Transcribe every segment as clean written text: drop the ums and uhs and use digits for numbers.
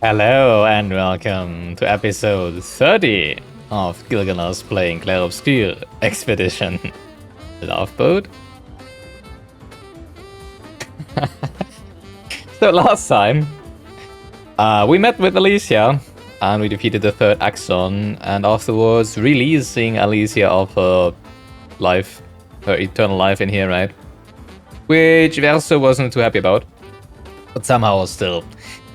Hello and welcome to episode 30 of Gilganos playing Clair Obscur Expedition Love Boat. So last time, we met with Alicia and we defeated the third Axon, and afterwards releasing Alicia of her life, her eternal life in here, right? Which Verso wasn't too happy about, but somehow still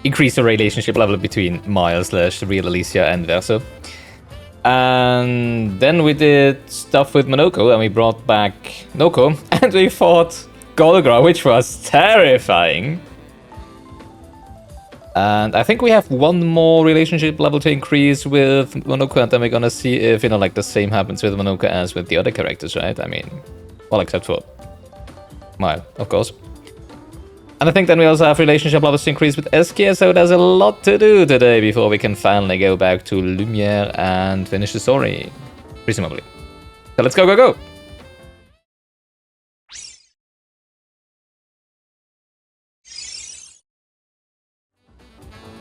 increase the relationship level between Maya/real Alicia and Verso. And then we did stuff with Monoko, and we brought back Noko, and we fought Golgra, which was terrifying. And I think we have one more relationship level to increase with Monoko, and then we're gonna see if, like the same happens with Monoko as with the other characters, right? I mean, well, except for Maya, of course. And I think then we also have relationship levels to increase with Eskia, so there's a lot to do today before we can finally go back to Lumiere and finish the story, presumably. So let's go, go, go!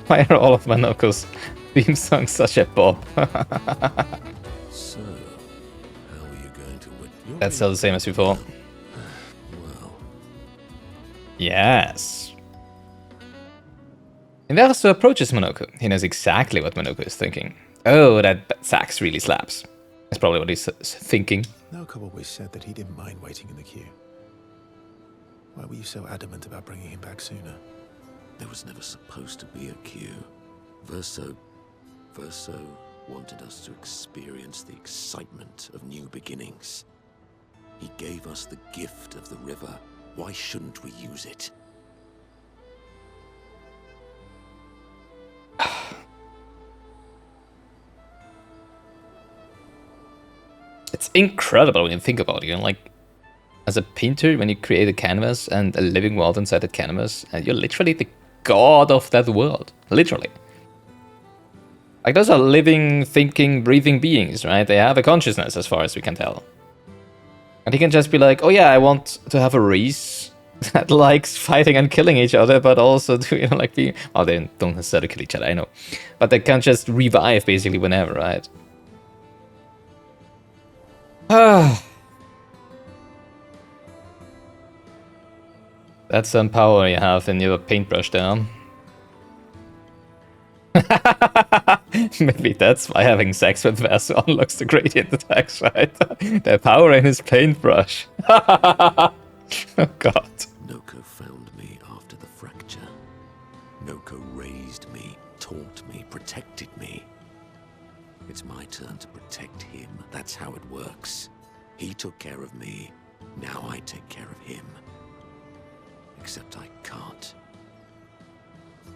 Why are all of Monoko's theme songs such a pop? So, how are you going to win? That's still the same as before. Well, Yes. Verso approaches Monoko. He knows exactly what Monoko is thinking. Oh, that sax really slaps. That's probably what he's thinking. Naoko always said that he didn't mind waiting in the queue. Why were you so adamant about bringing him back sooner? There was never supposed to be a queue. Verso wanted us to experience the excitement of new beginnings. He gave us the gift of the river. Why shouldn't we use it? It's incredible when you think about it. Like, as a painter, when you create a canvas and a living world inside that canvas, and you're literally the god of that world. Literally. Like, those are living, thinking, breathing beings, right? They have a consciousness, as far as we can tell. And he can just be like, oh yeah, I want to have a race that likes fighting and killing each other, but also to, like be... Oh, they don't necessarily kill each other, I know. But they can just revive, basically, whenever, right? That's some power you have in your paintbrush there. Maybe that's why having sex with Verso unlocks the gradient attacks, right? The power in his paintbrush. Oh god. Noko found me after the fracture. Noko raised me, taught me, protected me. It's my turn to protect him. That's how it works. He took care of me. Now I take care of him. Except I can't.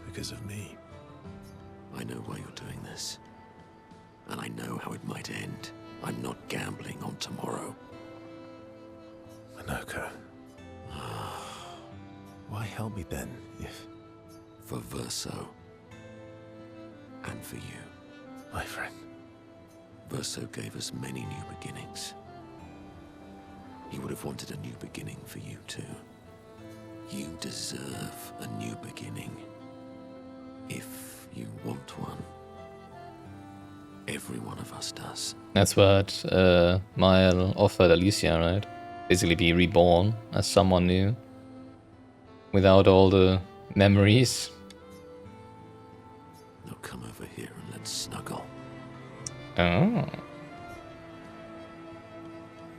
Because of me. I know why you're doing this. And I know how it might end. I'm not gambling on tomorrow. Monoko. Why help me then, if... For Verso. And for you. My friend. Verso gave us many new beginnings. He would have wanted a new beginning for you too. You deserve a new beginning. If you want one. Every one of us does. That's what Maya offered Alicia, right? Basically be reborn as someone new. Without all the memories. Now come over here and let's snuggle. Oh.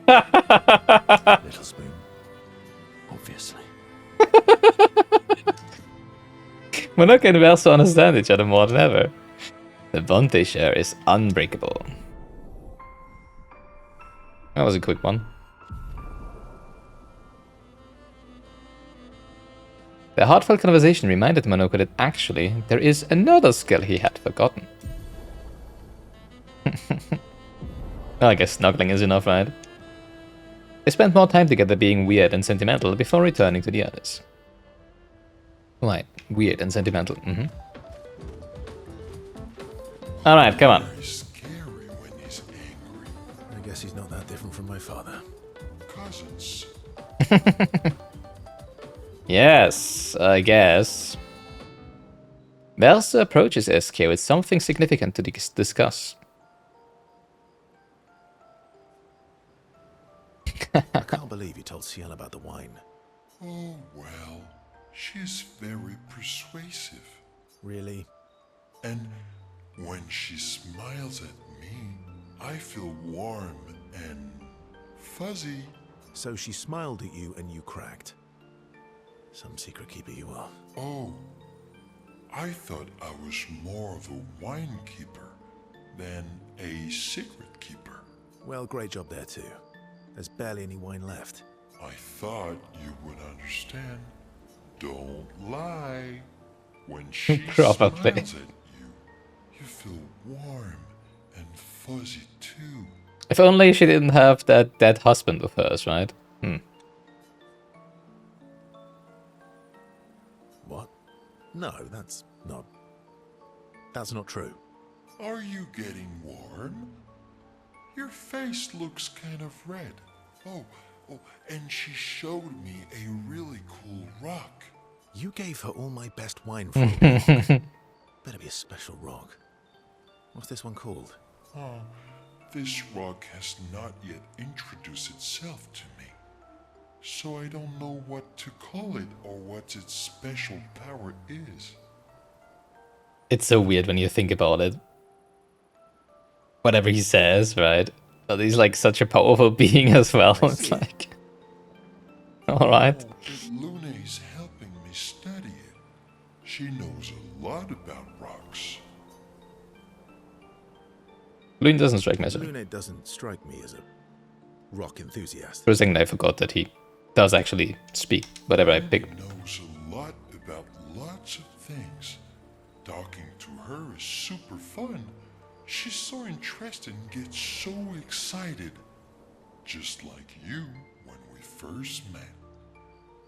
Little spoon. Obviously. Monoko and Verso understand each other more than ever. The bond they share is unbreakable. That was a quick one. The heartfelt conversation reminded Monoko that actually there is another skill he had forgotten. Well, I guess snuggling is enough, right? They spent more time together being weird and sentimental before returning to the others. Right, weird and sentimental. Alright, come on. Very scary when he's angry. I guess he's not that different from my father. Cousins. Yes, I guess. Versa approaches SK with something significant to discuss. I can't believe you told Ciel about the wine. Oh, well, she's very persuasive. Really? And when she smiles at me, I feel warm and fuzzy. So she smiled at you and you cracked. Some secret keeper you are. Oh, I thought I was more of a wine keeper than a secret keeper. Well, great job there too. There's barely any wine left. I thought you would understand. Don't lie. When she Probably. smiles at you, you feel warm and fuzzy too. If only she didn't have that dead husband of hers, right? What? No, that's not true. Are you getting warm? Your face looks kind of red. Oh, and she showed me a really cool rock. You gave her all my best wine for a rock. Better be a special rock. What's this one called? Oh, this rock has not yet introduced itself to me. So I don't know what to call it or what its special power is. It's so weird when you think about it. Whatever he says, right? But he's like such a powerful being as well. It's like, alright. Oh, but Luna is helping me study it. She knows a lot about rocks. Lune doesn't strike me as a... Lune doesn't strike me as a rock enthusiast. For a second I forgot that he does actually speak, whatever I pick. Luna knows a lot about lots of things. Talking to her is super fun. She's so interested and gets so excited. Just like you when we first met.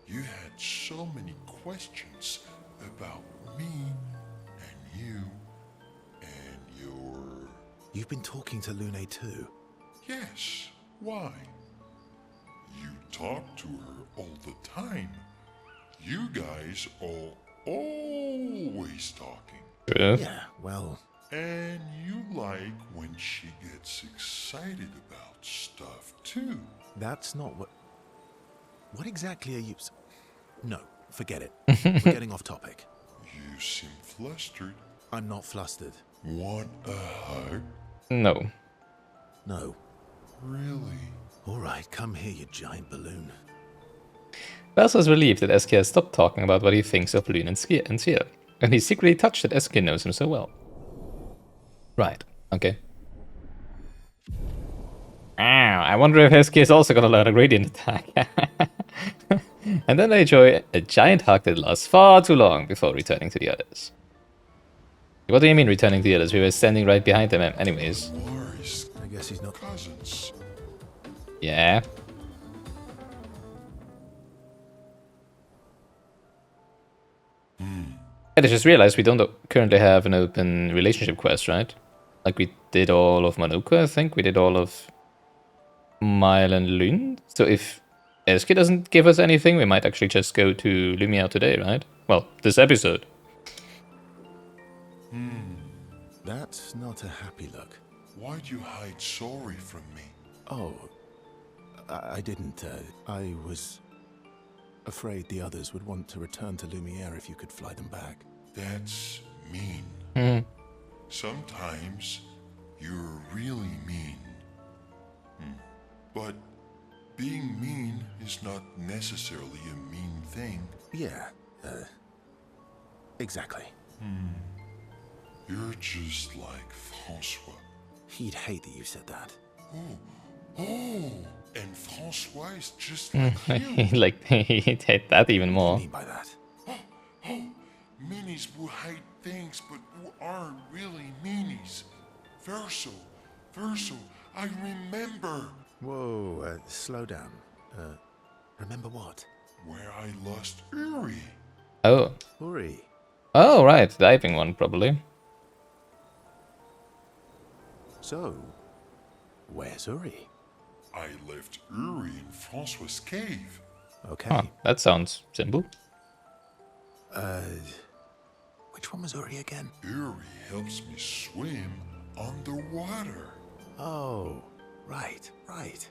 You had so many questions about me and you and your... You've been talking to Lune too. Yes, why? You talk to her all the time. You guys are always talking. True. Yeah, well, And you like when she gets excited about stuff too. that's not what... What exactly are you... No, forget it. We're getting off topic. You seem flustered. I'm not flustered. Want a hug? No. No. Really? All right, come here, you giant balloon. Bells was relieved that SK has stopped talking about what he thinks of Lune and Ciel, and he's secretly touched that SK knows him so well. Right, okay. I wonder if SK is also gonna learn a gradient attack. And then they enjoy a giant hug that lasts far too long before returning to the others. What do you mean returning to the others? We were standing right behind them anyways. Worries. I guess he's not... Cousins. Yeah. I just realized we don't currently have an open relationship quest, right? Like we did all of Manuka, I think. We did all of Mile and Lune. So if Eski doesn't give us anything, we might actually just go to Lumia today, right? Well, this episode. That's not a happy look. Why'd you hide sorry from me? Oh, I didn't. I was afraid the others would want to return to Lumiere if you could fly them back. That's mean. Mhm. Sometimes you're really mean. But being mean is not necessarily a mean thing. Yeah, exactly. You're just like Francois. He'd hate that you said that. Oh, and Francois is just like you. Like, he'd hate that even What more. do you mean by that? Meanies who hide things but who aren't really meanies. Verso, I remember Whoa, slow down. Remember what? where I lost Uri. Oh. Uri. Oh, right. Diving one, probably. So, where's Uri? I left Uri in Francois' cave. Okay. Huh, that sounds simple. When Which one was Uri again? Uri helps me swim underwater. Oh, right. Right.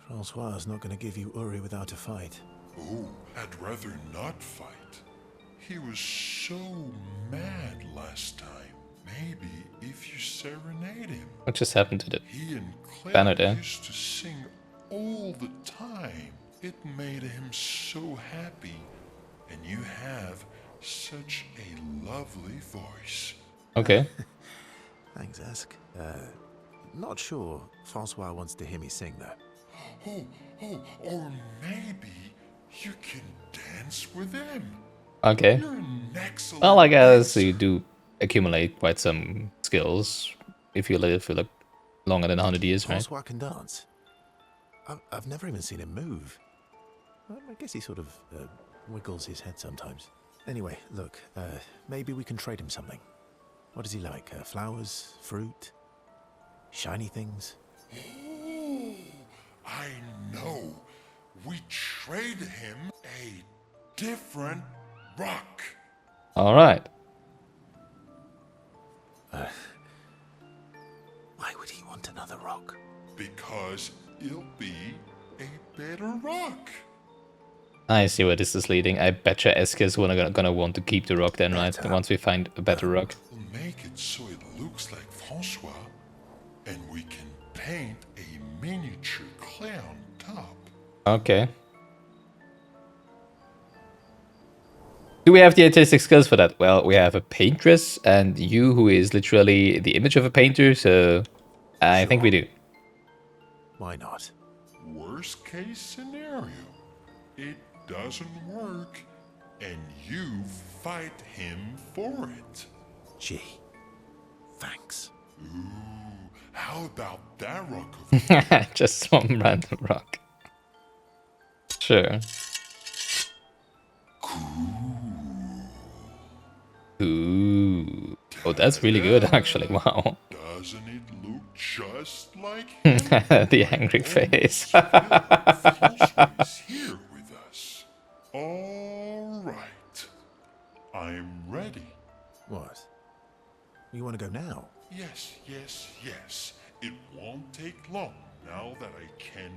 Francois is not going to give you Uri without a fight. Oh, I'd rather not fight. He was so mad last time. Maybe if you serenade him. What just happened to the He and Claire banner there? used to sing all the time. It made him so happy. And you have such a lovely voice. Okay. Thanks, Ask. Not sure Francois wants to hear me sing, though. Or maybe you can dance with him. Okay. You're an excellent Well, I guess dancer. you do accumulate quite some skills if you live for like longer than 100 years, right? Francois can dance. I've never even seen him move. I guess he sort of wiggles his head sometimes. Anyway, look, maybe we can trade him something. What does he like? Flowers? Fruit? Shiny things? Oh, I know. We trade him a different rock. All right. Why would he want another rock? Because it'll be a better rock. I see where this is leading. I betcha Eskis gonna want to keep the rock then, right? Better. Once we find a better rock. We'll make it so it looks like Francois, and we can paint a miniature Clair on top. Okay. Do we have the artistic skills for that? Well, we have a paintress, and you, who is literally the image of a painter, so I think we do. Why not? Worst case scenario, it doesn't work, and you fight him for it. Gee, thanks. Ooh, how about that rock over Just some random rock. Sure. Ooh. Oh, that's really good, actually. Wow. Doesn't it look just like him? The angry face. Francois is here with us. All right. I'm ready. What? You want to go now? Yes. It won't take long now that I can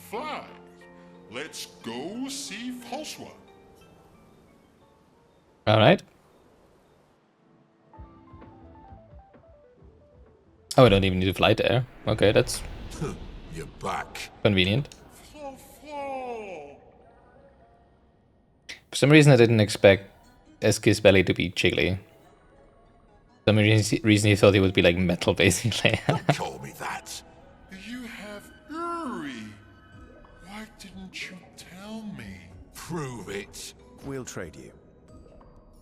fly. Let's go see Francois. All right. Oh, I don't even need to fly there. Okay, that's You're back. convenient. Francois! For some reason, I didn't expect Eskis' belly to be jiggly. For some reason, he thought he would be like metal, basically. Call me that. You have Uri. Why didn't you tell me? Prove it. We'll trade you.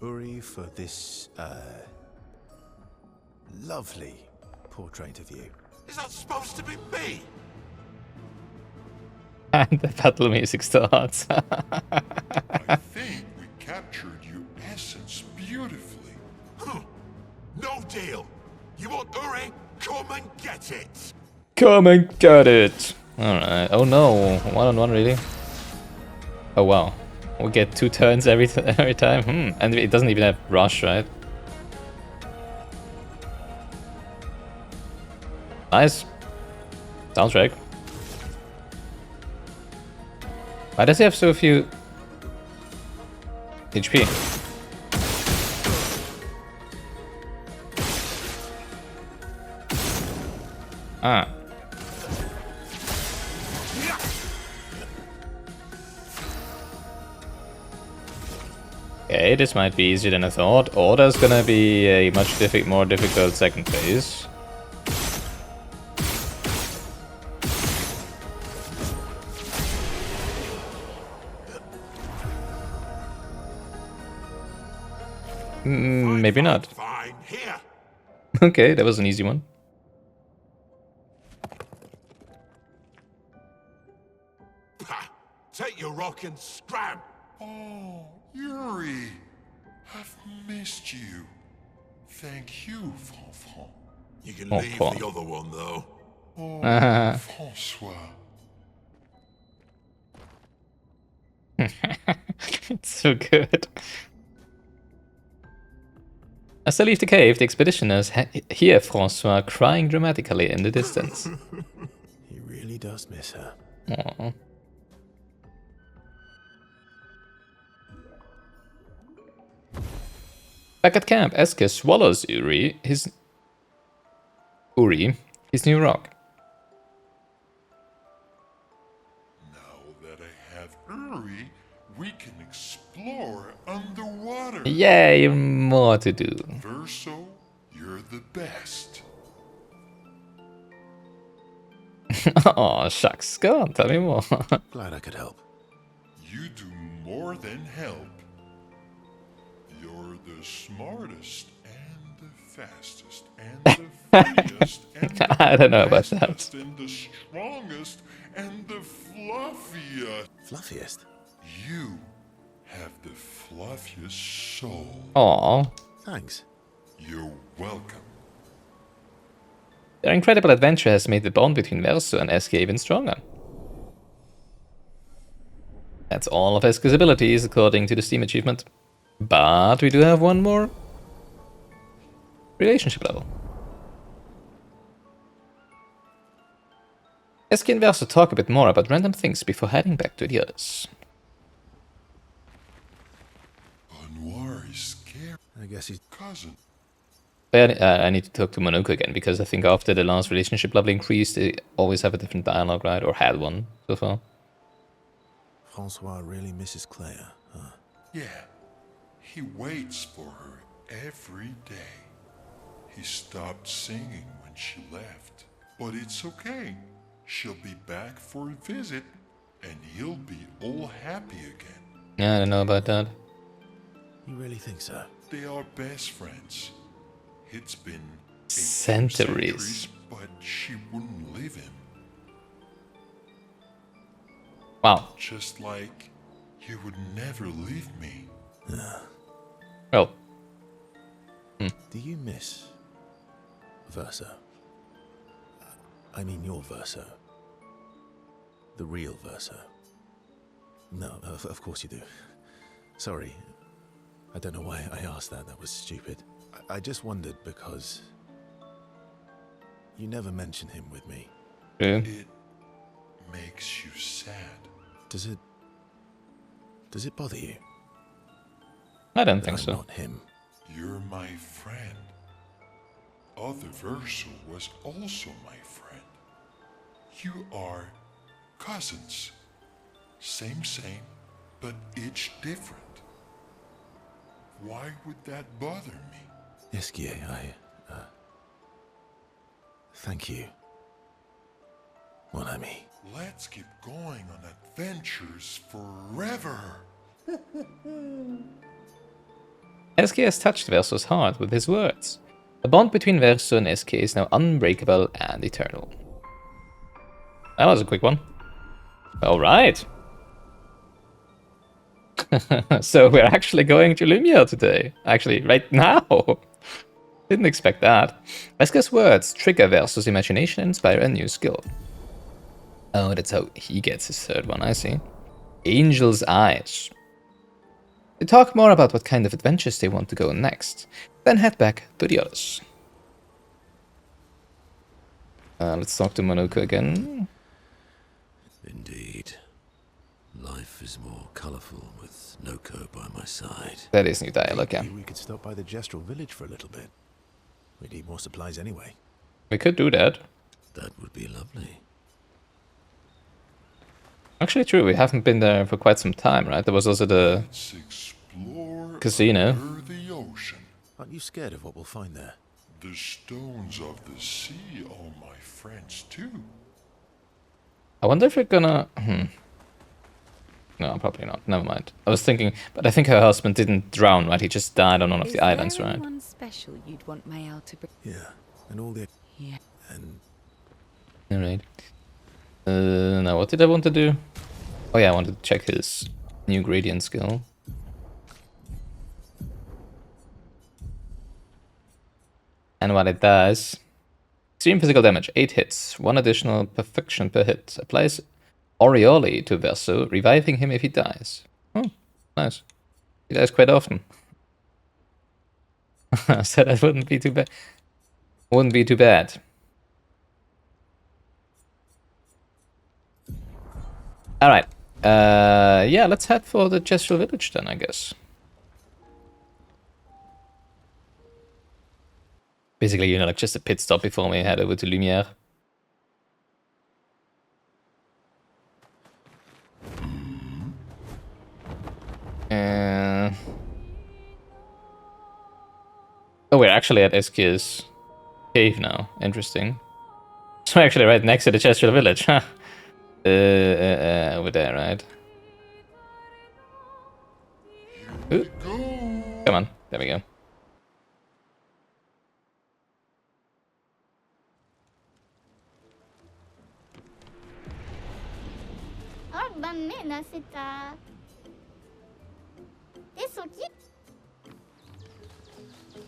Uri for this, lovely portrait of you. Is that supposed to be me? And the battle music starts. I think we captured your essence beautifully. No deal. You want Uri? Come and get it. Come and get it. All right. Oh no, 1-on-1 really? Oh wow. We get 2 turns every time. And it doesn't even have rush, right? Nice. Soundtrack. Why does he have so few HP? Ah. Okay, this might be easier than I thought, or there's gonna be a much more difficult second phase. Maybe not. Fine. Here. Okay, that was an easy one. Ha. Take your rock and scram. Oh, Uri. I've missed you. Thank you, Francois. You can Oh, leave cool. the other one though. Oh, Francois. It's so good. As they leave the cave, the expeditioners hear Francois crying dramatically in the distance. He really does miss her. Aww. Back at camp, Eske swallows Uri, his new rock. Now that I have Uri, we can explore underwater. Yay, more to do. Verso, you're the best. Aw, shucks. Go on, tell me more. Glad I could help. You do more than help. You're the smartest and the fastest and the funniest and the I don't know about that. bestest and the strongest and the fluffiest. Fluffiest? You have the fluffiest soul. Aw. Thanks. You're welcome. Their incredible adventure has made the bond between Verso and Eske even stronger. That's all of Eske's abilities, according to the Steam achievement. But we do have one more relationship level. Eske and Verso talk a bit more about random things before heading back to the others. Anwar is scared. I guess he's... Cousin. I need to talk to Monoko again, because I think after the last relationship level increase, they always have a different dialogue, right? Or had one so far. Francois really misses Claire, huh? Yeah. He waits for her every day. He stopped singing when she left. But it's okay. She'll be back for a visit, and he'll be all happy again. Yeah, I don't know about that. You really think so? They are best friends. It's been a few Centuries. but she wouldn't leave him. Wow. Just like you would never leave me. Well, Do you miss Verso? I mean your Verso. The real Verso. No, of course you do. Sorry. I don't know why I asked that. That was stupid. I just wondered because you never mention him with me. true. It makes you sad. Does it bother you? I don't that think I'm so. not him. You're my friend. Other Verso was also my friend. You are cousins. Same, but each different. Why would that bother me? Eskie, thank you. Mon ami. Let's keep going on adventures forever. Eske has touched Verso's heart with his words. The bond between Verso and Eske is now unbreakable and eternal. That was a quick one. Alright. So we're actually going to Lumia today. Actually, right now. Didn't expect that. Eske's words trigger Verso's imagination and inspire a new skill. Oh, that's how he gets his third one, I see. Angel's Eyes. They talk more about what kind of adventures they want to go on next, then head back to the others. Let's talk to Monoko again. Indeed. Life is more colourful with Noko by my side. That is new dialogue, yeah. Maybe we could stop by the Gestural village for a little bit. We need more supplies anyway. We could do that. That would be lovely. Actually, true, we haven't been there for quite some time, right? There was also the Let's explore Casino. under the ocean. Aren't you scared of what we'll find there? The stones of the sea are my friends too. I wonder if we're gonna... No, probably not. Never mind. I was thinking, but I think her husband didn't drown, right? He just died on one of the islands, Is there right? anyone special you'd want Mayal to bring? Yeah, and all the... Yeah. And Alright. Now what did I want to do? Oh yeah, I wanted to check his new gradient skill. And what it does... Extreme physical damage, 8 hits, 1 additional perfection per hit. Applies Aureole to Verso, reviving him if he dies. Oh, nice. He dies quite often. So that wouldn't be too bad. Wouldn't be too bad. Alright. Yeah, let's head for the Gestural Village then, I guess. Basically, like just a pit stop before we head over to Lumiere. Oh, we're actually at Eskier's cave now. Interesting. So we're actually right next to the Gestural Village, huh? Over there, right? Ooh. Come on, there we go.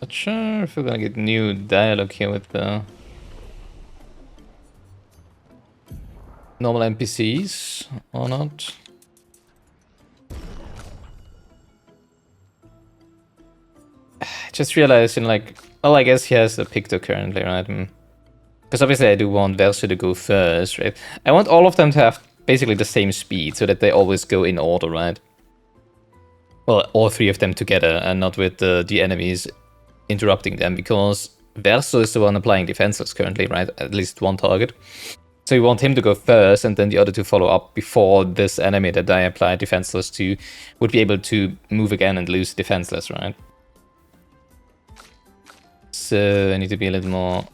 Not sure if we're gonna get new dialogue here with the normal NPCs or not. Just realizing, like, well, I guess he has the Picto currently, right? Because obviously I do want Verso to go first, right? I want all of them to have basically the same speed, so that they always go in order, right? Well, all three of them together, and not with the enemies interrupting them, because Verso is the one applying defenseless currently, right? At least one target. So you want him to go first, and then the other two follow up before this enemy that I apply defenseless to would be able to move again and lose defenseless, right? So I need to be a little more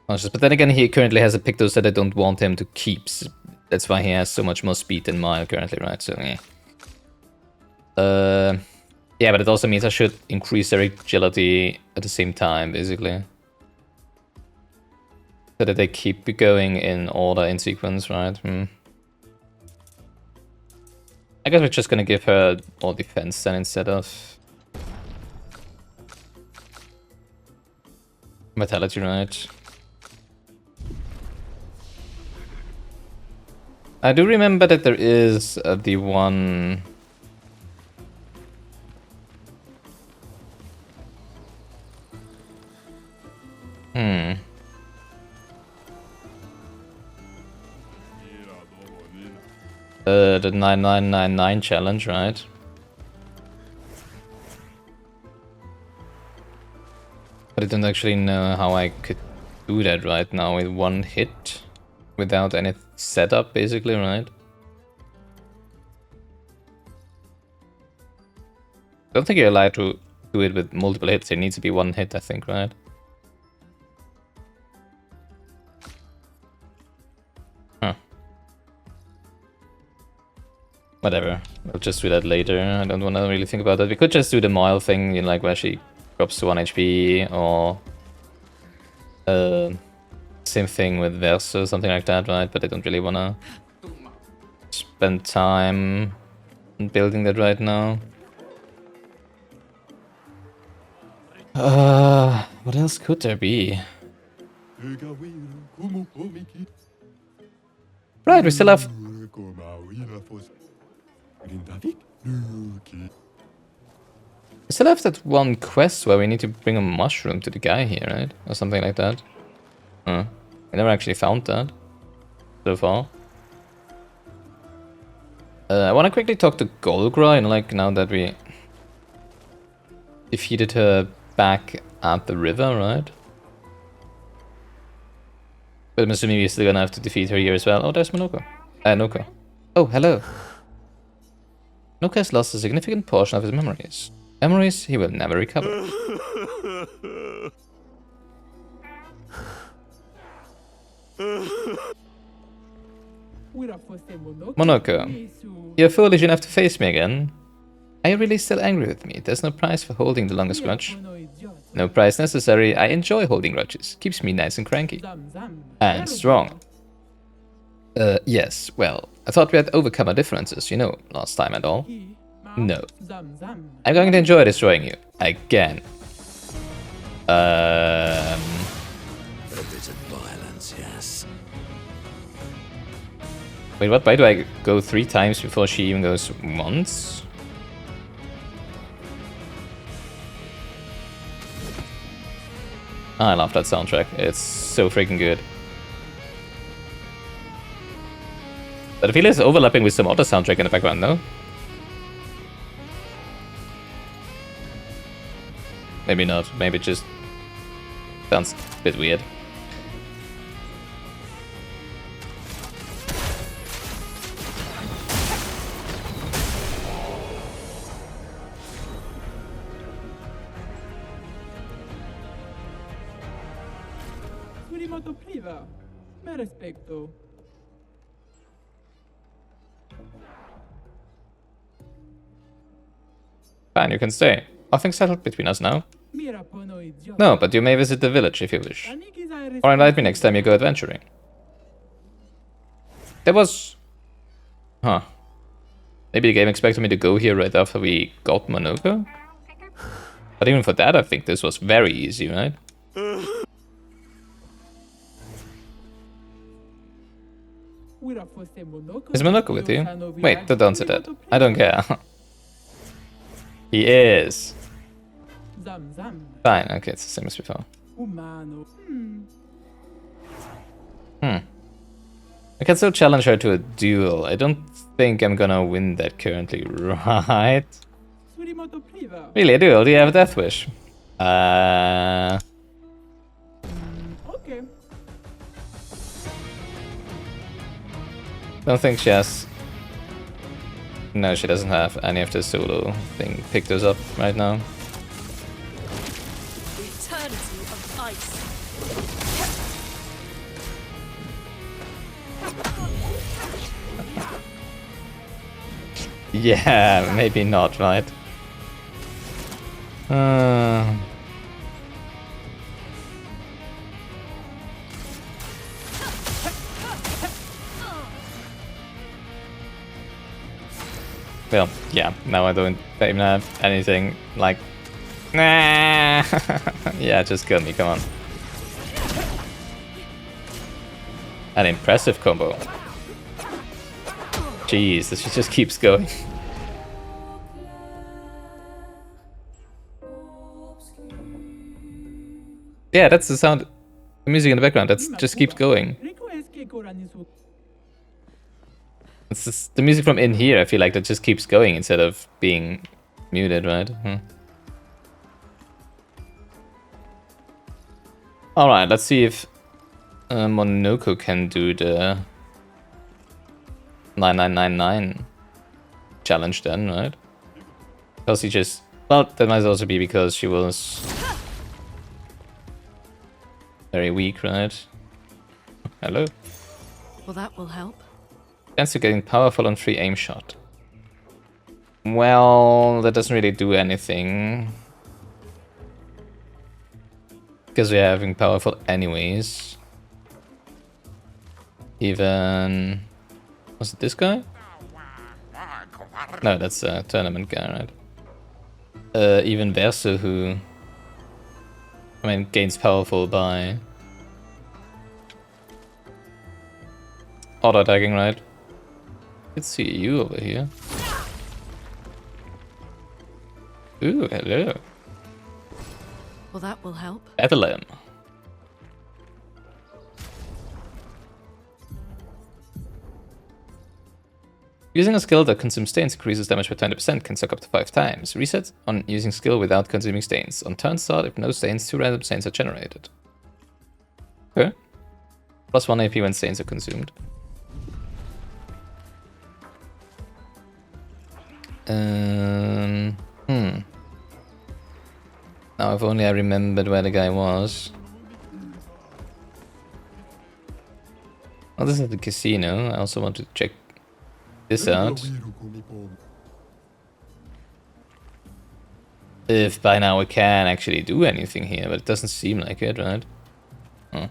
conscious. But then again, he currently has a Pictos that I don't want him to keep. So that's why he has so much more speed than mine currently, right? So yeah. Yeah, but it also means I should increase their agility at the same time, basically. So that they keep going in order, in sequence, right? I guess we're just gonna give her all defense then instead of vitality, right? I do remember that there is the one... the 9999 challenge, right? But I don't actually know how I could do that right now with one hit without any setup, basically, right? I don't think you're allowed to do it with multiple hits. It needs to be one hit, I think, right? Huh. Whatever. We'll just do that later. I don't want to really think about that. We could just do the Moil thing, you know, like where she drops to 1 HP, or same thing with Verso, something like that, right? But I don't really want to spend time building that right now. What else could there be? Right, we still have... We still have that one quest where we need to bring a mushroom to the guy here, right? Or something like that. I never actually found that so far. I want to quickly talk to Golgra, you know, like now that we defeated her back at the river, right? But I'm assuming we're still gonna have to defeat her here as well. Oh, there's Monoko. Noko. Oh, hello. Noko has lost a significant portion of his memories. Memories he will never recover. Monoko, you're foolish enough to face me again. Are you really still angry with me? There's no prize for holding the longest grudge. No prize necessary. I enjoy holding grudges. Keeps me nice and cranky. And strong. Yes, well, I thought we had overcome our differences, you know, last time and all. No. I'm going to enjoy destroying you. Again. A bit of violence, yes. Wait, what? Why do I go 3 times before she even goes once? I love that soundtrack. It's so freaking good. But I feel it's overlapping with some other soundtrack in the background, no? Maybe not. Maybe it just sounds a bit weird. Fine, you can stay. Nothing's settled between us now. No, but you may visit the village if you wish. Or invite me next time you go adventuring. There was... Huh. Maybe the game expected me to go here right after we got Monoko? But even for that, I think this was very easy, right? Is Monoko with you? Wait, don't say that. I don't care. He is. Fine, okay, it's the same as before. I can still challenge her to a duel. I don't think I'm gonna win that currently, right? Really, a duel? Do you have a death wish? Don't think she has... No, she doesn't have any of the solo thing picked us up right now. The eternity of ice. Yeah, maybe not, right? Well, yeah, now I don't even have anything like... Nah! Yeah, just kill me, come on. An impressive combo. Jeez, she just keeps going. Yeah, that's the sound, the music in the background, that just keeps going. It's just the music from in here, I feel like that just keeps going instead of being muted, right? Alright, let's see if Monoko can do the 9999 challenge then, right? Because he just... Well, that might also be because she was very weak, right? Hello? Well, that will help. Chance to getting powerful on free aim shot. Well, that doesn't really do anything. Because we're having powerful anyways. Even... Was it this guy? No, that's a tournament guy, right? Even Verso, who... I mean, gains powerful by... auto-attacking, right? Let's see you over here. Ooh, hello. Well, that will help. Battle him. Using a skill that consumes stains increases damage by 20%, can suck up to 5 times. Reset on using skill without consuming stains. On turn start, if no stains, 2 random stains are generated. Okay. Plus 1 AP when stains are consumed. Now if only I remembered where the guy was. Oh, this is the casino. I also want to check this out. If by now we can actually do anything here, but it doesn't seem like it, right? Huh.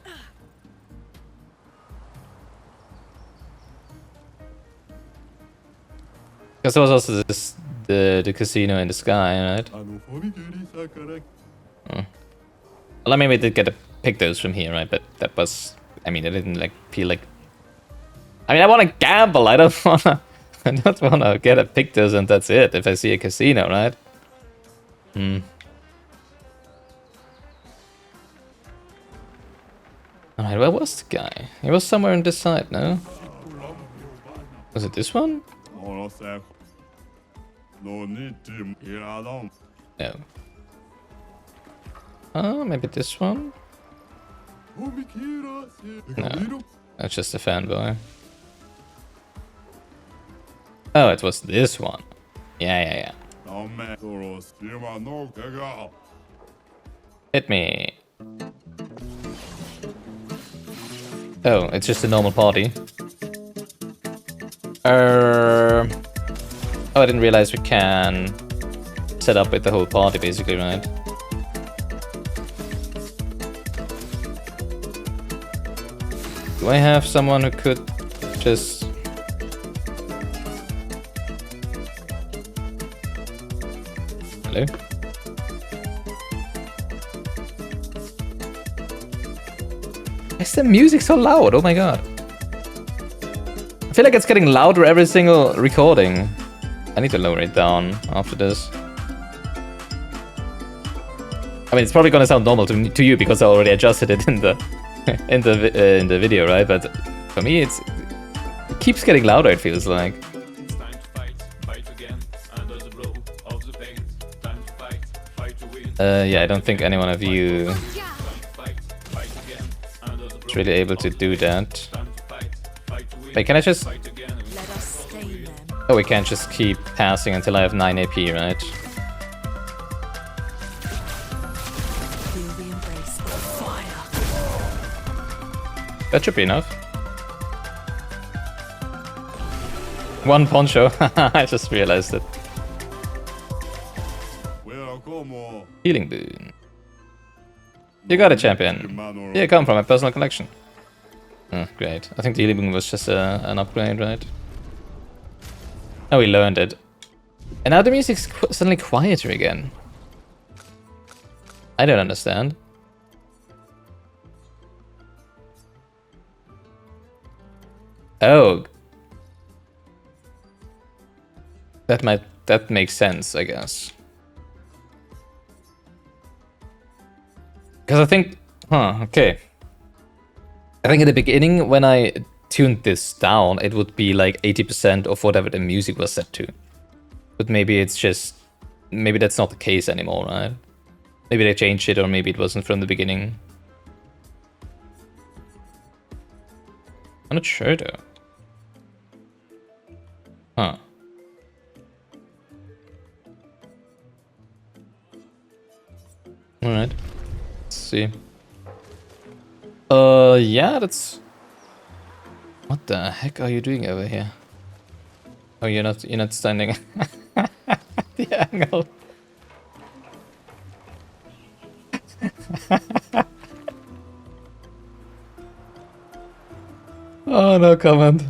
Because there was also this, the casino in the sky, right? Well, I mean, we did get to pick those from here, right? But that was, I mean, I didn't like feel like. I mean, I want to gamble. I don't wanna. I don't wanna get a pick those and that's it. If I see a casino, right? Alright, where was the guy? He was somewhere on this side, no? Was it this one? No. Oh, maybe this one? No, that's just a fanboy. Oh, it was this one. Yeah. Hit me. Oh, it's just a normal party. Oh, I didn't realize we can set up with the whole party, basically, right? Do I have someone who could just... Hello? Is the music so loud? Oh my god. I feel like it's getting louder every single recording. I need to lower it down after this. I mean, it's probably gonna sound normal to you because I already adjusted it in the in the video, right? But for me, it keeps getting louder. It feels like. It's time to fight again, under the blow of the pain. Time to fight to win. Yeah, I don't think any one of you is really able to do that. Wait, can I just... Let us stay then. Oh, we can't just keep passing until I have 9 AP, right? Feel the embrace of fire. That should be enough. One poncho. I just realized it. Healing boon. You got it, champion. Here, come from my personal collection. Oh, great. I think the healing boon was just an upgrade, right? Oh, we learned it. And now the music's suddenly quieter again. I don't understand. Oh. That makes sense, I guess. Because I think... Huh, okay. I think in the beginning, when I tuned this down, it would be like 80% of whatever the music was set to. But maybe it's just... Maybe that's not the case anymore, right? Maybe they changed it, or maybe it wasn't from the beginning. I'm not sure, though. Huh. Alright. Let's see. Yeah, that's... What the heck are you doing over here? Oh, you're not standing at the angle. Oh, no comment.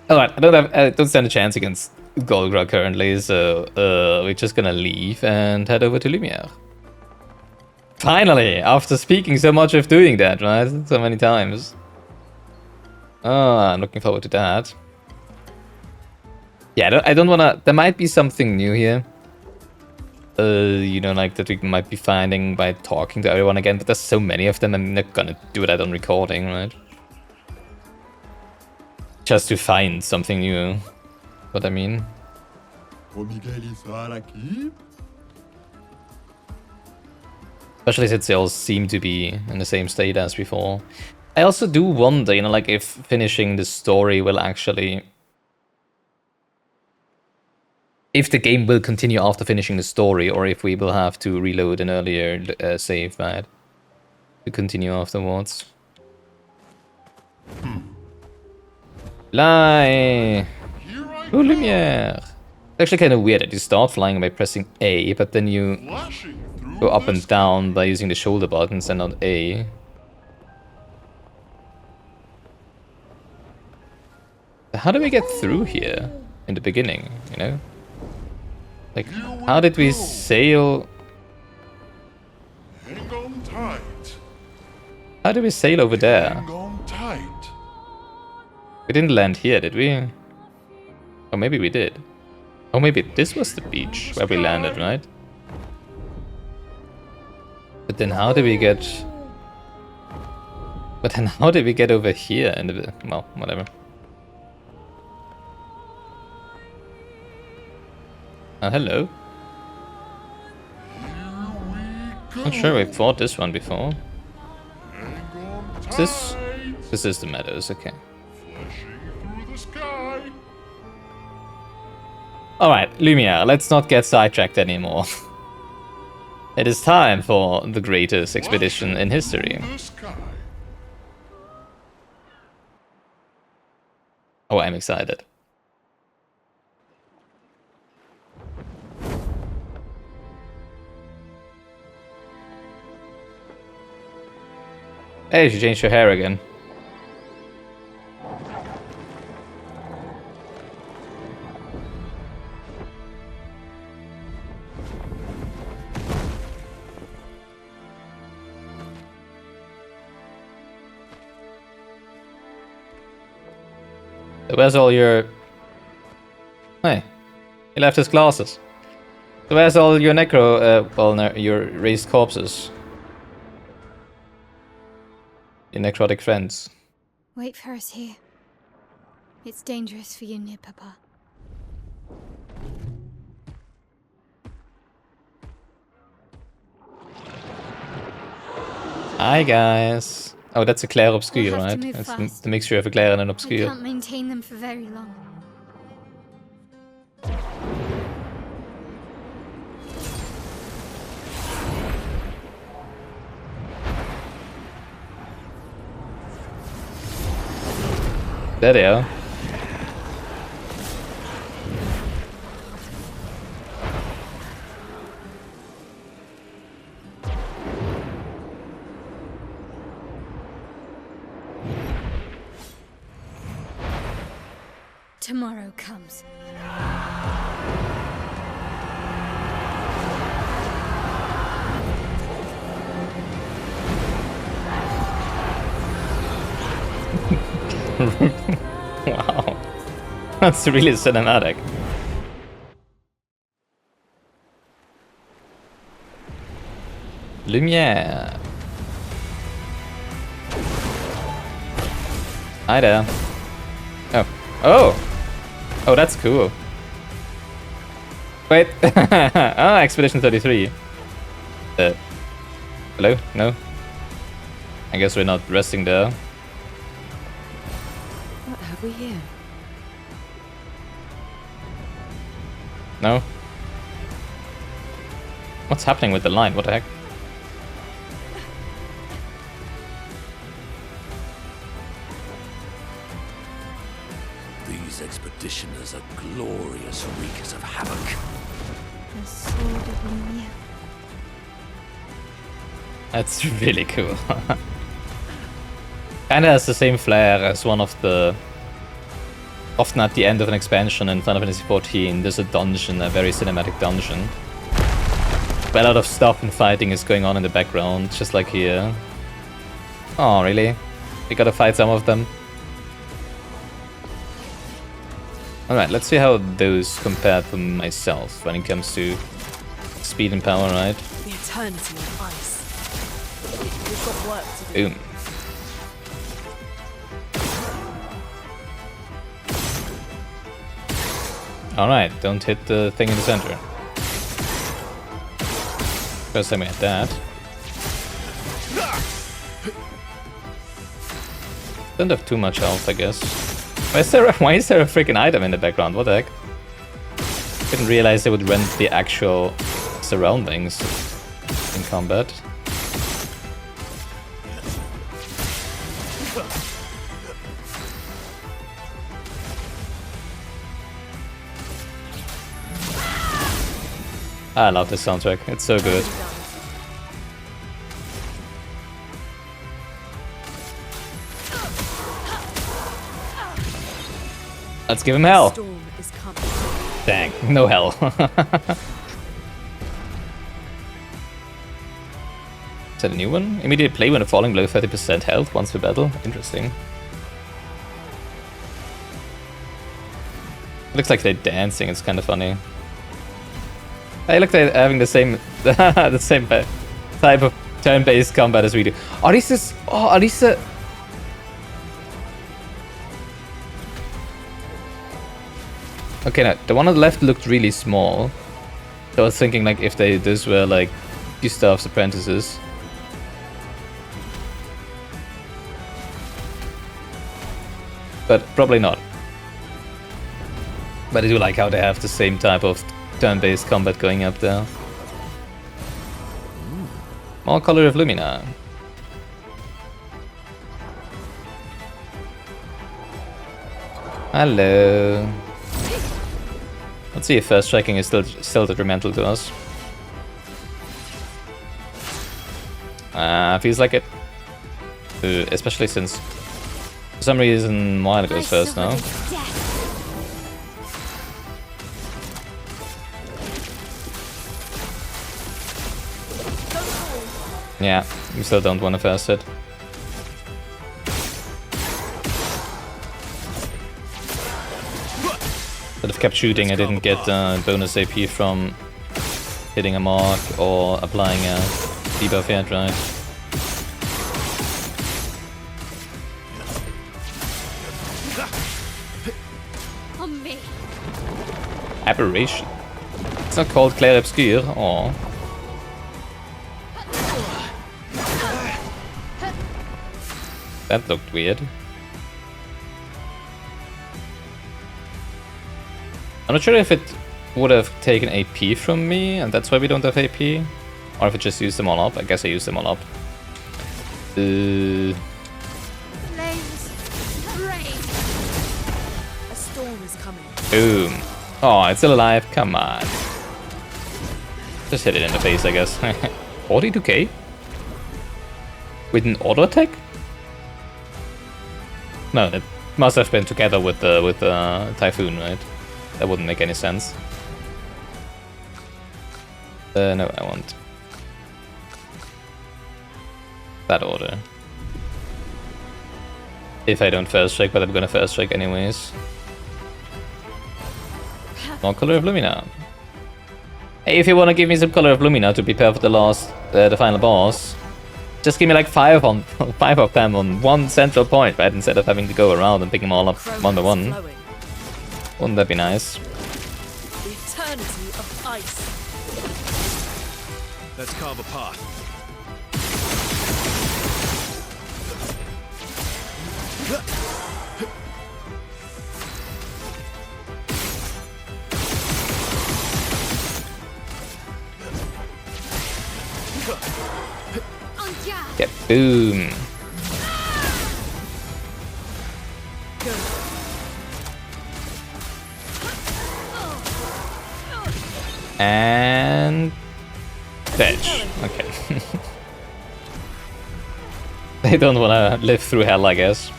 Alright, I don't stand a chance against Golgra currently, so we're just gonna leave and head over to Lumiere. Finally, after speaking so much of doing that, right? So many times. Oh, I'm looking forward to that. Yeah, I don't wanna... There might be something new here. You know, like that we might be finding by talking to everyone again, but there's so many of them, I'm not gonna do that on recording, right? Just to find something new. What I mean. Especially since they all seem to be in the same state as before. I also do wonder, you know, like if finishing the story will actually... If the game will continue after finishing the story, or if we will have to reload an earlier save, right? To continue afterwards. Fly! Oh, Lumiere! It's actually kind of weird that you start flying by pressing A, but then you go up and down by using the shoulder buttons and not A. How do we get through here in the beginning, you know? Like, how did we sail? Hang on tight. How did we sail over there? Hang on tight. We didn't land here, did we? Or maybe we did. Or maybe this was the beach where we landed, right? But then how did we get... But then how did we get over here? Well, whatever. Hello. Not sure we've fought this one before. This is the meadows, okay. Alright, Lumiere, let's not get sidetracked anymore. It is time for the greatest expedition in history. Oh, I'm excited. Hey, she changed her hair again. So where's all your... Hey, he left his glasses. So where's all your your raised corpses? Your necrotic friends. Wait for us here. It's dangerous for you near Papa. Hi guys. Oh, that's a Clair Obscur, We'll have to right? move It's fast. the mixture of a Clair and an I Obscur. can't maintain them for very long. There they are. Tomorrow comes. Wow. That's really cinematic. Lumiere. Hi there. Oh. Oh! Oh, that's cool. Wait. Ah, Expedition 33. Hello? No? I guess we're not resting there. What have we here? No? What's happening with the line? What the heck? These expeditioners are glorious wreakers of havoc. The sword of Lumiere. That's really cool. Kinda has the same flair as one of the... Often at the end of an expansion in Final Fantasy XIV, there's a dungeon, a very cinematic dungeon. Where a lot of stuff and fighting is going on in the background, just like here. Oh, really? We gotta fight some of them? Alright, let's see how those compare to myself when it comes to speed and power, right? The eternity of ice. We've got work to do. Boom. Alright, don't hit the thing in the center. First time we had that. Don't have too much health, I guess. Why is there a freaking item in the background? What the heck? Didn't realize they would rent the actual surroundings in combat. I love this soundtrack, it's so good. Let's give him hell. Storm is coming. Dang, no hell. Is that a new one? Immediate play when a falling below 30% health once per battle. Interesting. Looks like they're dancing, it's kind of funny. Hey, look, they're having the same the same type of turn-based combat as we do. Are these Okay, now, the one on the left looked really small. So I was thinking, like, if this were, like, Gustav's apprentices. But probably not. But I do like how they have the same type of turn-based combat going up there. More Color of Lumina. Hello. Let's see if first striking is still detrimental to us. Feels like it. Especially since for some reason Moira goes first now. Yeah, we still don't want to first hit. But if kept shooting, I didn't get bonus AP from hitting a mark or applying a debuff yet, right? On me. Aberration. It's not called Clair Obscur, or that looked weird. I'm not sure if it would have taken AP from me, and that's why we don't have AP. Or if it just used them all up. I guess I used them all up. Flames. Rain. A storm is coming. Boom. Oh, it's still alive. Come on. Just hit it in the face, I guess. 42k? With an auto attack? No, that must have been together with the Typhoon, right? That wouldn't make any sense. No, I want that order. If I don't first strike, but I'm gonna first strike anyways. More Color of Lumina. Hey, if you wanna give me some Color of Lumina to prepare for the final boss, just give me like 5 of them on one central point, right? Instead of having to go around and pick them all up one by one. Flowing. Wouldn't that be nice? The eternity of ice. Let's carve a path. On guard. Get boom. And fetch. Okay. They don't want to live through hell, I guess.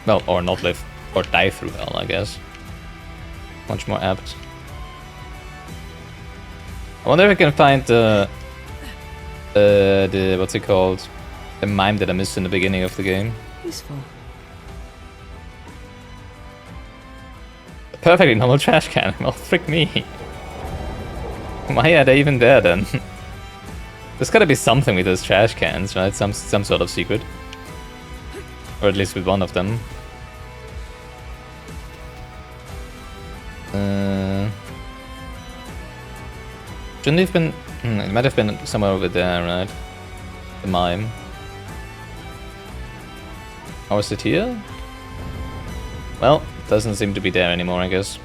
Well, or not live, or die through hell, I guess. Much more apt. I wonder if I can find the what's it called? The mime that I missed in the beginning of the game. Useful. Perfectly normal trash can. Well, frick me. Why are they even there then? There's gotta be something with those trash cans, right? Some sort of secret. Or at least with one of them. Shouldn't it have been... it might have been somewhere over there, right? The mime. Or is it here? Well, doesn't seem to be there anymore, I guess.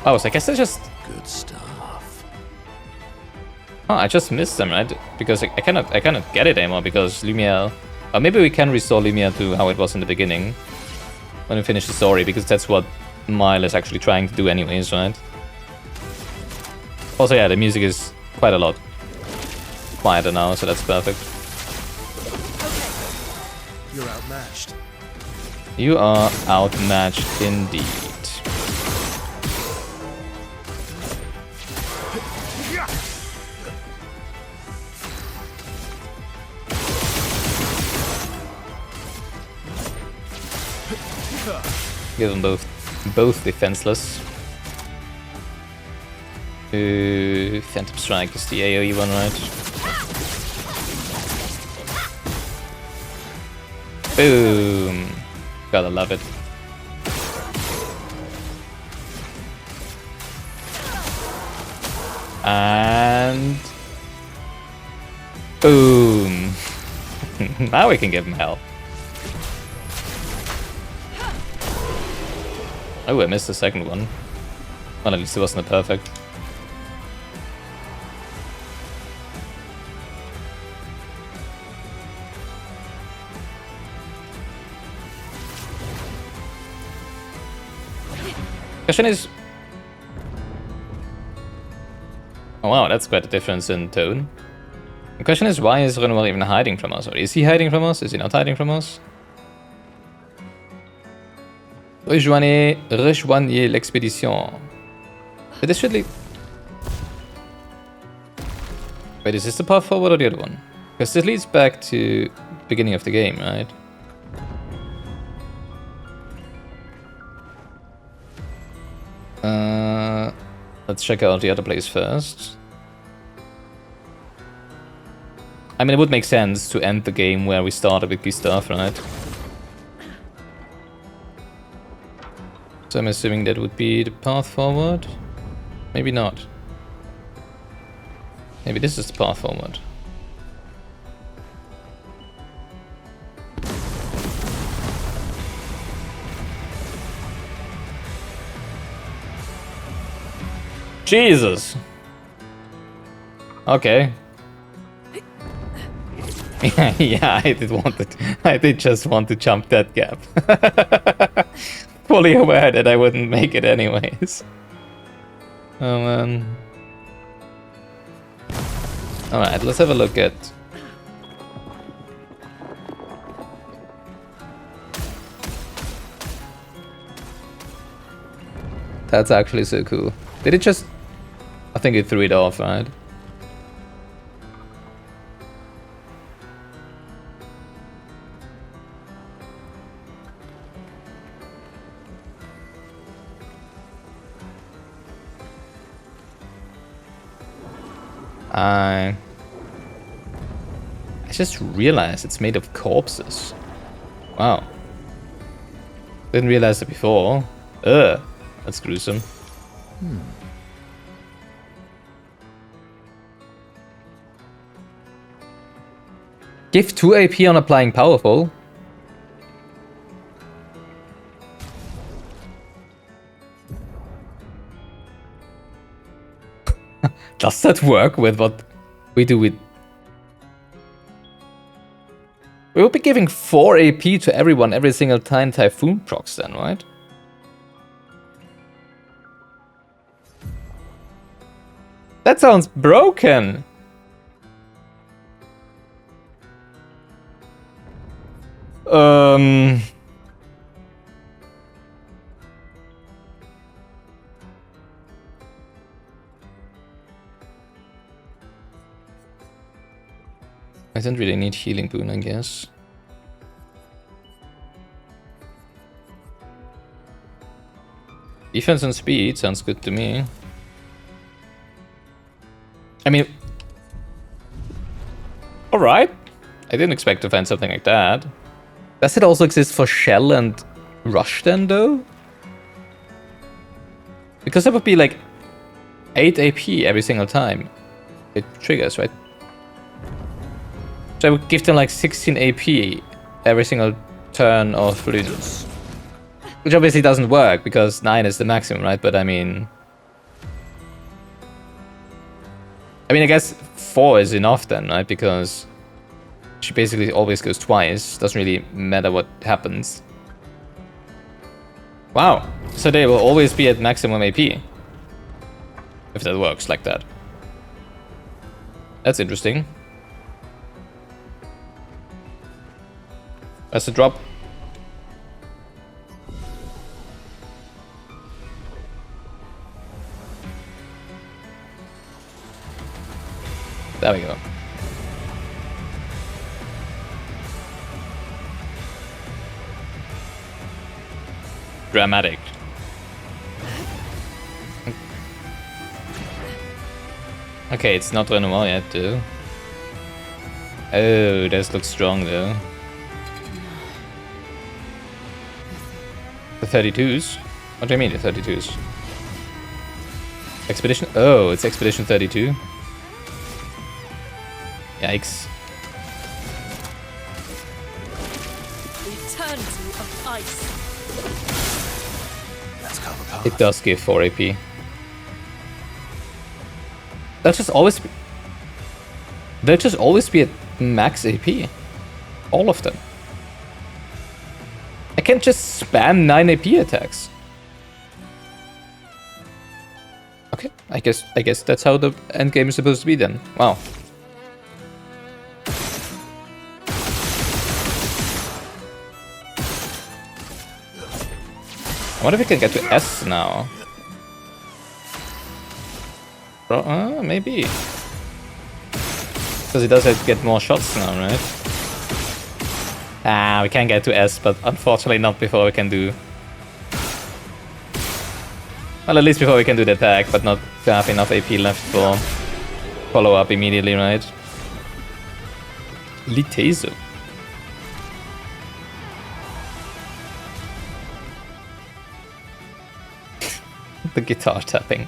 Oh, so I guess I just... Good stuff. Oh, I just missed them, right? Because I cannot get it anymore because Lumia... Or maybe we can restore Lumia to how it was in the beginning. When we finish the story, because that's what Mile is actually trying to do anyways, right? Also, yeah, the music is quite a lot quieter now, so that's perfect. You're outmatched. You are outmatched indeed. Give them both defenseless. Phantom Strike is the AoE one, right? Boom! Gotta love it. And boom. Now we can give him hell. Oh, I missed the second one. Well, at least it wasn't a perfect. Question is... Oh wow, that's quite a difference in tone. The question is, why is Renoir even hiding from us? Or is he hiding from us? Is he not hiding from us? Rejoignez l'expédition. But this should lead... Wait, is this the path forward or the other one? Because this leads back to the beginning of the game, right? Let's check out the other place first. I mean, it would make sense to end the game where we started with Gustav, right? So I'm assuming that would be the path forward? Maybe not. Maybe this is the path forward. Jesus! Okay. Yeah, I did just want to jump that gap. Fully aware that I wouldn't make it anyways. Oh man. Alright, let's have a look at... That's actually so cool. Did it just... I think it threw it off, right? I just realized it's made of corpses. Wow. Didn't realize it before. Ugh, that's gruesome. Give 2 AP on applying powerful. Does that work with what we do with... We will be giving 4 AP to everyone every single time Typhoon procs then, right? That sounds broken! I don't really need healing boon, I guess. Defense and speed sounds good to me. I mean... Alright. I didn't expect to find something like that. Does it also exist for Shell and Rush then, though? Because that would be like 8 AP every single time it triggers, right? So I would give them like 16 AP every single turn of Ludus. Which obviously doesn't work, because 9 is the maximum, right? But I mean... I guess 4 is enough then, right? Because she basically always goes twice. Doesn't really matter what happens. Wow. So they will always be at maximum AP. If that works like that. That's interesting. That's a drop. There we go. Dramatic. Okay, it's not Renoir yet, though. Oh, this looks strong, though. 32s? What do you mean, the 32s? Expedition? Oh, it's Expedition 32. Yikes. The eternity of ice. Let's cover path. It does give 4 AP. They'll just always be... They'll just always be at max AP. All of them. I can't just spam 9 AP attacks. Okay, I guess that's how the end game is supposed to be then. Wow. I wonder if we can get to S now. Maybe. Because he does get more shots now, right? Ah, we can get to S, but unfortunately not before we can do... Well, at least before we can do the attack, but not have enough AP left for follow-up immediately, right? Litezo. The guitar tapping.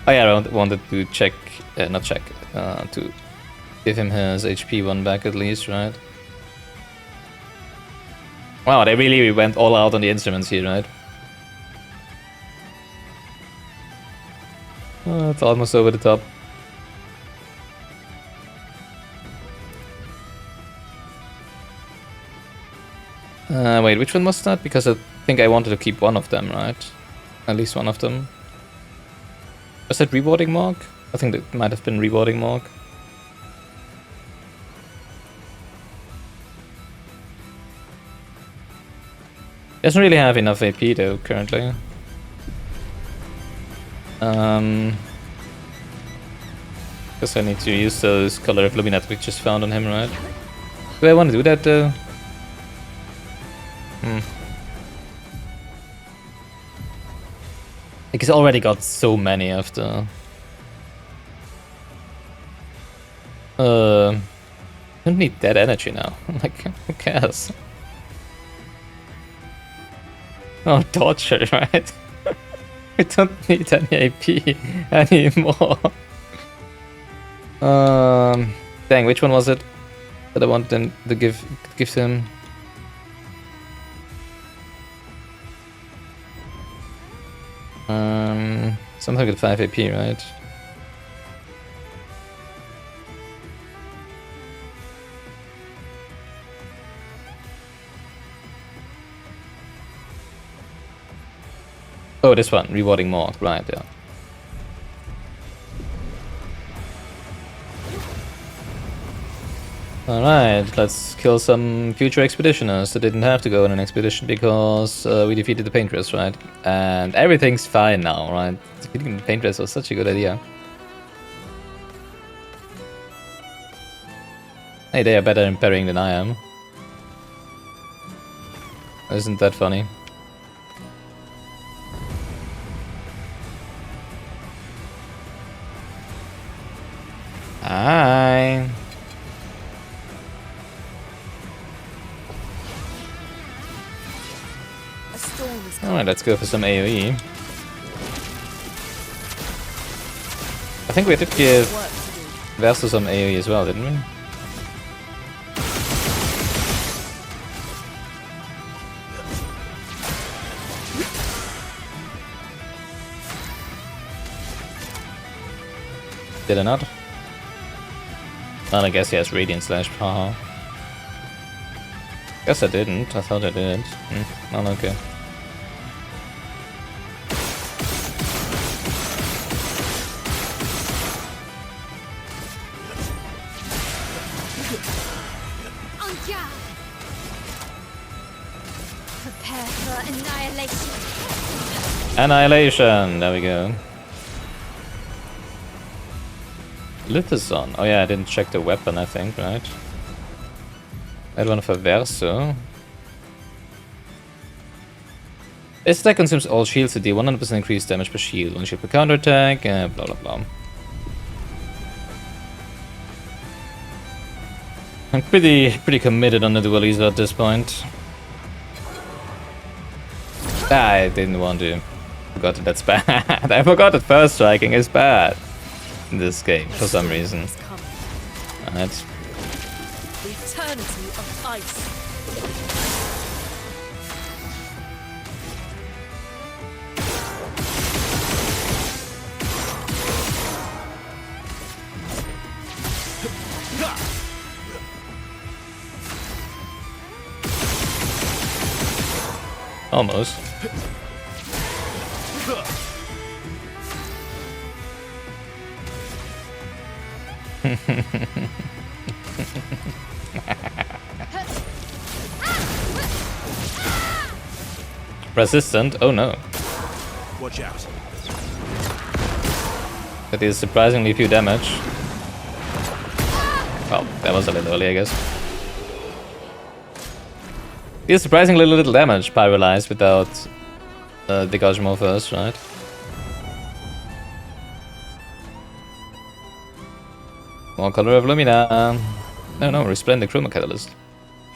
Oh yeah, I wanted to check, not check, to give him his HP 1 back at least, right? Wow, they really went all out on the instruments here, right? Oh, it's almost over the top. Wait, which one was that? Because I think I wanted to keep one of them, right? At least one of them. Was that rewarding mark? I think that might have been rewarding mark. Doesn't really have enough AP though, currently. Guess I need to use those color of luminette we just found on him, right? Do I want to do that though? Like he's already got so many of the... I don't need that energy now. Like, who cares? Oh, torture, right? We don't need any AP anymore. Dang, which one was it that I wanted to give him? Something with 5 AP, right? Oh, this one, rewarding more, right, yeah. Alright, let's kill some future expeditioners that didn't have to go on an expedition because we defeated the paintress, right? And everything's fine now, right? Defeating the paintress was such a good idea. Hey, they are better in parrying than I am. Isn't that funny? Hi. Alright, let's go for some AoE. I think we did give Versus some AoE as well, didn't we? Did I not? Well, I guess he has Radiant Slash, haha. Guess I didn't, I thought I did. Well, okay. Prepare for annihilation. Annihilation! There we go. Lithison. Oh yeah, I didn't check the weapon, I think, right? I had one for Verso. This attack consumes all shields to deal 100% increased damage per shield. One shield per counterattack, blah blah blah. I'm pretty committed on the dualism at this point. I didn't want to. Forgot that that's bad. I forgot that first striking is bad in this game for some reason. Is coming. Alright. The eternity of ice. Almost. Resistant? Oh no. Watch out. That is surprisingly few damage. Well, that was a little early, I guess. Deals surprisingly little damage, Pyrolyze, without Degagement first, right? More Color of Lumina. No, Resplendent Chroma Catalyst.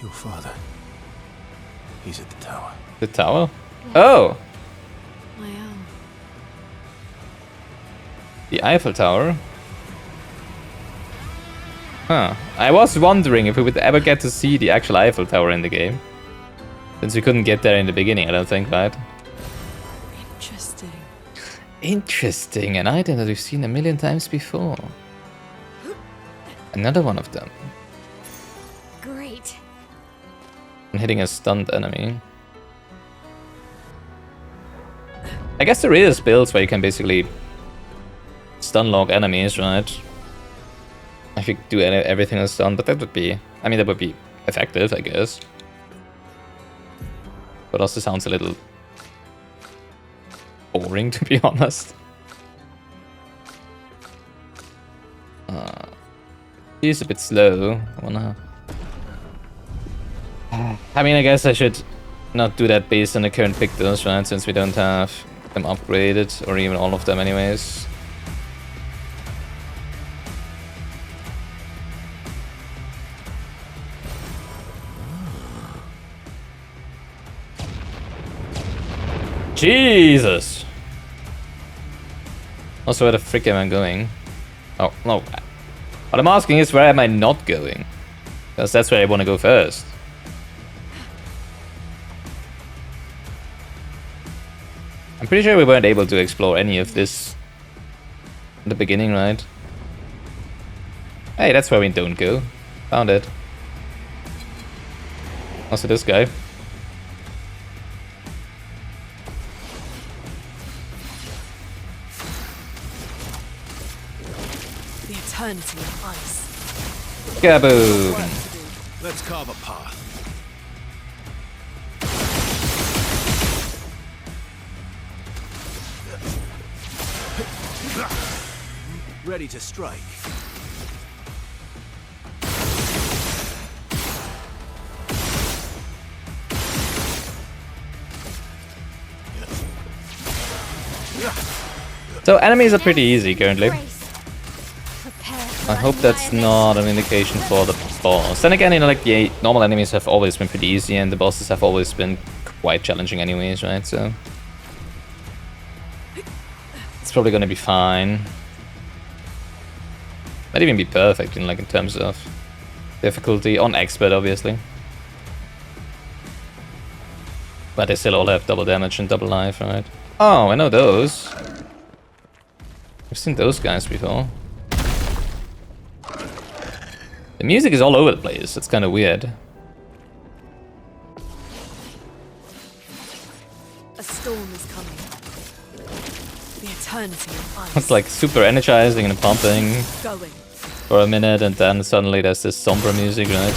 Your father. He's at the tower. The tower? Oh! I am. The Eiffel Tower? Huh. I was wondering if we would ever get to see the actual Eiffel Tower in the game. Since we couldn't get there in the beginning, I don't think, right? Interesting. Interesting, an item that we've seen a million times before. Another one of them. Great. And hitting a stunned enemy. I guess there is builds where you can basically stun lock enemies, right? If you do everything as stun, but that would be... I mean, that would be effective, I guess. But also sounds a little boring, to be honest. He's a bit slow. I mean, I guess I should not do that based on the current victors, right? Since we don't have them upgraded, or even all of them anyways. Jesus! Also, where the frick am I going? Oh, no. What I'm asking is, where am I not going? Because that's where I want to go first. I'm pretty sure we weren't able to explore any of this in the beginning, right? Hey, that's where we don't go. Found it. Also this guy. The eternity of ice. Kaboom! Let's carve a path. Ready to strike. So enemies are pretty easy currently. Prepare I hope that's not an indication for the boss. Then again, you know, like the normal enemies have always been pretty easy, and the bosses have always been quite challenging anyways, right? So it's probably gonna be fine. Might even be perfect in in terms of difficulty on expert, obviously. But they still all have double damage and double life, right? Oh, I know those. I've seen those guys before. The music is all over the place. It's kind of weird. A storm is coming. The eternity of ice. It's like super energizing and pumping Going. for a minute, and then suddenly there's this somber music, right?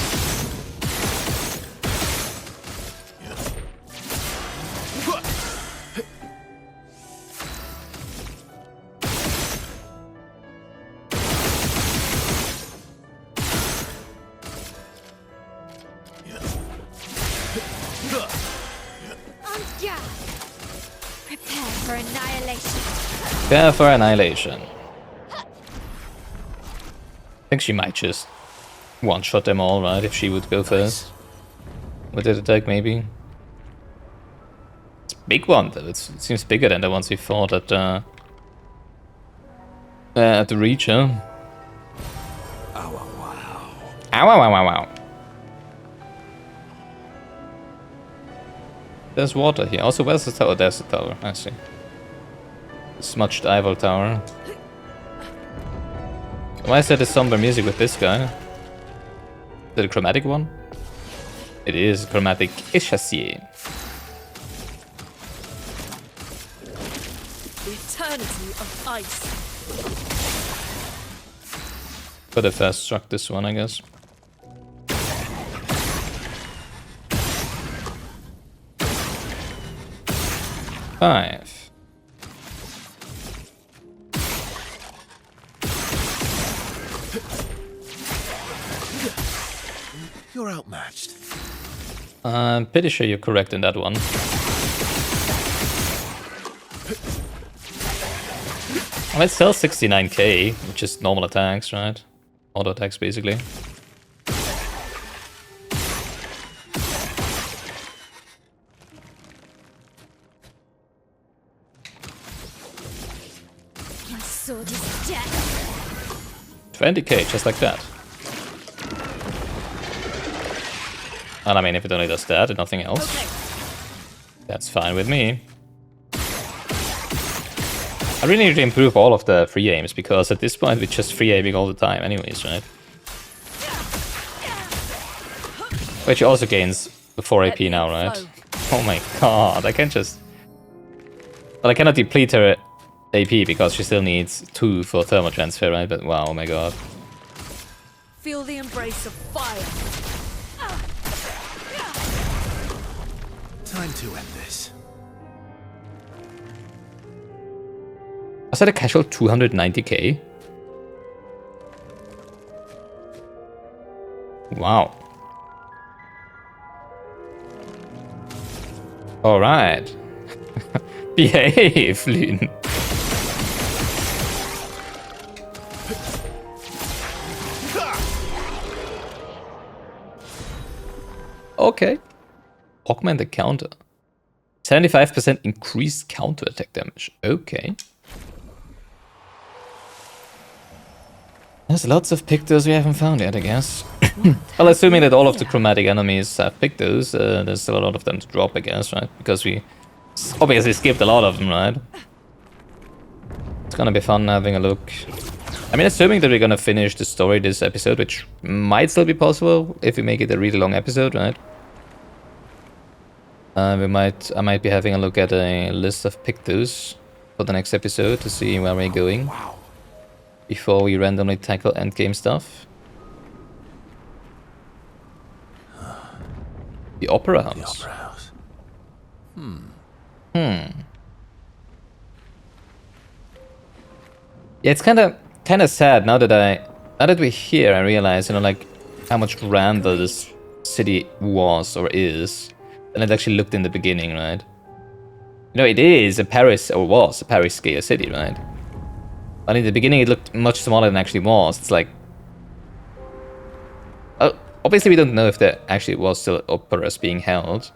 Prepare for annihilation. Prepare for annihilation. I think she might just one-shot them all, right? If she would go first. With that attack, maybe. It's big one though. It seems bigger than the ones we fought at the Reach, huh? Oh, wow. Ow, ow, ow, ow, ow. There's water here. Also, where's the tower? There's the tower. I see. Smudged Eiffel Tower. Why is there the somber music with this guy? Is it a chromatic one? It is chromatic Ishasie. The eternity of ice. Could have fast struck this one, I guess. Five. You're outmatched. I'm pretty sure you're correct in that one. Well, it sells 69k, which is normal attacks, right? Auto attacks, basically. My sword is dead. 20k, just like that. And I mean, if it only does that and nothing else, Okay. that's fine with me. I really need to improve all of the free aims, because at this point we're just free aiming all the time anyways, right? Which also gains 4 AP now, right? Oh my god, I can just... Well, I cannot deplete her AP because she still needs 2 for thermal transfer, right? But wow, oh my god. Feel the embrace of fire. Time to end this. Was that a casual 290k? Wow. Alright. Behave, Lyn. Okay. Augment the counter. 75% increased counter attack damage. Okay. There's lots of pictos we haven't found yet, I guess. Well, assuming that all of the chromatic enemies have pictos, there's still a lot of them to drop, I guess, right? Because we obviously skipped a lot of them, right? It's gonna be fun having a look. I mean, assuming that we're gonna finish the story this episode, which might still be possible if we make it a really long episode, right? I might be having a look at a list of pictos for the next episode to see where we're going. Before we randomly tackle endgame stuff. The Opera House. The Opera House. Yeah, it's kind of sad now that we're here. I realize, like how much grander this city was or is than it actually looked in the beginning, right? It is a Paris, or was a Paris scale city, right? But in the beginning it looked much smaller than it actually was. It's like... obviously we don't know if there actually was still operas being held.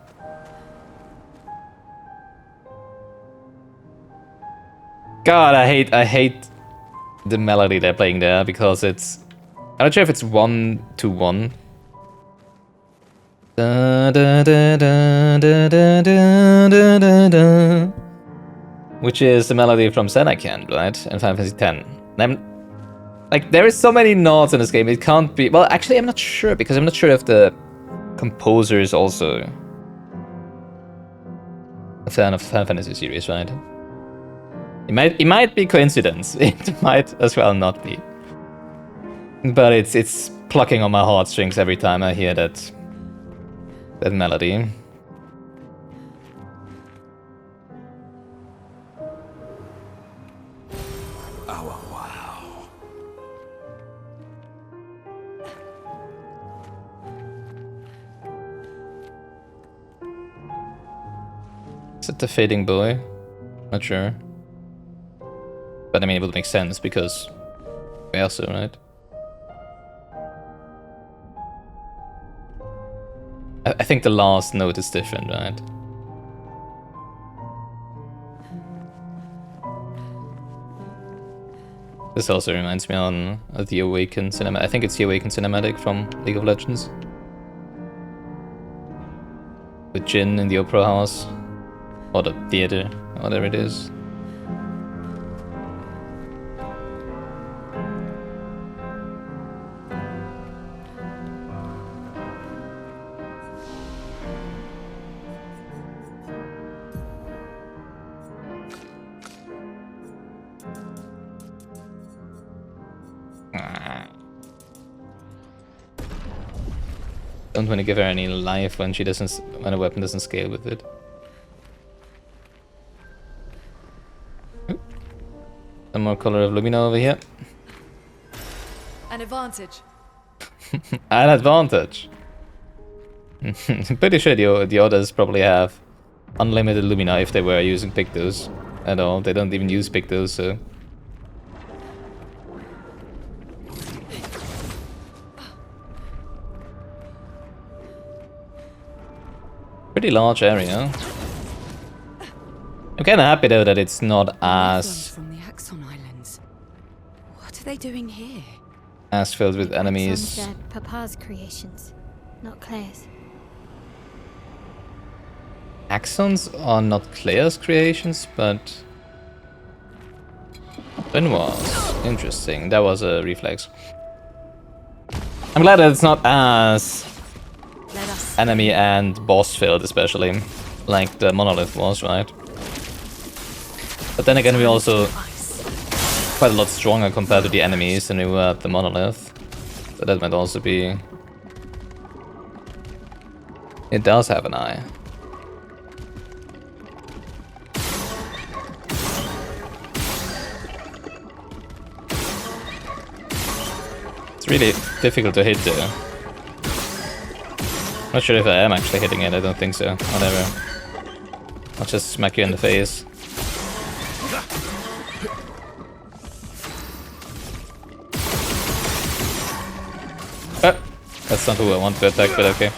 God, I hate the melody they're playing there, because it's... I'm not sure if it's 1-to-1. Da, da, da, da, da, da, da, da, da. Which is the melody from Xenakant, right? In Final Fantasy X. Like, there is so many notes in this game, it can't be... Well, actually, I'm not sure, because I'm not sure if the composer is also a fan of Final Fantasy series, right? It might be coincidence. It might as well not be. But it's plucking on my heartstrings every time I hear that melody. Oh, wow. Is it the Fading Boy? Not sure. But I mean, it would make sense because we also, right? I think the last note is different, right? This also reminds me on the Awakened cinematic. I think it's the Awakened cinematic from League of Legends. With Jin in the opera house. Or the theater, whatever it is. Don't want to give her any life when when a weapon doesn't scale with it. Some more color of Lumina over here. An advantage. An advantage. I'm pretty sure the others probably have unlimited Lumina if they were using Pictos at all. They don't even use Pictos, so. Pretty large area. I'm kind of happy though that it's not as From the Axon Islands. What are they doing here? as filled with Some enemies. said Papa's creations, not Claire's. Axons are not Claire's creations, but Benoit's. Interesting. That was a reflex. I'm glad that it's not as Let us. enemy and boss filled, especially like the monolith was, right? But then again, we also Ice. quite a lot stronger compared to the enemies than we were at the monolith. So that might also be. It does have an eye. It's really difficult to hit there. Not sure if I am actually hitting it, I don't think so. Whatever. I'll just smack you in the face. That's not who I want to attack, but okay.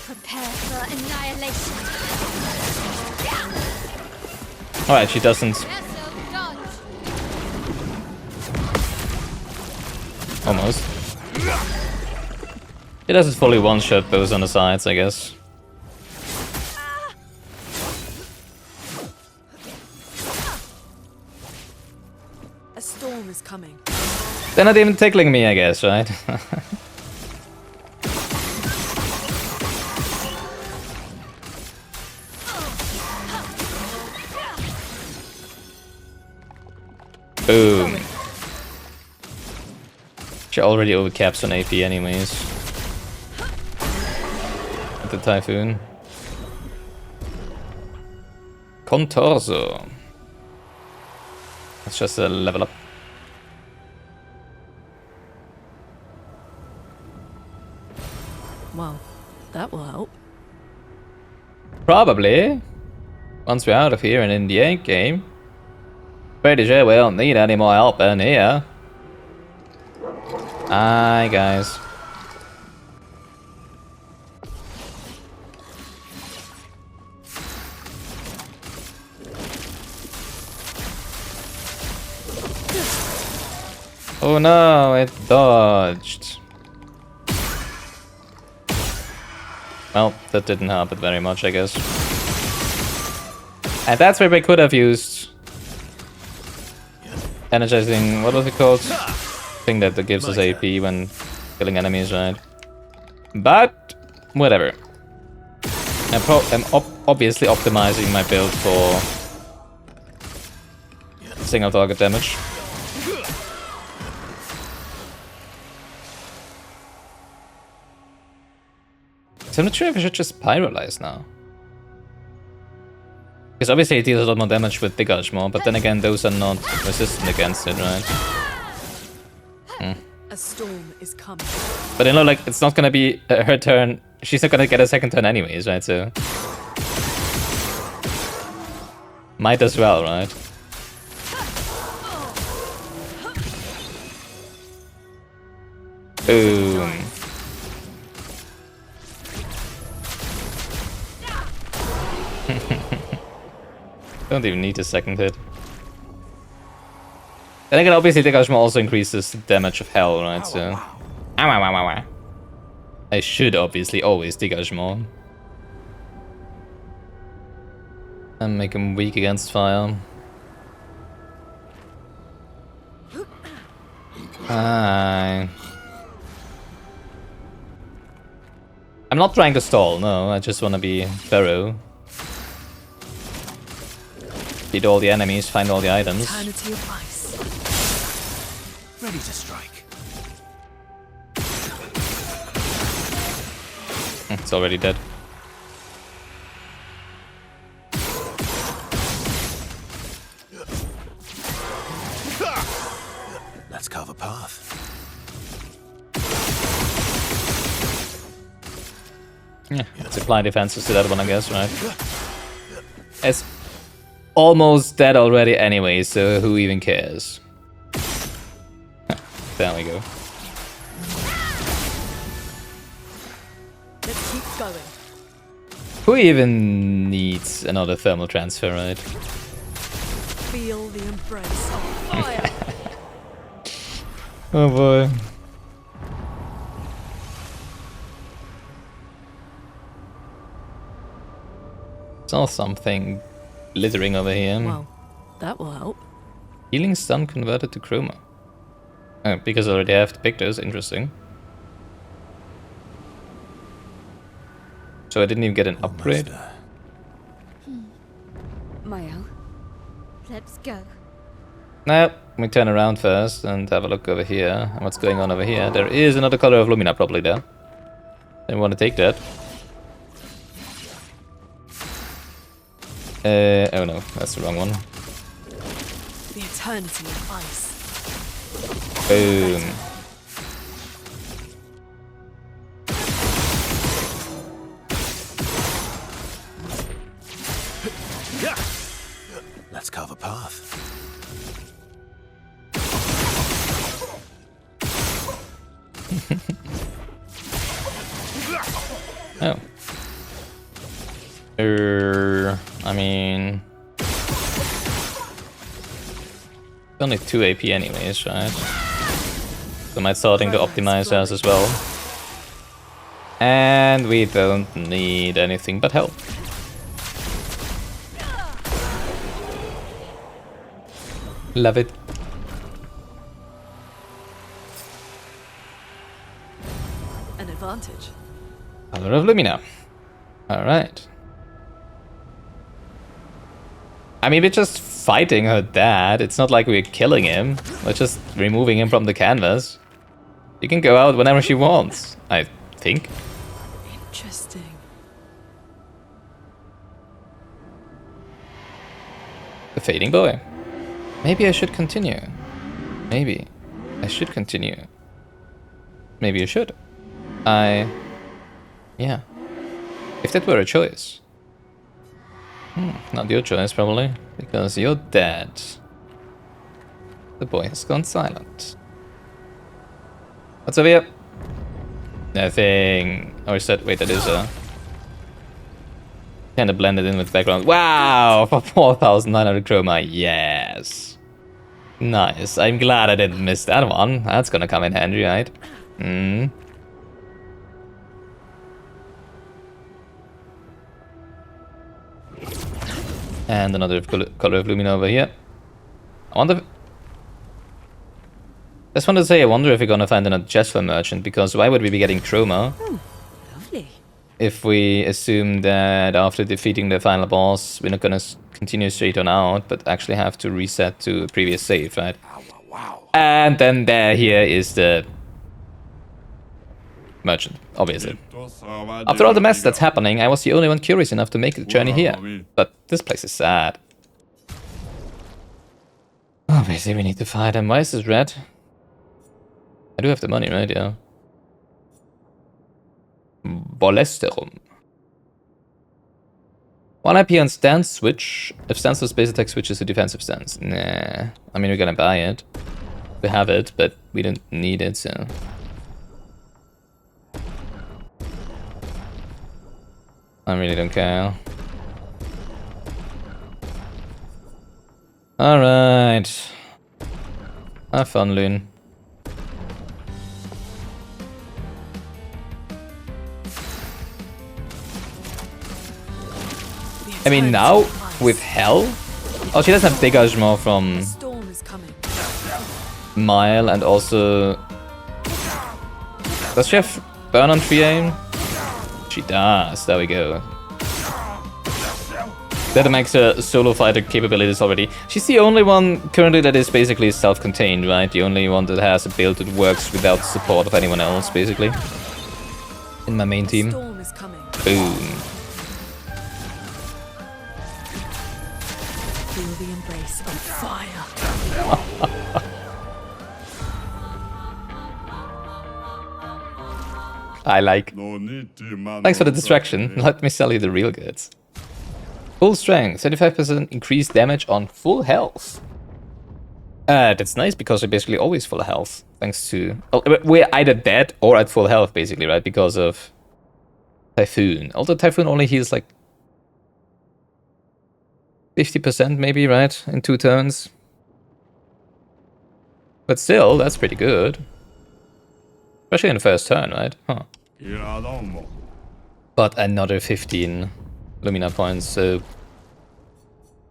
Prepare for annihilation. Alright, she doesn't. Vessel dodge. Almost. She doesn't fully one-shot those on the sides, I guess. A storm is coming. They're not even tickling me, I guess, right? Boom. She already overcaps on AP anyways. With the Typhoon. Contorso. That's just a level up. Well, that will help. Probably. Once we're out of here and in the end game. Pretty sure we don't need any more help in here. Hi guys. Oh no, it dodged. Well, that didn't help it very much, I guess. And that's where we could have used energizing, what was it called? Thing that gives us AP when killing enemies, right? But whatever. I'm obviously optimizing my build for single target damage. So I'm not sure if I should just pyrolyze now. Because obviously it deals a lot more damage with Big Archmore, but then again those are not resistant against it, right? A storm is coming. But you know, like, it's not gonna be her turn. She's not gonna get a second turn anyways, right? So might as well, right? Boom. Don't even need a second hit. Then again, obviously, Degagement also increases the damage of hell, right? So. Ow, ow, ow, ow, ow. I should obviously always Degagement. And make him weak against fire. Hi. I'm not trying to stall, no, I just want to be thorough. Beat all the enemies, find all the items. Eternity of ice. Ready to strike. It's already dead. Let's carve a path. Yeah, let's apply defenses to that one, I guess, right? It's almost dead already anyway, so who even cares? There we go. Let's keep going. Who even needs another thermal transfer, right? Feel the embrace of fire. Oh boy. Saw something glittering over here. Well, that will help. Healing stun converted to chroma. Oh, because I already have the pictures, interesting. So I didn't even get an upgrade. Mayo, let's go. No, we turn around first and have a look over here. And what's going on over here? There is another color of Lumina probably there. Didn't want to take that. Oh no, that's the wrong one. The eternity of ice. Boom. Let's carve a path. Oh. I mean... only 2 AP anyways, right? So I'm starting to optimize ours as well. And we don't need anything but help. Love it. An advantage. Color of Lumina. Alright. I mean, we're just fighting her dad. It's not like we're killing him. We're just removing him from the canvas. She can go out whenever she wants, I think. Interesting. The fading boy. Maybe I should continue. Maybe I should continue. Maybe you should. Yeah. If that were a choice. Not your choice, probably. Because you're dead. The boy has gone silent. What's over here? Nothing. Or is that... wait, that is a... kind of blended in with background. Wow! For 4,900 chroma. Yes. Nice. I'm glad I didn't miss that one. That's gonna come in handy, right? And another color of Lumina over here. I wonder... just wanted to say, I wonder if we're gonna find another Jesper merchant, because why would we be getting chroma? Lovely. If we assume that after defeating the final boss, we're not gonna continue straight on out, but actually have to reset to a previous save, right? And then here is the merchant, obviously. After all the mess that's happening, I was the only one curious enough to make the journey here. But this place is sad. Obviously we need to fight him. Why is this red? I do have the money, right? Yeah. Bolesterum. 1 IP on stance switch. If stance or space attack switches to defensive stance. Nah. I mean, we're gonna buy it. We have it, but we don't need it, so... I really don't care. Alright. Have fun, Loon. I mean, now with Hell. Oh, she doesn't have dégagement from Storm is coming. Mile, and also. Does she have burn on 3 She does. There we go. That makes her solo fighter capabilities already. She's the only one currently that is basically self-contained, right? The only one that has a build that works without support of anyone else, basically. In my main team. Storm is coming. Boom. Feel the embrace of fire. I like. Thanks for the distraction. Let me sell you the real goods. Full strength, 35% increased damage on full health. That's nice because we're basically always full health. Thanks to... Oh, we're either dead or at full health, basically, right? Because of Typhoon. Although Typhoon only heals like 50% maybe, right? In 2 turns. But still, that's pretty good. Especially in the first turn, right? Huh. But another 15 Lumina points, so... I'm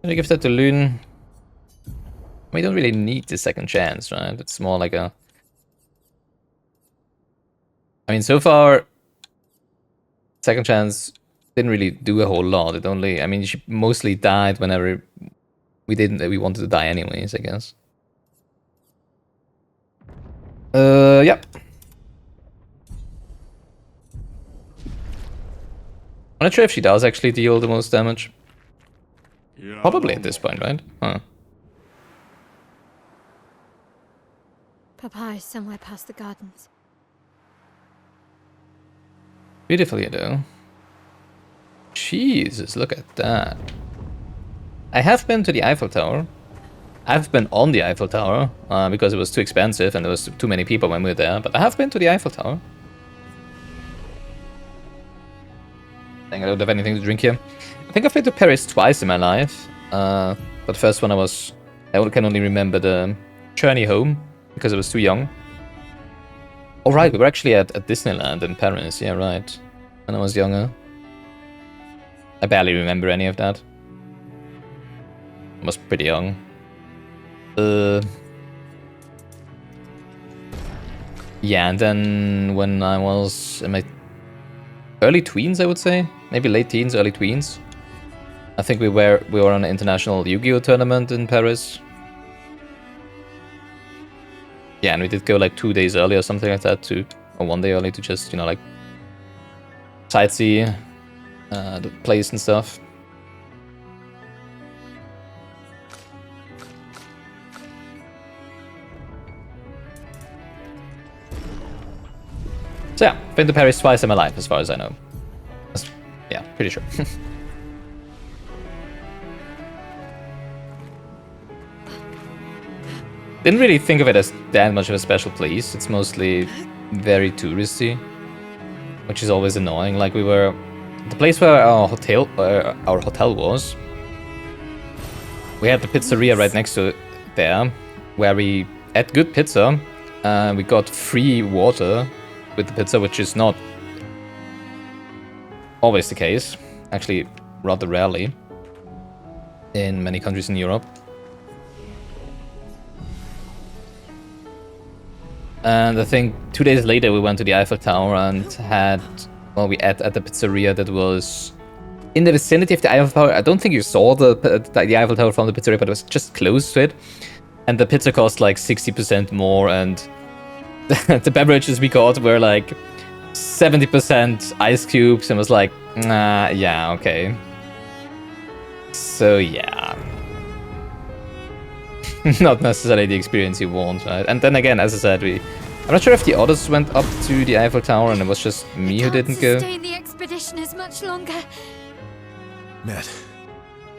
gonna give that to Loon. We don't really need the second chance, right? It's more like a... I mean, so far... Second chance didn't really do a whole lot. It only... I mean, she mostly died whenever we wanted to die anyways, I guess. Yeah. I'm not sure if she does actually deal the most damage. Probably at this point, right? Huh. Papa is somewhere past the gardens. Beautifully, though. Jesus, look at that. I have been to the Eiffel Tower. I've been on the Eiffel Tower, because it was too expensive and there was too many people when we were there, but I have been to the Eiffel Tower. I think I don't have anything to drink here. I think I've been to Paris twice in my life, but the first one I can only remember the journey home, because I was too young. Oh right, we were actually at Disneyland in Paris, yeah right, when I was younger. I barely remember any of that. I was pretty young. Yeah, and then when I was in my early tweens, I would say, maybe late teens, early tweens. I think we were on an international Yu-Gi-Oh tournament in Paris. Yeah, and we did go like 2 days early or something like that or 1 day early to just, you know, like sightsee the place and stuff. So yeah, been to Paris twice in my life, as far as I know. Yeah, pretty sure. Didn't really think of it as that much of a special place. It's mostly very touristy, which is always annoying. Like we were, the place where our hotel was. We had the pizzeria right next to it there, where we ate good pizza. We got free water with the pizza, which is not always the case. Actually, rather rarely in many countries in Europe. And I think 2 days later we went to the Eiffel Tower and we ate at the pizzeria that was in the vicinity of the Eiffel Tower. I don't think you saw the Eiffel Tower from the pizzeria, but it was just close to it. And the pizza cost like 60% more, and the beverages we got were like 70% ice cubes, and was like, nah, yeah, okay. So yeah. Not necessarily the experience you want, right? And then again, as I said, I'm not sure if the others went up to the Eiffel Tower and it was just me who didn't go. Sustain the expedition as much longer. Ned,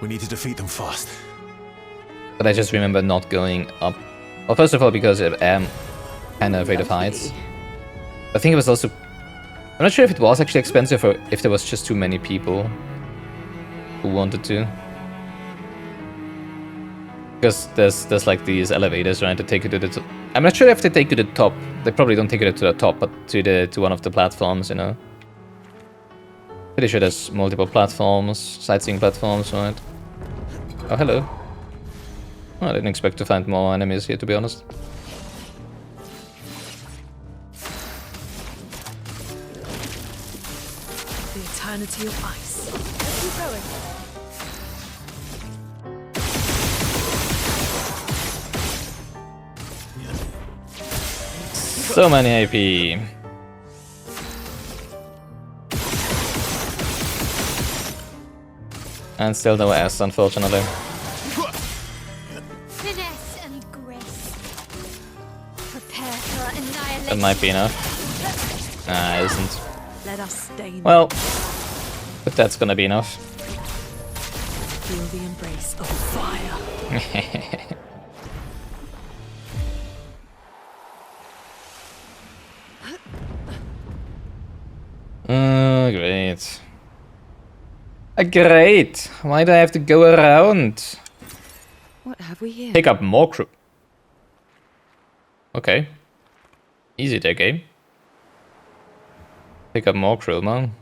we need to defeat them fast. But I just remember not going up. Well, first of all, because I am kind of afraid of heights. I think it was also... I'm not sure if it was actually expensive or if there was just too many people who wanted to. Because there's like these elevators, right, to take you to the top. I'm not sure if they take you to the top. They probably don't take you to the top, but to one of the platforms, you know. Pretty sure there's multiple platforms, sightseeing platforms, right? Oh, hello. Oh, I didn't expect to find more enemies here, to be honest. The eternity of ice. Let's keep going. So many AP. And still no S, unfortunately. Finesse and grace. Prepare for annihilation. That might be enough. Nah, it isn't. Let us stain. Well, but that's gonna be enough. Feel the embrace of fire. Great. Great! Why do I have to go around? What have we here? Pick up more crew. Okay. Easy there, game. Pick up more crew, man.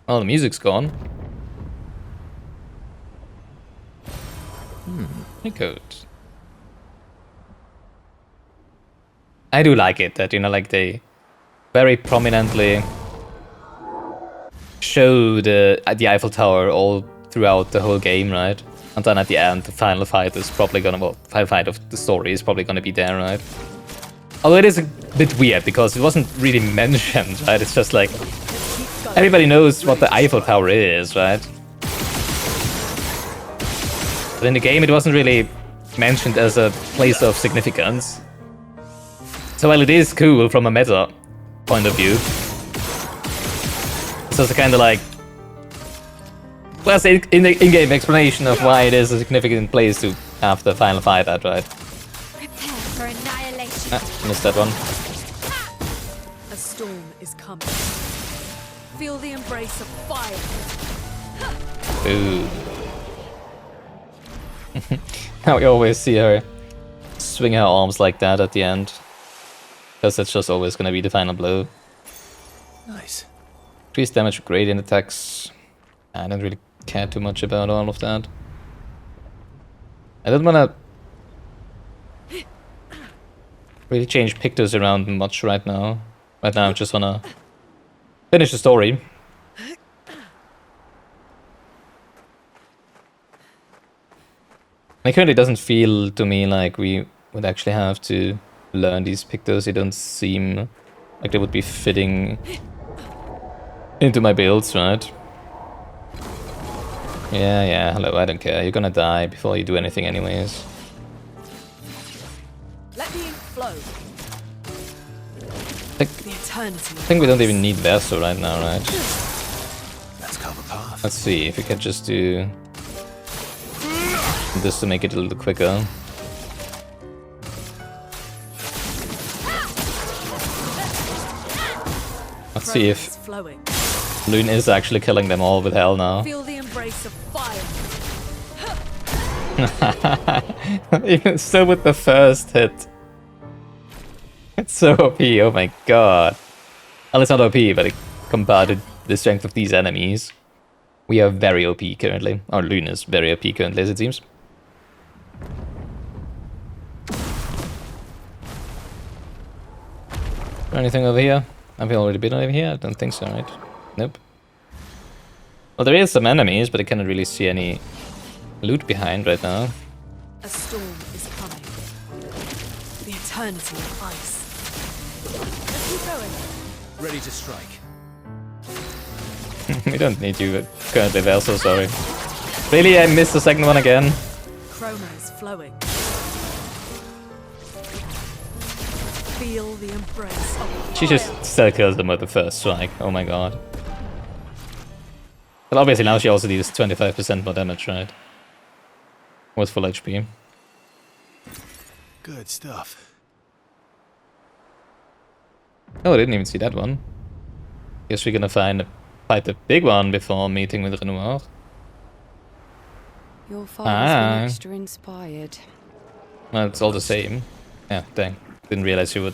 Well, the music's gone. Good. I do like it that, you know, like they very prominently show the Eiffel Tower all throughout the whole game, right? And then at the end, the final fight is probably gonna, well, final fight of the story is probably gonna be there, right? Although it is a bit weird because it wasn't really mentioned, right? It's just like everybody knows what the Eiffel Tower is, right? But in the game, it wasn't really mentioned as a place of significance. So while it is cool from a meta point of view, it's also kind of like, well, it's in the in-game explanation of why it is a significant place to have the final fight at, right? Prepare for annihilation. Ah, missed that one. A storm is coming. Feel the embrace of fire. Ooh. Now we always see her swing her arms like that at the end. Because that's just always going to be the final blow. Nice. Increased damage, gradient attacks. I don't really care too much about all of that. I don't want to really change pictures around much right now. Right now I just want to finish the story. It currently doesn't feel to me like we would actually have to learn these pictures. They don't seem like they would be fitting into my builds, right? Yeah, hello, I don't care. You're gonna die before you do anything anyways. Let the ink flow. I The eternity. think we don't even need Verso right now, right? Let's carve a path. Let's see if we can just do this to make it a little quicker. Let's see if flowing. Loon is actually killing them all with hell now. Feel the embrace of fire. Even still with the first hit. It's so OP, oh my god. Well, it's not OP, but compared to the strength of these enemies, we are very OP currently. Or Loon is very OP currently, as it seems. Anything over here? Have we already been over here? I don't think so, right? Nope. Well, there is some enemies, but I cannot really see any loot behind right now. A storm is coming. The eternity of ice. Let's keep going. Ready to strike. We don't need you currently, Verso, sorry. Really, I missed the second one again. Chroma is flowing. Feel the embrace of fire. She just still kills them with the first strike. Oh my god. But obviously now she also deals 25% more damage, right? With full HP. Good stuff. Oh, I didn't even see that one. Guess we're gonna find fight the big one before meeting with Renoir. Your father's been Ah. extra inspired. Well, it's all the same. Yeah, dang. Didn't realize you would.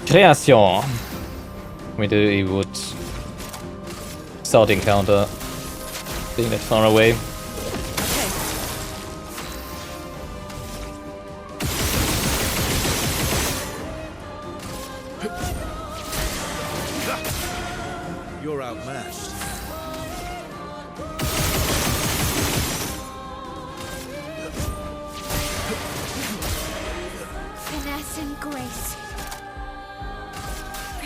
Création. We would start the encounter being that far away. Okay. You're outmatched. Finesse and grace.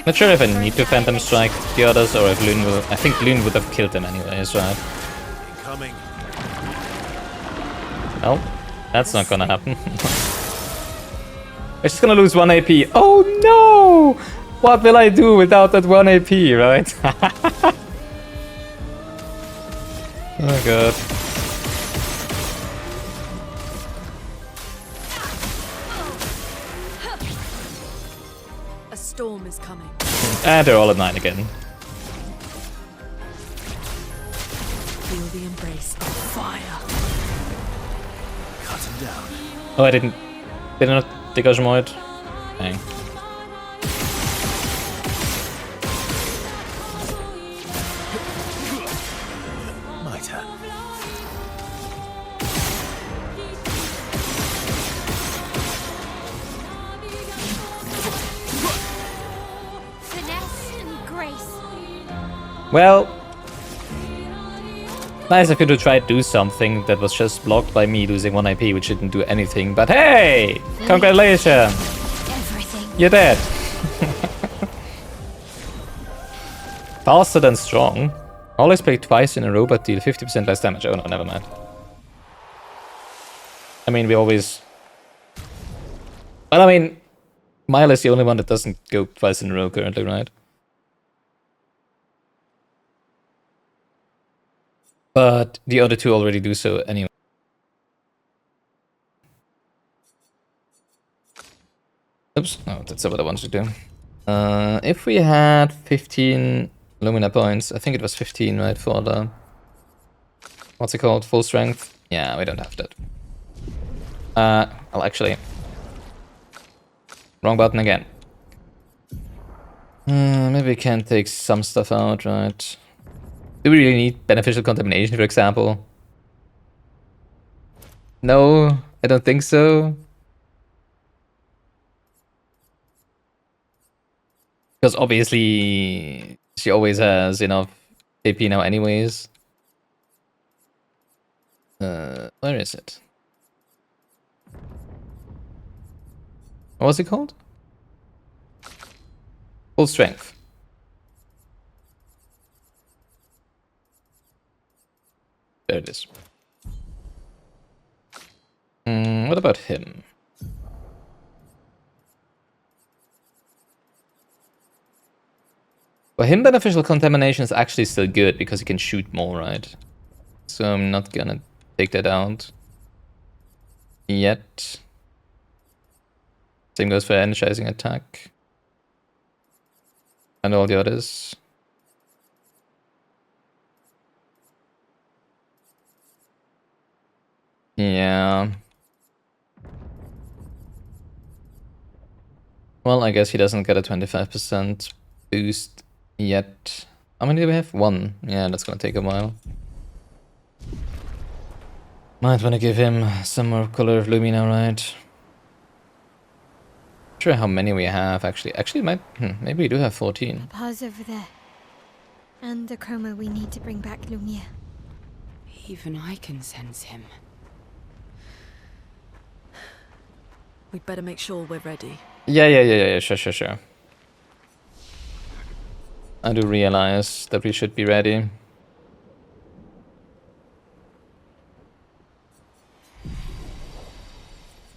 Not sure if I need to Phantom Strike the others or if Loon will. I think Loon would have killed them anyways, right? Incoming. Well, that's not gonna happen. We're just gonna lose 1 AP. Oh no! What will I do without that 1 AP, right? Oh god. A storm is coming. And they're all at 9 again. Feel the embrace of fire. Cut him down. Oh, I didn't dégagement it. Dang. My turn. Finesse and grace. Well, nice of you to try to do something that was just blocked by me losing 1 IP, which didn't do anything. But hey, congratulations, Everything. you're dead. Faster than strong. Always play twice in a row, but deal 50% less damage. Oh no, never mind. I mean, we always. Well, I mean, Mile is the only one that doesn't go twice in a row currently, right? But the other two already do so anyway. Oops, oh, that's what I wanted to do. If we had 15 Lumina points, I think it was 15, right, for the... What's it called? Full strength? Yeah, we don't have that. Well, actually... Wrong button again. Maybe we can take some stuff out, right? Do we really need beneficial contamination, for example? No, I don't think so. Because obviously, she always has enough AP now anyways. Where is it? What was it called? Full strength. There it is. What about him? For him, beneficial contamination is actually still good because he can shoot more, right? So I'm not gonna take that out yet. Same goes for energizing attack. And all the others. Yeah. Well, I guess he doesn't get a 25% boost yet. How many do we have? 1. Yeah, that's gonna take a while. Might wanna give him some more color of Lumina, right? Not sure how many we have, actually. Actually, might... maybe we do have 14. Papa's over there. And the chroma we need to bring back Lumia. Even I can sense him. We'd better make sure we're ready. Yeah, sure. I do realize that we should be ready.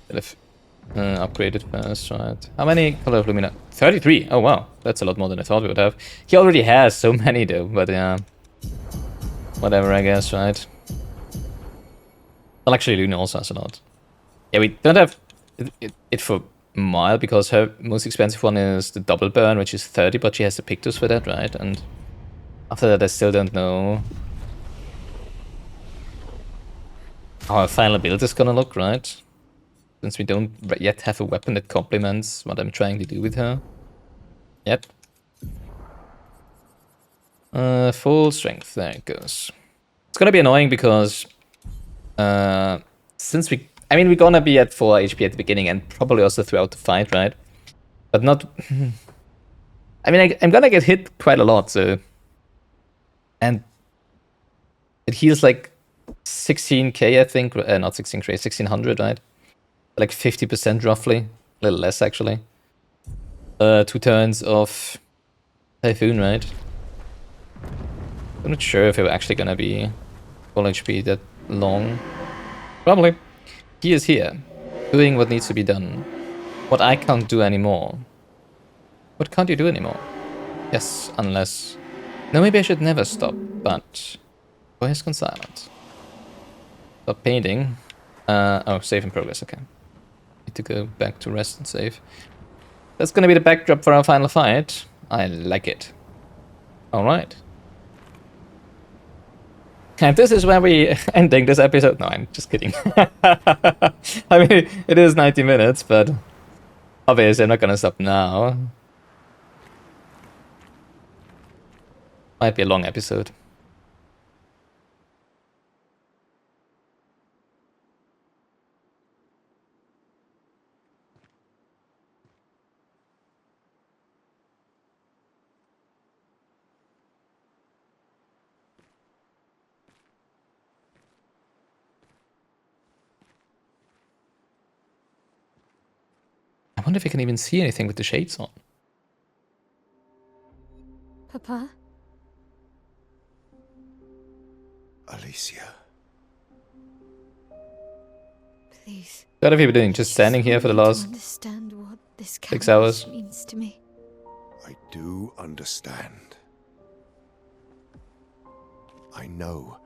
But if upgrade it first, right? How many color of Lumina? 33! Oh wow, that's a lot more than I thought we would have. He already has so many though, but yeah. Whatever, I guess, right? Well, actually, Luna also has a lot. Yeah, we don't have it for mild because her most expensive one is the double burn, which is 30, but she has the pictures for that, right? And after that, I still don't know how her final build is gonna look, right? Since we don't yet have a weapon that complements what I'm trying to do with her. Yep. Full strength, there it goes. It's gonna be annoying because since we're gonna be at 4 HP at the beginning and probably also throughout the fight, right? But not... I mean, I'm gonna get hit quite a lot, so... And it heals like 16k, I think. Not 16k, 1600, right? Like 50% roughly. A little less, actually. 2 turns of Typhoon, right? I'm not sure if it was actually gonna be full HP that long. Probably. He is here, doing what needs to be done. What I can't do anymore. What can't you do anymore? Yes, unless... No, maybe I should never stop, but... Why has gone silent? Stop painting. Oh, save in progress, okay. Need to go back to rest and save. That's gonna be the backdrop for our final fight. I like it. Alright. And this is where we ending this episode. No, I'm just kidding. I mean, it is 90 minutes, but obviously I'm not gonna stop now. Might be a long episode. I wonder if I can even see anything with the shades on. Papa? Alicia. Please. What have you been doing? Just standing here for the last Understand what this 6 hours? means to me. I do understand. I know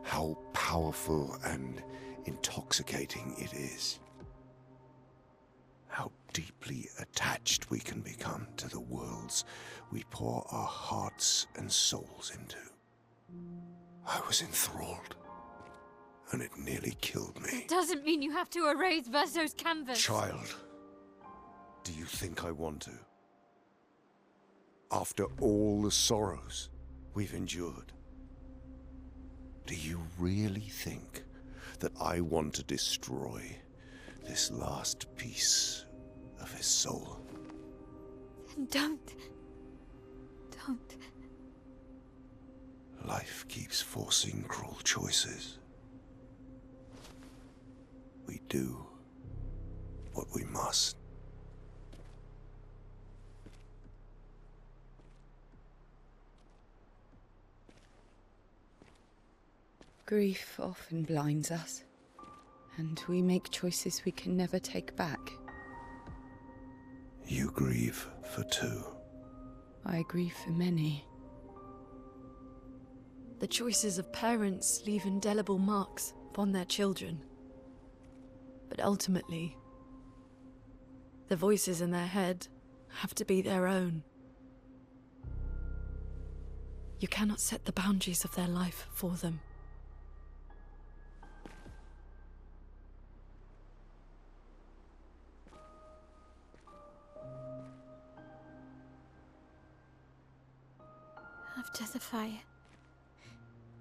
how powerful and intoxicating it is. How deeply attached we can become to the worlds we pour our hearts and souls into. I was enthralled, and it nearly killed me. It doesn't mean you have to erase Verso's canvas. Child, do you think I want to? After all the sorrows we've endured, do you really think that I want to destroy this last piece of his soul? Don't. Life keeps forcing cruel choices. We do what we must. Grief often blinds us, and we make choices we can never take back. You grieve for two. I grieve for many. The choices of parents leave indelible marks upon their children. But ultimately, the voices in their head have to be their own. You cannot set the boundaries of their life for them. After the fire,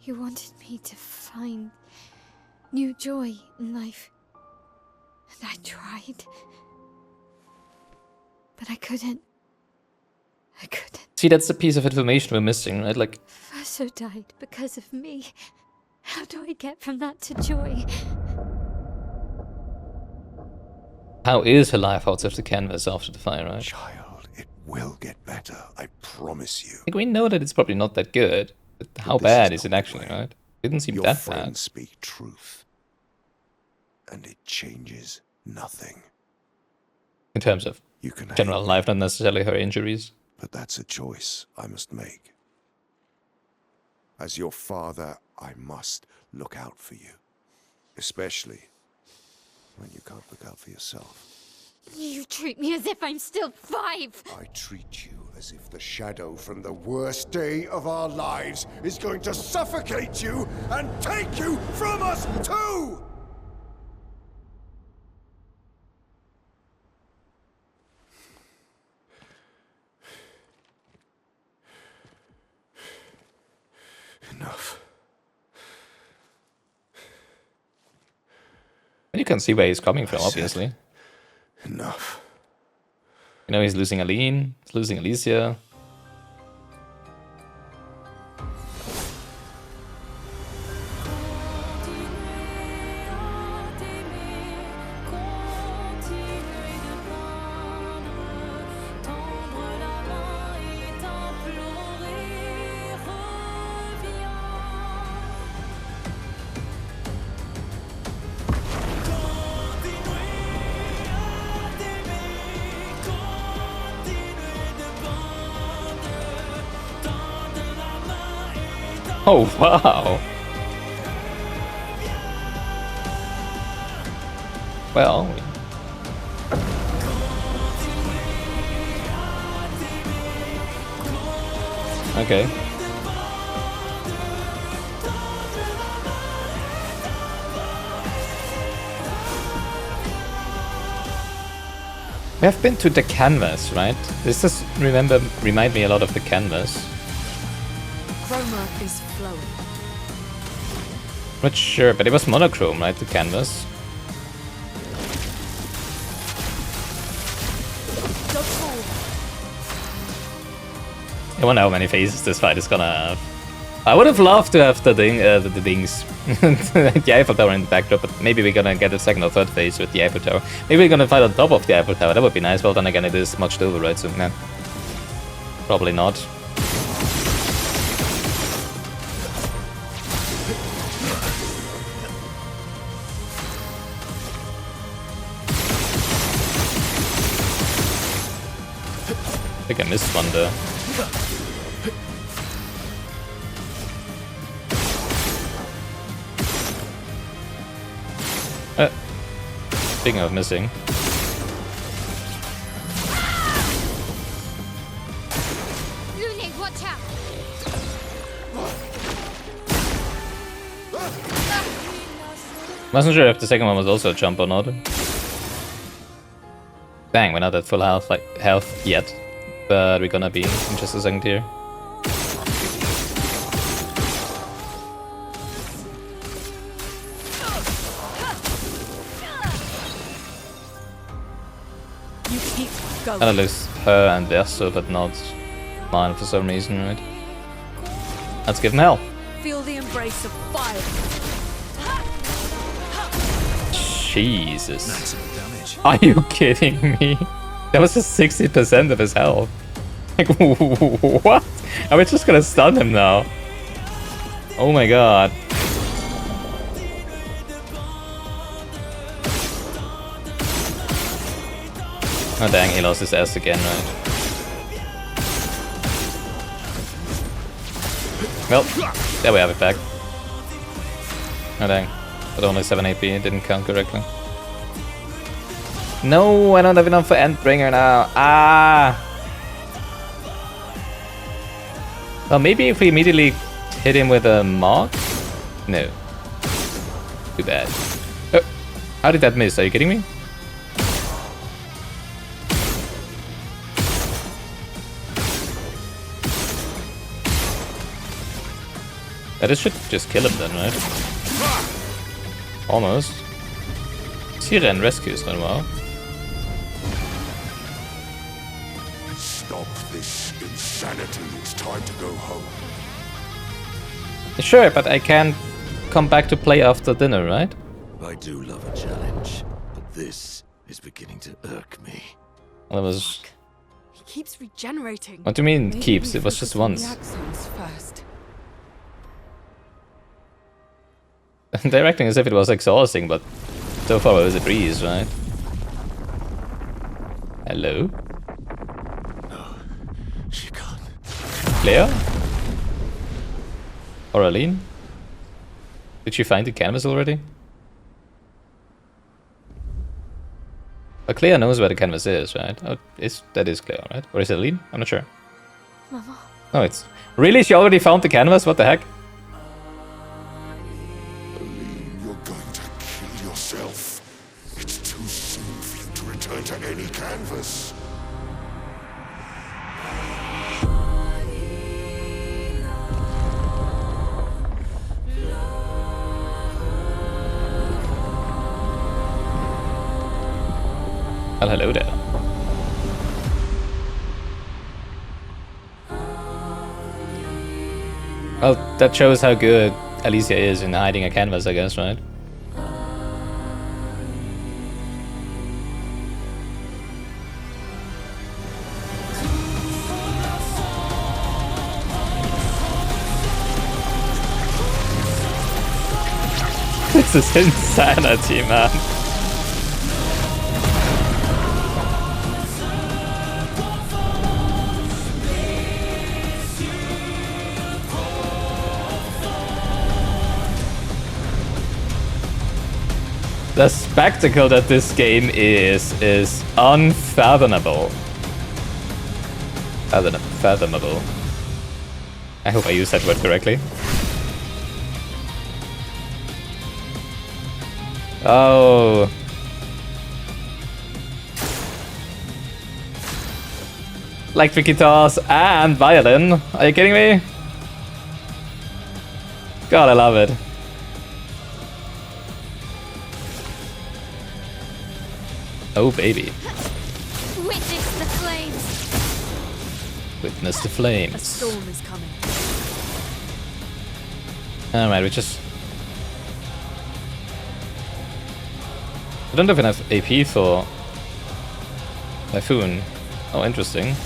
you wanted me to find new joy in life. And I tried. But I couldn't. See, that's the piece of information we're missing, right? Like, Verso died because of me. How do I get from that to joy? how is her life outside of the canvas after the fire, right? Child, it will get better, I promise you. Like, we know that it's probably not that good, but how This bad is is it not actually, the way. right? It didn't seem Your that friends bad. speak truth, and it changes nothing. In terms of You can general hate life, me, not necessarily her injuries. but that's a choice I must make. As your father, I must look out for you, especially when you can't look out for yourself. You treat me as if I'm still 5. I treat you as if the shadow from the worst day of our lives is going to suffocate you and take you from us too! Enough. And you can see where he's coming from, obviously. Enough. You know, he's losing Aline, he's losing Alicia. Oh, wow. Well. Okay. We have been to the canvas, right? This does remind me a lot of the canvas. Chroma is flowing. Not sure, but it was monochrome, right? The canvas. I wonder how many phases this fight is gonna have. I would have loved to have the things, the Eiffel Tower in the backdrop, but maybe we're gonna get a second or third phase with the Eiffel Tower. Maybe we're gonna fight on top of the Eiffel Tower. That would be nice. Well, then again, it is much to override, so nah. Probably not. I think I missed one there. Speaking of missing. Lune, watch out! Wasn't sure if the second one was also a jump or not. Dang, we're not at full health yet, but we're gonna be in just a second here. Gonna lose her and Verso, but not mine for some reason, right? Let's give him hell. Feel the embrace of fire. Jesus. Massive damage. Are you kidding me? That was just 60% of his health. Like, what? Are we just gonna stun him now? Oh my god. Oh dang, he lost his ass again, right? Well, there we have it back. Oh dang, but only 7 AP, didn't count correctly. No, I don't have enough for Endbringer now. Ah! Well, maybe if we immediately hit him with a mark? No. Too bad. Oh, how did that miss? Are you kidding me? That should just kill him then, right? Almost. Siren rescues then, wow. Stop this insanity. It's time to go home. Sure, but I can't come back to play after dinner, right? I do love a challenge, but this is beginning to irk me. Well, that was... He keeps regenerating. What do you mean, Maybe keeps? we It was just focus on once. the axons first. They're acting as if it was exhausting, but so far it was a breeze, right? Hello? No, she can't. Claire? Or Aline? Did you find the canvas already? But Claire knows where the canvas is, right? Oh, that is Claire, right? Or is it Aline? I'm not sure. Mama. No, it's... Really? She already found the canvas? What the heck? Aline, you're going to kill yourself. It's too soon for you to return to any canvas. Well, hello there. Well, that shows how good Alicia is in hiding a canvas, I guess, right? This is insanity, man. The spectacle that this game is unfathomable. Fathomable. I hope I used that word correctly. Oh. Electric guitars and violin. Are you kidding me? God, I love it. Oh, baby. Witness the flames. Witness the A flames. storm is coming. Alright, we just... I don't have enough AP for... Typhoon. Oh, interesting.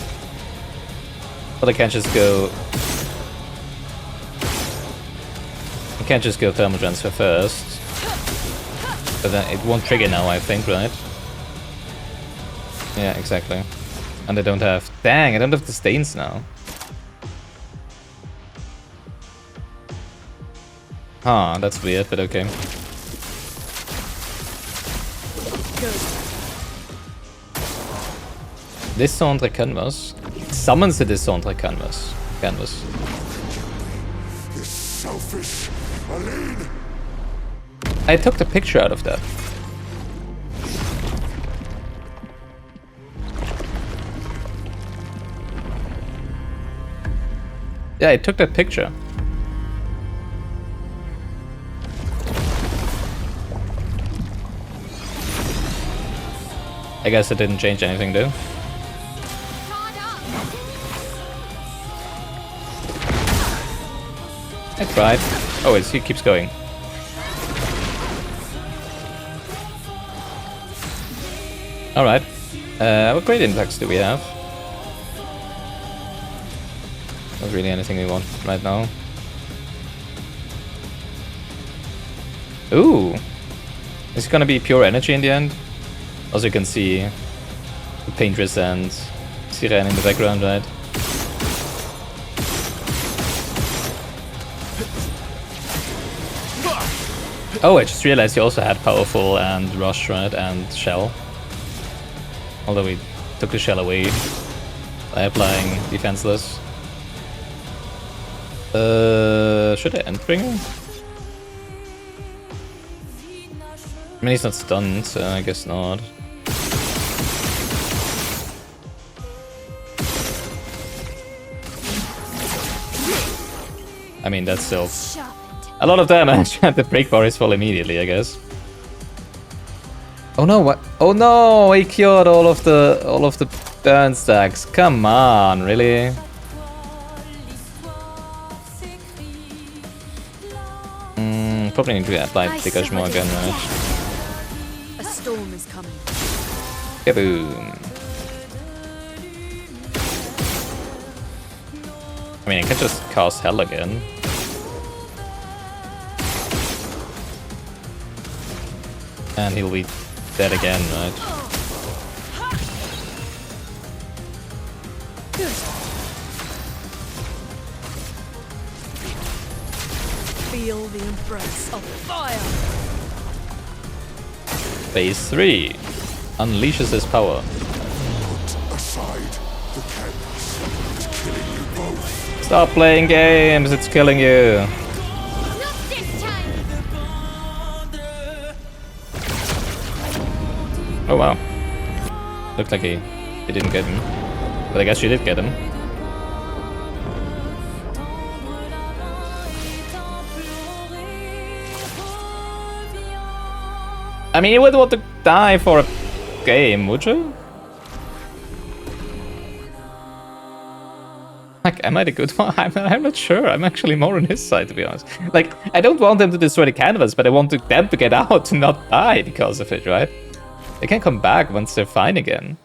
But I can't just go... I can't just go thermal transfer first. But then it won't trigger now, I think, right? Yeah, exactly. And I don't have... Dang, I don't have the stains now. Huh, that's weird, but okay. Descendre canvas. Summons the descendre canvas. You're selfish, Aline. I took the picture out of that. Yeah, I took that picture. I guess it didn't change anything though. I tried. Oh, he keeps going. Alright. What great impacts do we have? Not really anything we want right now. Ooh! Is it gonna be pure energy in the end? Also you can see the Paintress and Siren in the background, right? Oh, I just realized you also had Powerful and Rush, right? And Shell. Although we took the Shell away by applying Defenseless. Should I Endbringer? I mean, he's not stunned, so I guess not. I mean, that's still a lot of damage, and the break bar is full immediately, I guess. Oh no! What? Oh no! He cured all of the burn stacks. Come on, really? Probably need to apply Dégage more again, right? A storm is coming. Kaboom! I mean, I can just cast Hell again. And he'll be dead again, right? Good. Feel the embrace of fire. Phase 3. unleashes his power. Put aside the canvas. It's killing you both. Stop playing games, it's killing you. Not this time! Oh wow. Looked like he didn't get him. But I guess she did get him. I mean, you wouldn't want to die for a game, would you? Like, am I the good one? I'm not sure. I'm actually more on his side, to be honest. Like, I don't want them to destroy the canvas, but I want them to get out to not die because of it, right? They can come back once they're fine again.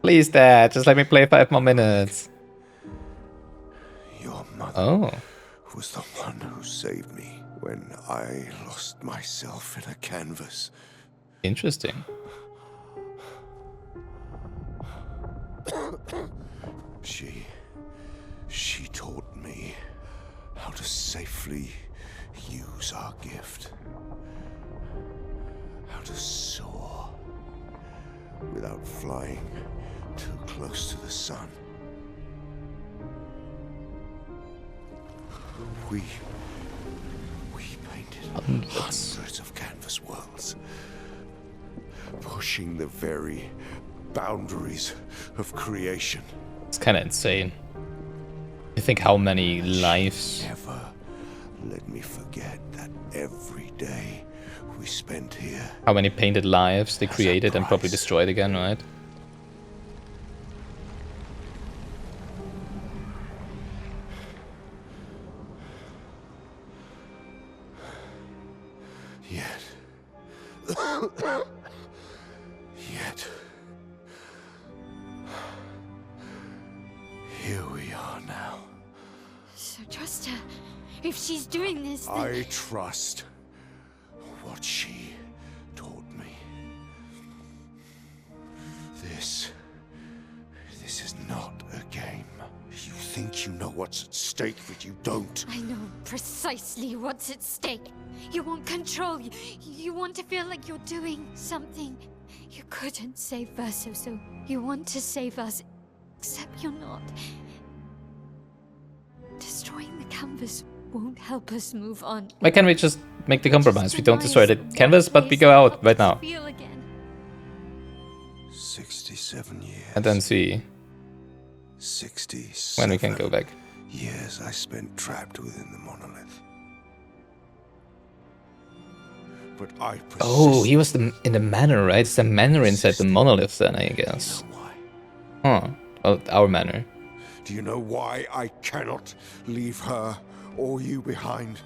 Please, Dad, just let me play 5 more minutes. Your mother Oh. was the one who saved me when I lost myself in a canvas. Interesting. She taught me how to safely use our gift. How to soar without flying too close to the sun. We painted hundreds of canvas worlds, pushing the very boundaries of creation. It's kind of insane. You think how many lives... Never let me forget that every day we spent here. How many painted lives they created and probably destroyed again, right? Yet, here we are now. So trust her. If she's doing this, then... I trust what she taught me. This is not a game. You think you know what's at stake, but you don't. I know precisely what's at stake. You want control. You want to feel like you're doing something. You couldn't save Verso, so you want to save us. Except you're not. Destroying the canvas won't help us move on. Why can't we just make the compromise? We don't destroy the canvas, but we go out right now. 67 years. And then see 67 when we can go back. years I spent trapped within the monolith. But I persisted. Oh, he was in the manor, right? It's the manor inside the monolith then, I guess. You know why? Huh. Well, our manor. Do you know why I cannot leave her or you behind?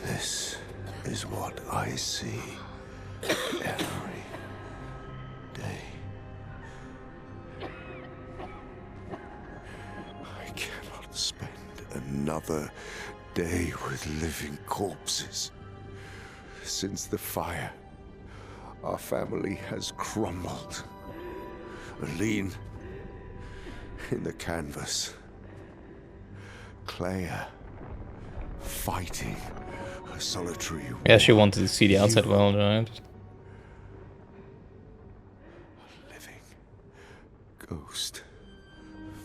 This is what I see every day. I cannot spend another day with living corpses. Since the fire, our family has crumbled. Aline in the canvas. Clair fighting a solitary war. Yeah, she wanted to see the outside world, right? A living ghost.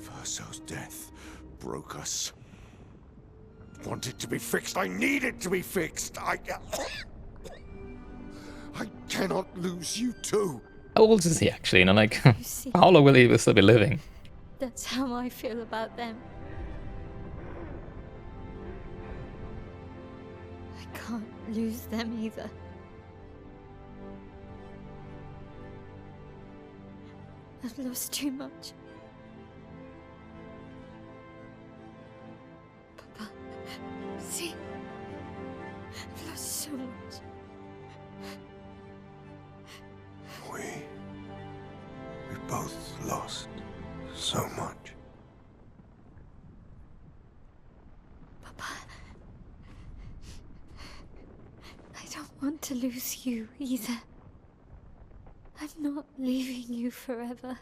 Verso's death broke us. Want it to be fixed. I need it to be fixed. I cannot lose you too. How old is he actually? You know, like, You see, how long will he still be living? that's how I feel about them. I can't lose them either. I've lost too much. Papa, see? I've lost so much. We both lost so much. Papa, I don't want to lose you either. I'm not leaving you forever.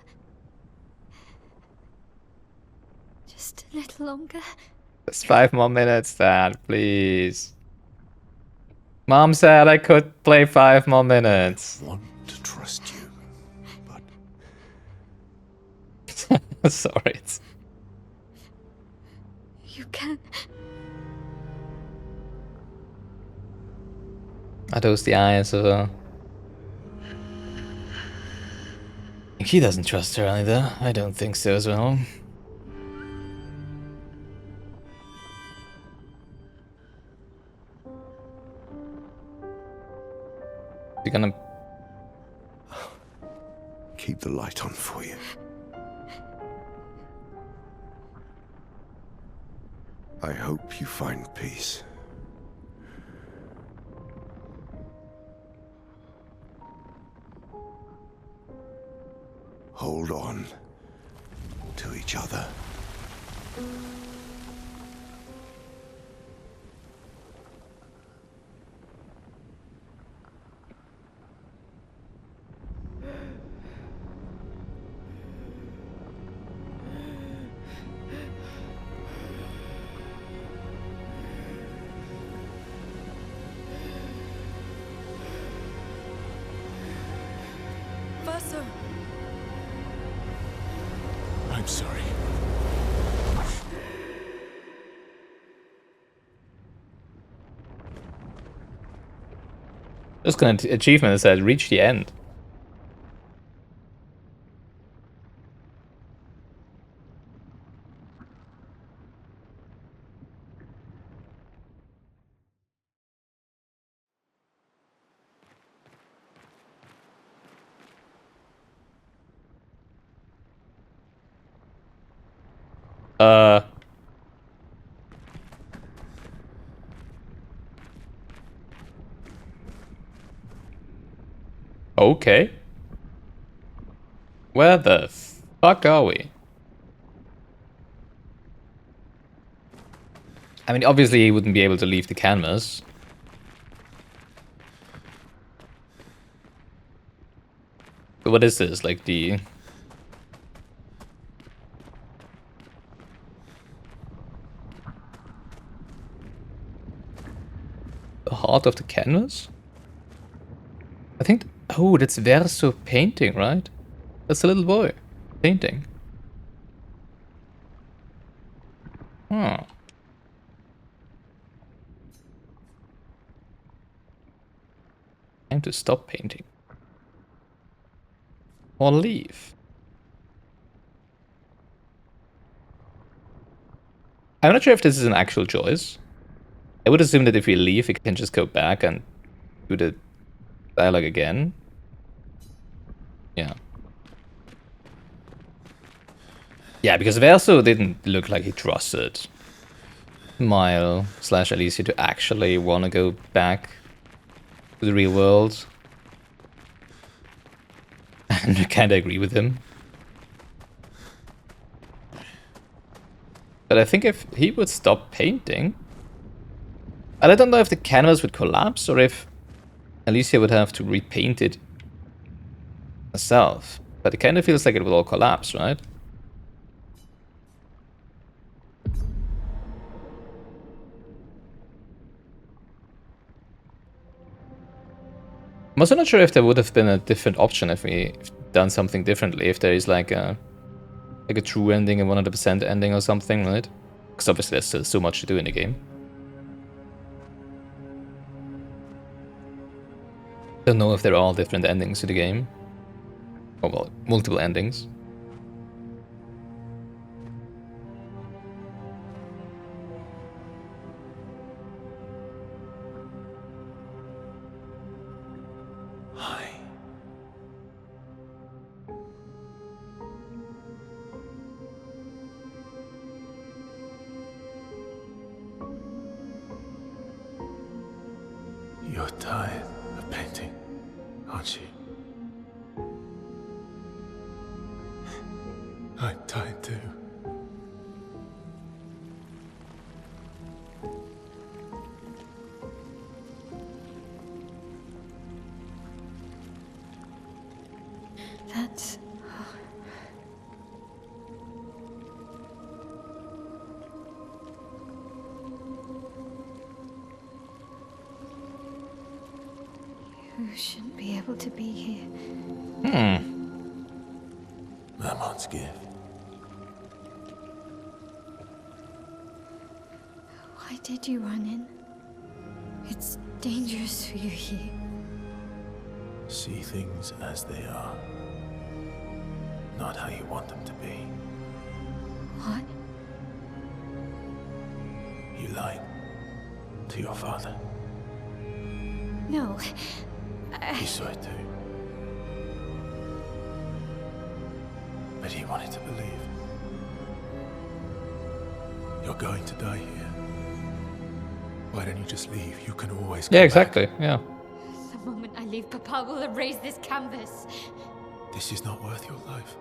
Just a little longer. Just 5 more minutes, Dad, please. Mom said I could play 5 more minutes. I want to trust you, but Sorry. It's... You can. Are those the eyes of her? He doesn't trust her either. I don't think so as well. You're gonna keep the light on for you. I hope you find peace. Hold on to each other. Verso! I'm sorry. just got an achievement that said reach the end. Okay. Where the fuck are we? I mean, obviously he wouldn't be able to leave the canvas. But what is this? Like the heart of the canvas? I think... Oh, that's Verso painting, right? That's a little boy painting. Huh. Time to stop painting. Or leave. I'm not sure if this is an actual choice. I would assume that if we leave, we can just go back and do the dialogue again. Yeah. Yeah, because Verso didn't look like he trusted Mile / Alicia to actually want to go back to the real world. And I kind of agree with him. But I think if he would stop painting... And I don't know if the canvas would collapse or if Alicia would have to repaint it herself. But it kind of feels like it will all collapse, right? I'm also not sure if there would have been a different option if we done something differently. If there is like a true ending and 100% ending or something, right? Because obviously there's still so much to do in the game. Don't know if there are all different endings to the game. Oh well, multiple endings. Hi. You're tired of painting, aren't you? I'm tired too. That's... You shouldn't be able to be here. Mamon's gift. Why did you run in? It's dangerous for you here. See things as they are. Not how you want them to be. What? You lied to your father. No. He saw it too. But he wanted to believe. You're going to die here. Why don't you just leave? You can always come Yeah, exactly. back. Yeah. The moment I leave, Papa will erase this canvas. This is not worth your life.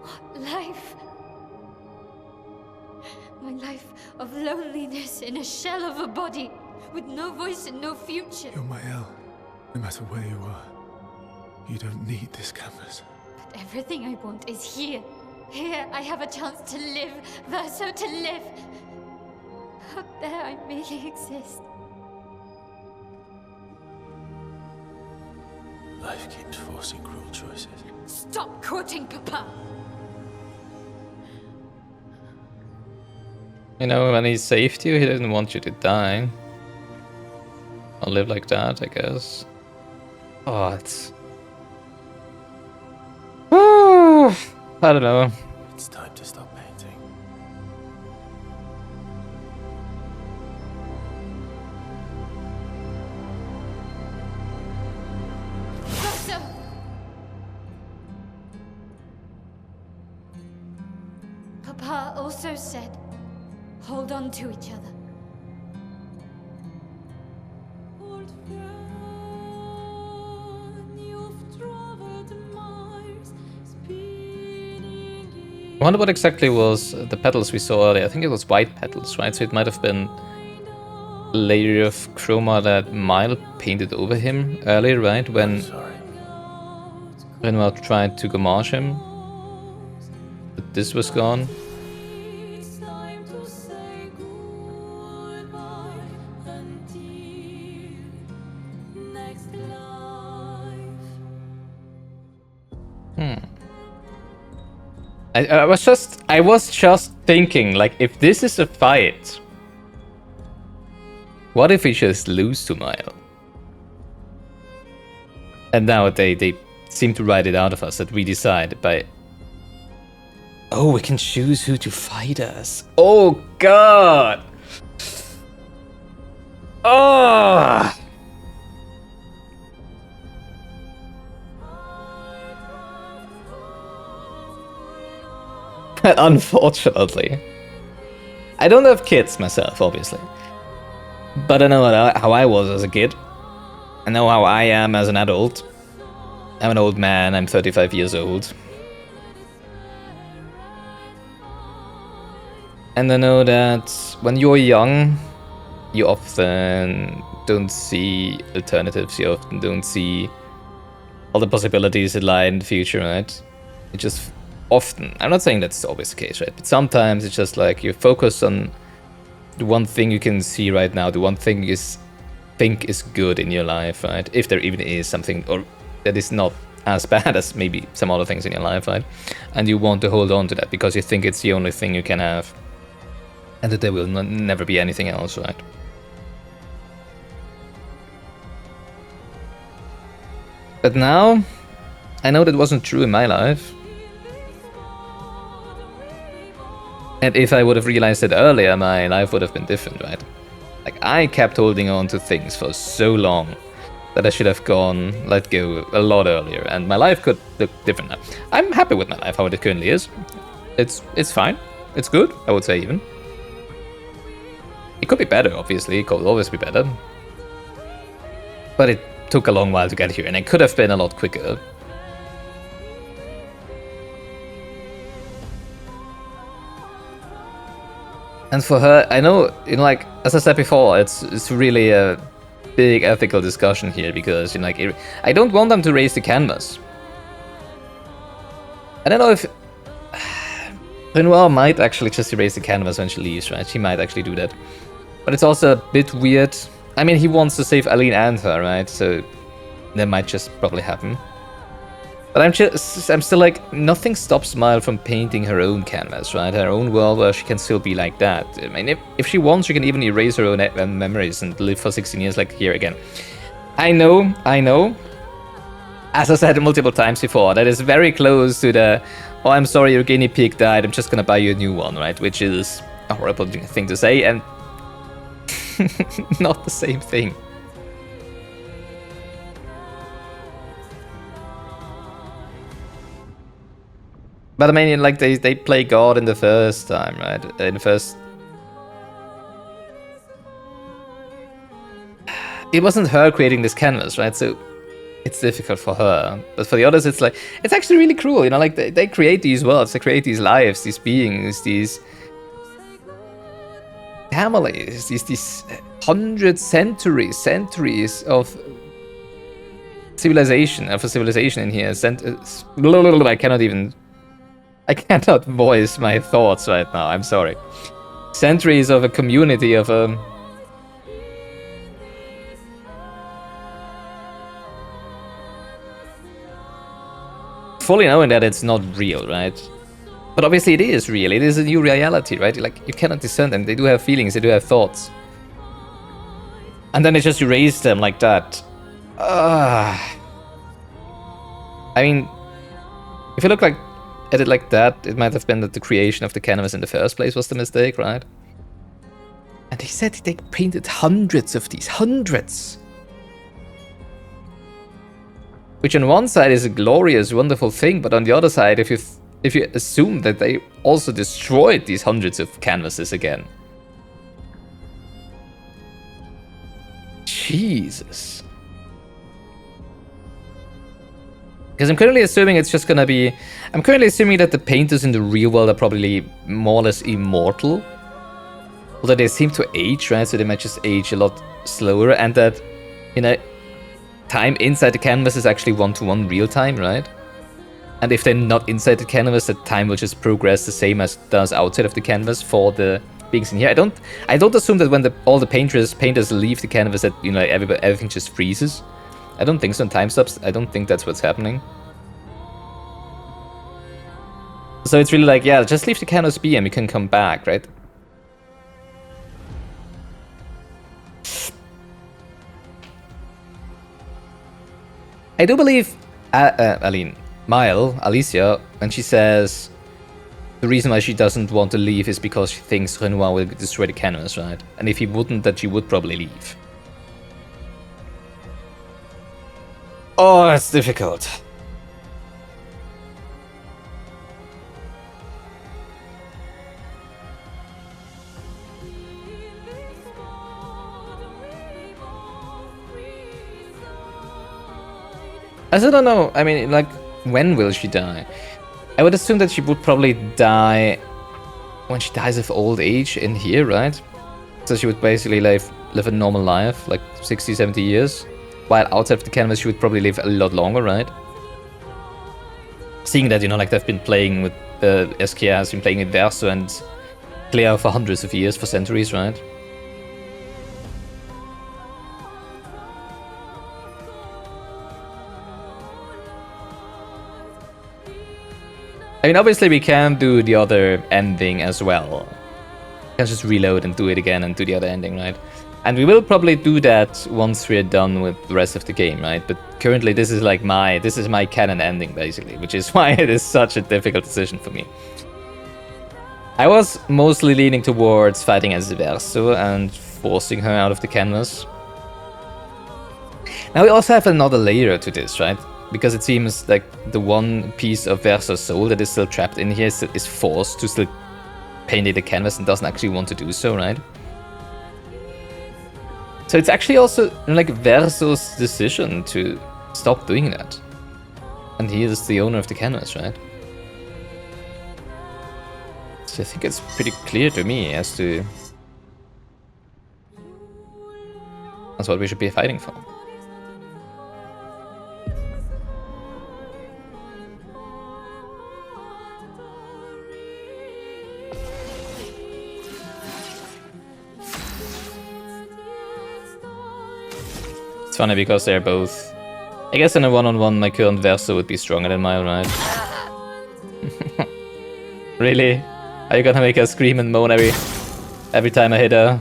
What life? My life of loneliness in a shell of a body, with no voice and no future. You're my El. No matter where you are, you don't need this canvas. But everything I want is here. Here I have a chance to live, Verso to live. Out there I merely exist. Life keeps forcing cruel choices. Stop quoting Papa! You know, when he saved you, he didn't want you to die. Or live like that, I guess. Oh, it's... I don't know. It's time to stop painting. Verso! Papa also said, hold on to each other. I wonder what exactly was the petals we saw earlier. I think it was white petals, right? So it might have been a layer of chroma that Mile painted over him earlier, right? When we tried to gomage him. But this was gone. I was just thinking, like, if this is a fight, what if we just lose to Mile? And now they seem to write it out of us that we decide by... Oh, we can choose who to fight us. Oh, God! Oh! Unfortunately. I don't have kids myself, obviously. But I know how I was as a kid. I know how I am as an adult. I'm an old man, I'm 35 years old. And I know that when you're young, you often don't see alternatives, you often don't see all the possibilities that lie in the future, right? You just often, I'm not saying that's always the case, right? But sometimes it's just like you focus on the one thing you can see right now, the one thing you think is good in your life, right? If there even is something or that is not as bad as maybe some other things in your life, right? And you want to hold on to that because you think it's the only thing you can have. And that there will never be anything else, right? But now, I know that wasn't true in my life. And if I would have realized it earlier, my life would have been different, right? Like, I kept holding on to things for so long that I should have let go a lot earlier, and my life could look different now. I'm happy with my life, how it currently is. It's fine. It's good, I would say, even. It could be better, obviously. It could always be better. But it took a long while to get here, and it could have been a lot quicker. And for her, I know, you know, like as I said before, it's really a big ethical discussion here because, you know, like I don't want them to raise the canvas. I don't know if Renoir might actually just erase the canvas when she leaves, right? She might actually do that. But it's also a bit weird. I mean, he wants to save Aline and her, right? So that might just probably happen. But I'm still like, nothing stops Mile from painting her own canvas, right? Her own world where she can still be like that. I mean, if she wants, she can even erase her own memories and live for 16 years like here again. I know. As I said multiple times before, that is very close to the, oh, I'm sorry, your guinea pig died, I'm just gonna buy you a new one, right? Which is a horrible thing to say, and not the same thing. But I mean, like, they play God in the first time, right? In the first... It wasn't her creating this canvas, right? So it's difficult for her. But for the others, it's like, it's actually really cruel, you know? Like, they create these worlds, they create these lives, these beings, these families, these hundreds, centuries of civilization, in here. I cannot voice my thoughts right now, I'm sorry. Centuries of a community of a... fully knowing that it's not real, right? But obviously it is real, it is a new reality, right? Like, you cannot discern them, they do have feelings, they do have thoughts. And then they just erase them like that. I mean, if you look at it like that, it might have been that the creation of the canvas in the first place was the mistake, right? And they said they painted hundreds of these, hundreds! Which on one side is a glorious, wonderful thing, but on the other side, if you assume that they also destroyed these hundreds of canvases again. Jesus. Because I'm currently assuming it's just gonna be... I'm currently assuming that the painters in the real world are probably more or less immortal. Although they seem to age, right? So they might just age a lot slower, and that, you know, time inside the canvas is actually one-to-one real time, right? And if they're not inside the canvas, the time will just progress the same as it does outside of the canvas for the beings in here. I don't assume that when all the painters leave the canvas that, you know, everything just freezes. I don't think so in time stops. I don't think that's what's happening. So it's really like, yeah, just leave the canvas be and we can come back, right? I do believe Alicia, when she says the reason why she doesn't want to leave is because she thinks Renoir will destroy the canvas, right? And if he wouldn't, that she would probably leave. Oh, it's difficult. I still don't know. I mean, like, when will she die? I would assume that she would probably die when she dies of old age in here, right? So she would basically live a normal life, like 60, 70 years. While outside of the canvas, she would probably live a lot longer, right? Seeing that, you know, like they've been playing with... Esquire has been playing with Verso and Clair for hundreds of years, for centuries, right? I mean, obviously we can do the other ending as well. We can just reload and do it again and do the other ending, right? And we will probably do that once we're done with the rest of the game, right? But currently this is like my canon ending, basically, which is why it is such a difficult decision for me. I was mostly leaning towards fighting as Verso and forcing her out of the canvas. Now we also have another layer to this, right? Because it seems like the one piece of Verso's soul that is still trapped in here is forced to still paint the canvas and doesn't actually want to do so, right? So it's actually also like Verso's decision to stop doing that. And he is the owner of the canvas, right? I think it's pretty clear to me as to that's what we should be fighting for. It's funny because they're both... I guess in a one-on-one my current Verso would be stronger than mine, right? Really? Are you gonna make her scream and moan every time I hit her?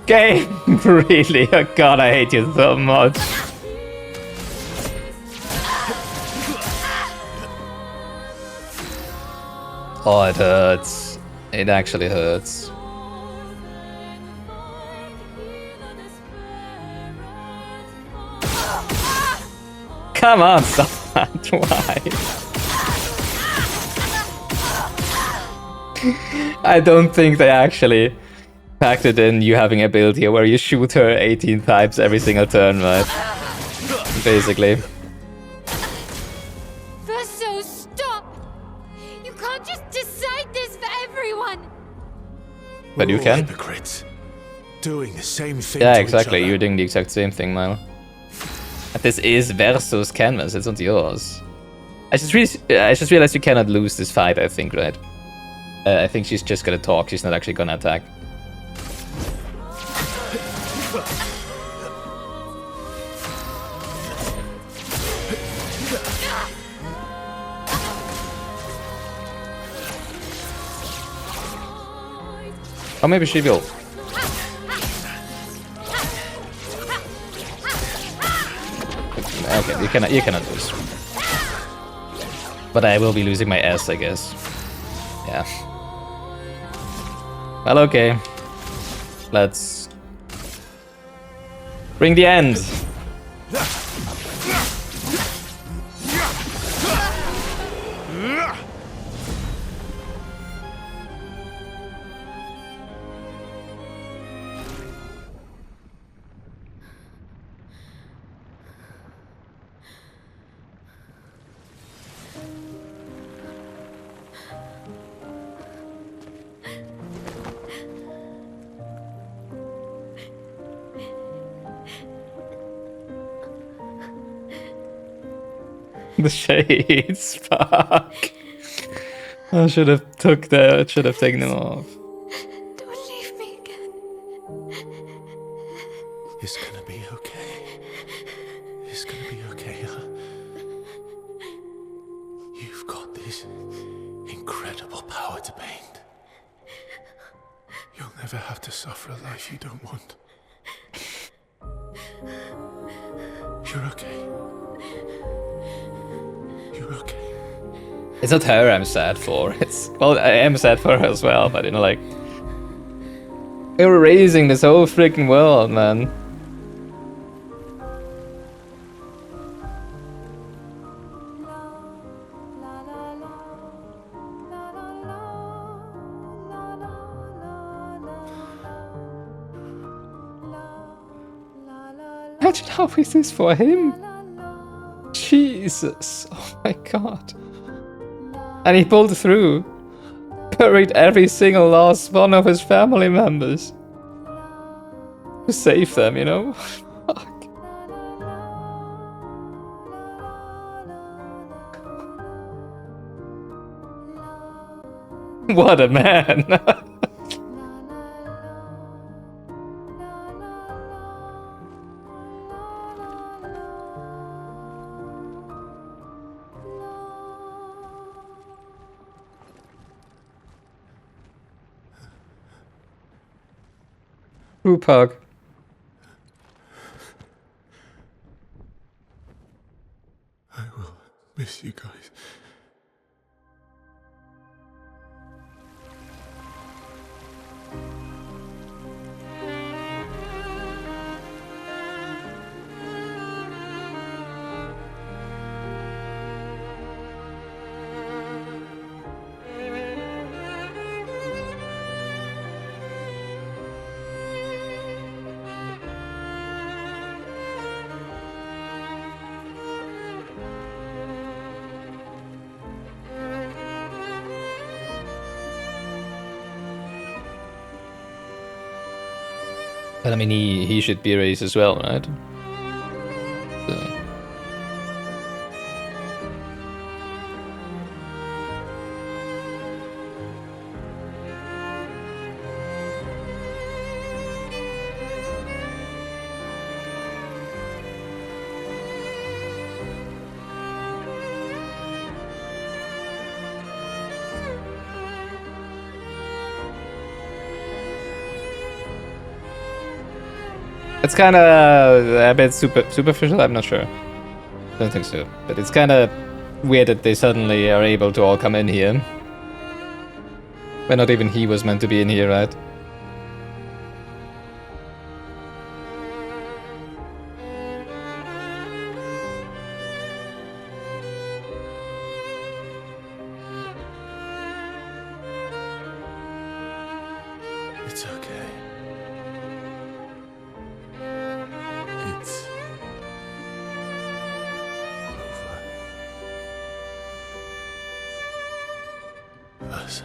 Game! Really? Oh god, I hate you so much. Oh, it hurts. It actually hurts. Come on, stop that. Why? I don't think they actually factored in you having an ability where you shoot her 18 times every single turn, right? Basically. Verso, stop! You can't just decide this for everyone! But you We're all can. hypocrites, doing the same thing. Yeah, to exactly. Each other. You're doing the exact same thing, Milo. And this is Verso's canvas, it's not yours. I just realized you cannot lose this fight, I think, right? I think she's just gonna talk, she's not actually gonna attack. Or maybe she will. Okay, you cannot lose. But I will be losing my ass, I guess. Yeah. Well, okay. Let's bring the end. The shades, fuck. I should have taken them off. Don't leave me again. It's gonna be okay. It's gonna be okay, huh? You've got this incredible power to paint. You'll never have to suffer a life you don't want. You're okay. You're okay. It's not her I'm sad for. It's well, I am sad for her as well, but you know, like we're erasing this whole freaking world, man. Imagine how this is for him. Jesus, oh my god. And he pulled through. Buried every single last one of his family members. To save them, you know? Fuck. What a man. Pug. I will miss you guys. But I mean, he should be raised as well, right? So. It's kind of a bit superficial. I'm not sure. Don't think so. But it's kind of weird that they suddenly are able to all come in here. When not even he was meant to be in here, right? It's okay. It's over. Us.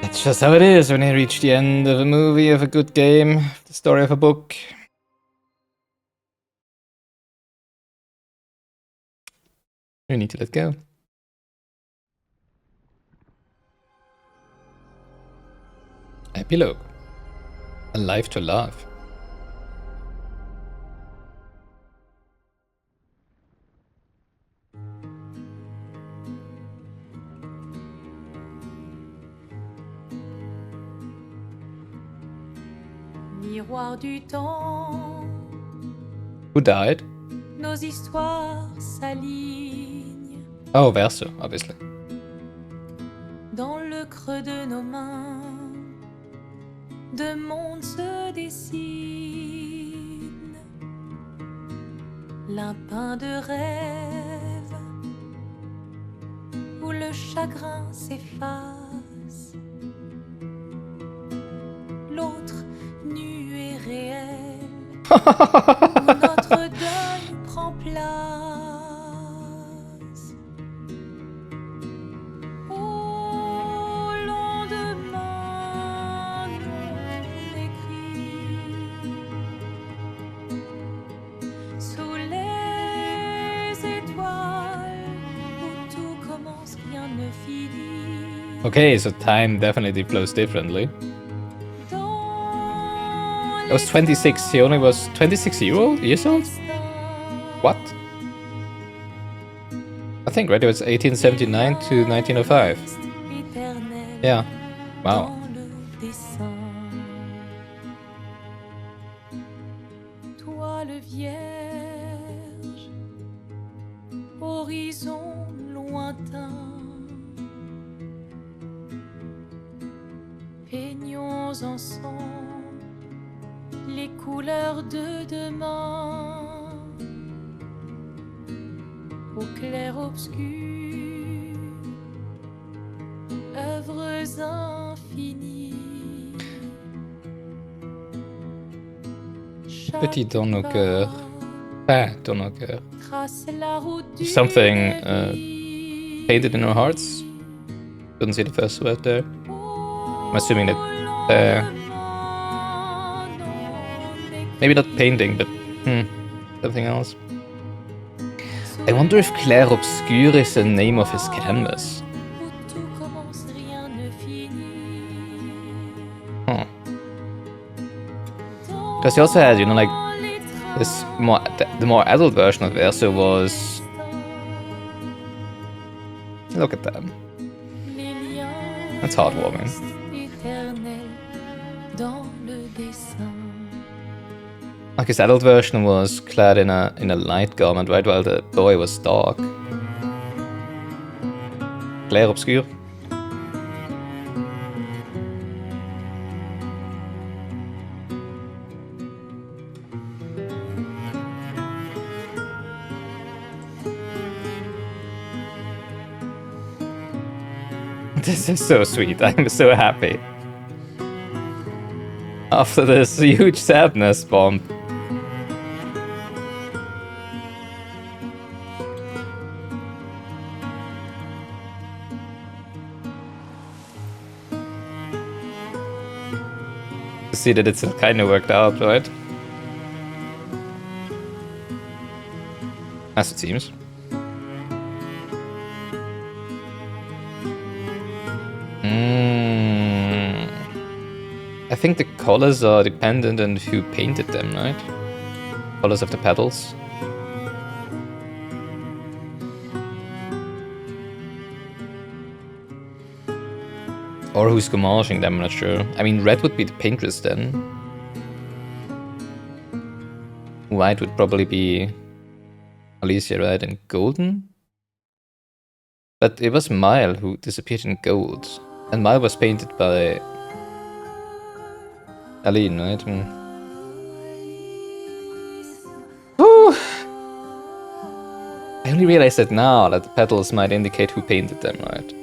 It's just how it is when you reach the end of a movie, of a good game, the story of a book. You need to let go. Epilogue. A life to love. Miroir du temps, Who died? nos histoires s'alignent Oh, Verso, obviously. dans le creux de nos mains. Deux mondes se dessinent, l'un peint de rêve où le chagrin s'efface, l'autre nu et réel où notre deuil prend place. Au lendemain non écrit, sous les étoiles où tout commence, rien ne finit. Okay, so time definitely flows differently. I was 26, he only was 26 years old? What? I think, right, it was 1879 to 1905. Yeah, wow. Toi le vierge, horizon lointain, peignons ensemble les couleurs de demain, au clair obscur, œuvres infinies. Petit dans nos cœurs. Ah, dans nos cœurs. Trace la route du Something painted in our hearts. Couldn't see the first word there. I'm assuming that maybe not painting, but something else. I wonder if Clair Obscur is the name of his canvas. Huh. Because he also had, you know, like this more the more adult version of Verso was. Look at that. That's heartwarming. Like his adult version was clad in a light garment, right, while the boy was dark. Clair Obscur. This is so sweet. I'm so happy. After this huge sadness bomb. To see that it's kind of worked out, right? As it seems. I think the colors are dependent on who painted them, right? Colors of the petals. Or who's gommaging them, I'm not sure. I mean, red would be the paintress then. White would probably be Alicia, right? And golden? But it was Mile who disappeared in gold. And Mile was painted by Aline, right? Whew. I only realized that now, that the petals might indicate who painted them, right?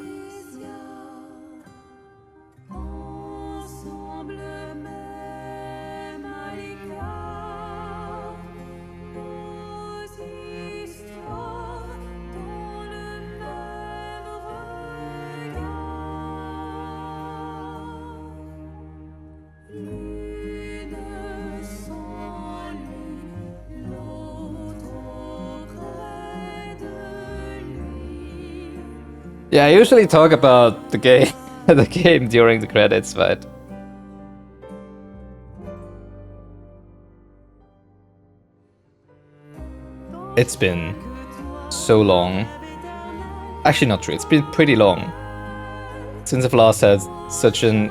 Yeah, I usually talk about the game, the game during the credits, but it's been so long. Actually, not true. It's been pretty long since I've last had such an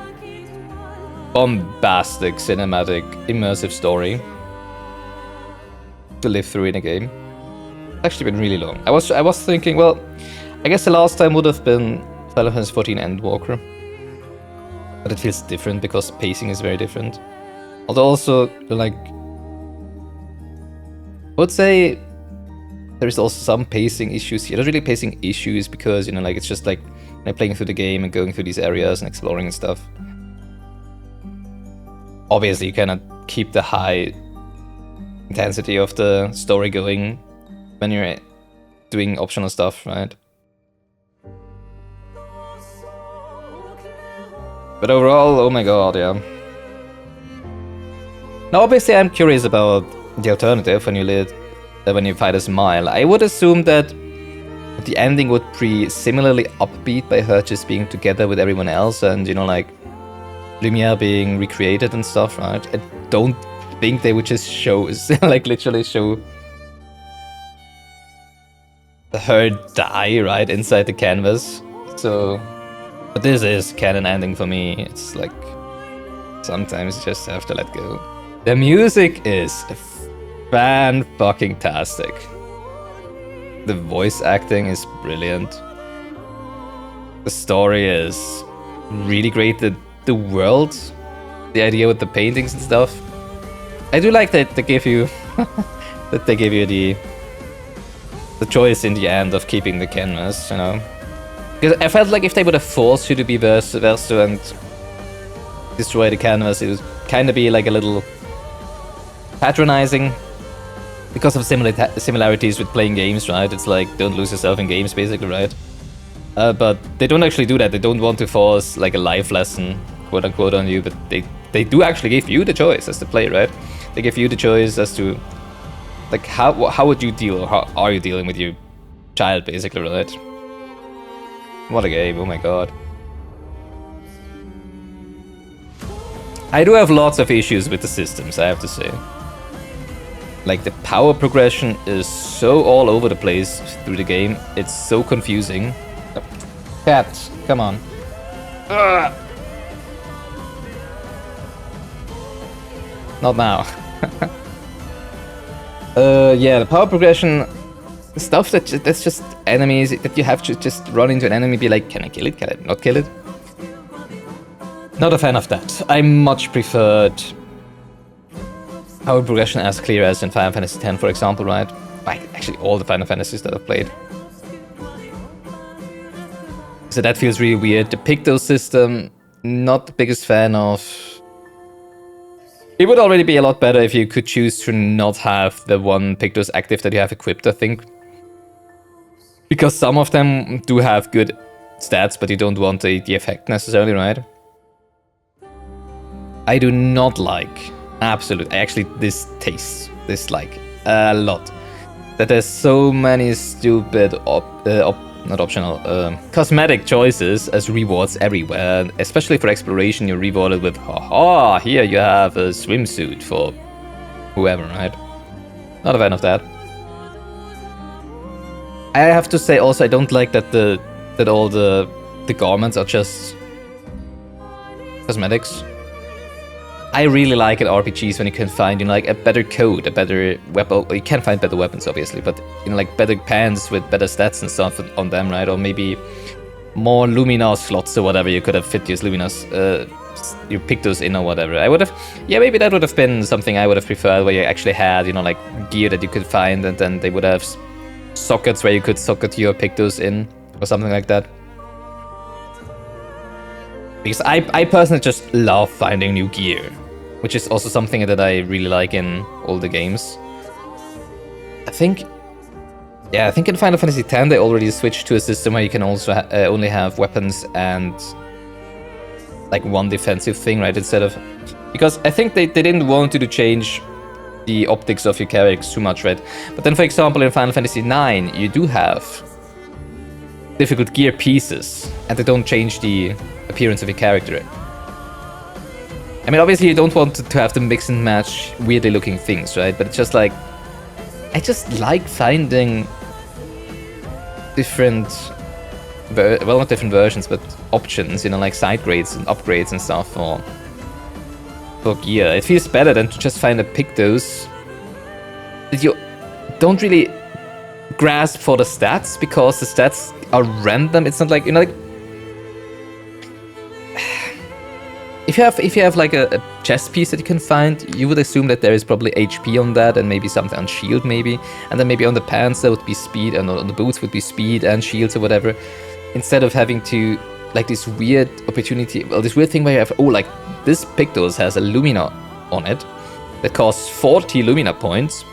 bombastic, cinematic, immersive story to live through in a game. It's actually been really long. I was thinking, well, I guess the last time would have been Final Fantasy XIV Endwalker. But it feels different because pacing is very different. Although also, like, I would say there's also some pacing issues here. Not really pacing issues because, you know, like, it's just like, you know, playing through the game and going through these areas and exploring and stuff. Obviously, you cannot keep the high intensity of the story going when you're doing optional stuff, right? But overall, oh my god, yeah. Now, obviously, I'm curious about the alternative when you fight as Mile. I would assume that the ending would be similarly upbeat by her just being together with everyone else and, you know, like, Lumiere being recreated and stuff, right? I don't think they would just show, like, literally show her die, right, inside the canvas. So, but this is canon ending for me. It's like, sometimes you just have to let go. The music is fan-fucking-tastic. The voice acting is brilliant. The story is really great. The world, the idea with the paintings and stuff. I do like that they give you that they give you the choice in the end of keeping the canvas, you know. Because I felt like if they would have forced you to be Verso and destroy the canvas, it would kind of be like a little patronizing because of similarities with playing games, right? It's like, don't lose yourself in games, basically, right? But they don't actually do that. They don't want to force like a life lesson, quote unquote, on you, but they do actually give you the choice as the player, right? They give you the choice as to, like, how would you deal, or how are you dealing with your child, basically, right? What a game, oh my god. I do have lots of issues with the systems, I have to say. Like, the power progression is so all over the place through the game. It's so confusing. Cat, come on. Ugh. Not now. Yeah, the power progression stuff that's just enemies that you have to just run into an enemy, be like, can I kill it? Can I not kill it? Not a fan of that. I much preferred power progression as clear as in Final Fantasy X, for example, right? Like, actually all the Final Fantasies that I've played. So that feels really weird. The Picto system, not the biggest fan of. It would already be a lot better if you could choose to not have the one Pictos active that you have equipped, I think. Because some of them do have good stats, but you don't want the effect necessarily, right? I do not like, absolutely, actually dislike a lot. That there's so many stupid, not optional, cosmetic choices as rewards everywhere. Especially for exploration, you're rewarded with, haha, here you have a swimsuit for whoever, right? Not a fan of that. I have to say also, I don't like that all the garments are just cosmetics. I really like in RPGs when you can find, you know, like a better coat, a better weapon. You can find better weapons, obviously, but you know, like better pants with better stats and stuff on them, right? Or maybe more Luminar slots or whatever you could have fit your Luminars, you pick those in or whatever. I would have, yeah, maybe that would have been something I would have preferred, where you actually had, you know, like gear that you could find, and then they would have sockets where you could socket your Pictos in or something like that. Because I personally just love finding new gear, which is also something that I really like in all the games. I think in Final Fantasy X they already switched to a system where you can also only have weapons and like one defensive thing, right? Instead of, because I think they didn't want to change the optics of your characters too much, right? But then, for example, in Final Fantasy IX, you do have difficult gear pieces, and they don't change the appearance of your character. I mean, obviously, you don't want to have to mix and match weirdly looking things, right? But it's just like, I just like finding different, well, not different versions, but options, you know, like side grades and upgrades and stuff for gear. It feels better than to just find a Pictos that you don't really grasp for the stats, because the stats are random. It's not like, you know, like if you have like a chest piece that you can find, you would assume that there is probably HP on that, and maybe something on shield maybe, and then maybe on the pants there would be speed, and on the boots would be speed and shields or whatever, instead of having to like this weird opportunity, well, this weird thing where you have, oh, like this Pictos has a Lumina on it that costs 40 Lumina points,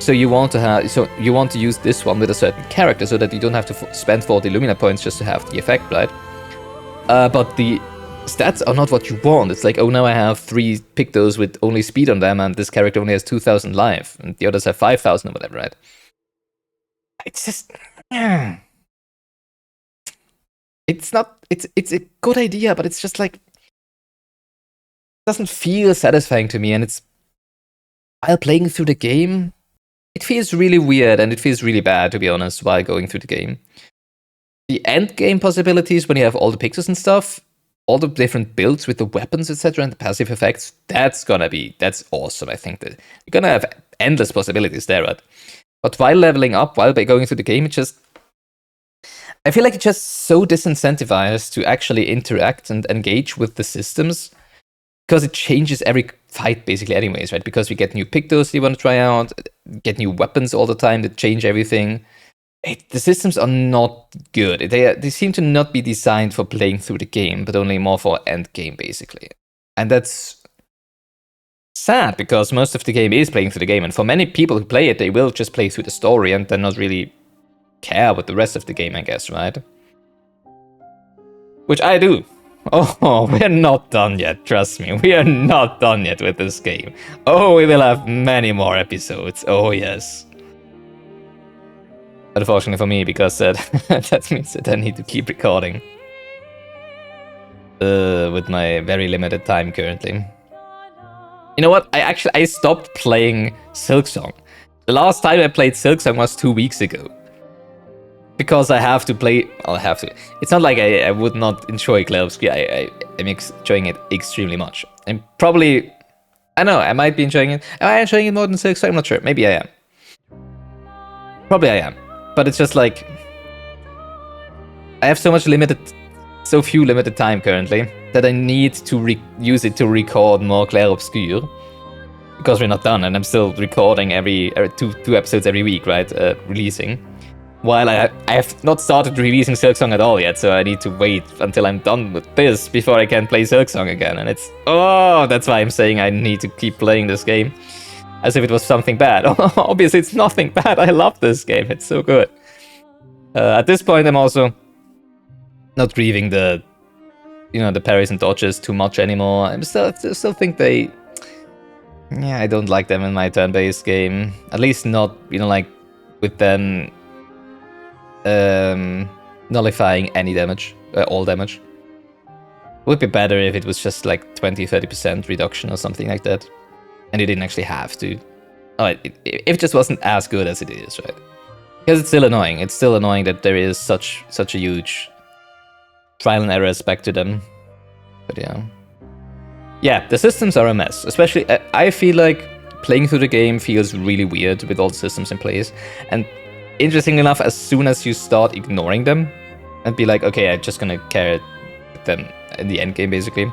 so you want to use this one with a certain character so that you don't have to spend 40 Lumina points just to have the effect, right? But the stats are not what you want. It's like, oh, now I have 3 Pictos with only speed on them, and this character only has 2,000 life, and the others have 5,000 or whatever, right? It's just, it's a good idea, but it's just like, it doesn't feel satisfying to me, and it's, while playing through the game, it feels really weird, and it feels really bad, to be honest, while going through the game. The end game possibilities, when you have all the Pictos and stuff, all the different builds with the weapons, etc., and the passive effects, that's awesome. I think that you're gonna have endless possibilities there, right? But while leveling up, while going through the game, I feel like it's just so disincentivized to actually interact and engage with the systems, because it changes every fight basically anyways, right? Because we get new Pictos you want to try out, get new weapons all the time that change everything. The systems are not good. They seem to not be designed for playing through the game, but only more for end game basically. And that's sad, because most of the game is playing through the game, and for many people who play it, they will just play through the story and then not really care about the rest of the game, I guess, right? Which I do. Oh, we're not done yet, trust me. We are not done yet with this game. Oh, we will have many more episodes. Oh, yes. Unfortunately for me, because that means that I need to keep recording. With my very limited time currently. You know what? I stopped playing Silksong. The last time I played Silksong was 2 weeks ago. Because I have to play... I'll have to. It's not like I would not enjoy Clair Obscur. I'm enjoying it extremely much. And probably... I don't know, I might be enjoying it. Am I enjoying it more than Silksong? I'm not sure. Maybe I am. Probably I am. But it's just like... I have so few limited time currently, that I need to use it to record more Clair Obscur. Because we're not done, and I'm still recording every two episodes every week, right? Releasing. while I have not started releasing Silksong at all yet, so I need to wait until I'm done with this before I can play Silksong again. And it's... Oh, that's why I'm saying I need to keep playing this game. As if it was something bad. Obviously, it's nothing bad. I love this game. It's so good. At this point, I'm also not grieving the... You know, the parries and dodges too much anymore. I still think they... Yeah, I don't like them in my turn-based game. At least not, you know, like, with them... nullifying any damage, all damage. It would be better if it was just like 20-30% reduction or something like that, and you didn't actually have to. Oh, it just wasn't as good as it is, right? Because it's still annoying. It's still annoying that there is such a huge trial and error aspect to them. But yeah, the systems are a mess. Especially, I feel like playing through the game feels really weird with all the systems in place, and interesting enough, as soon as you start ignoring them and be like, okay, I'm just gonna carry them in the end game, basically,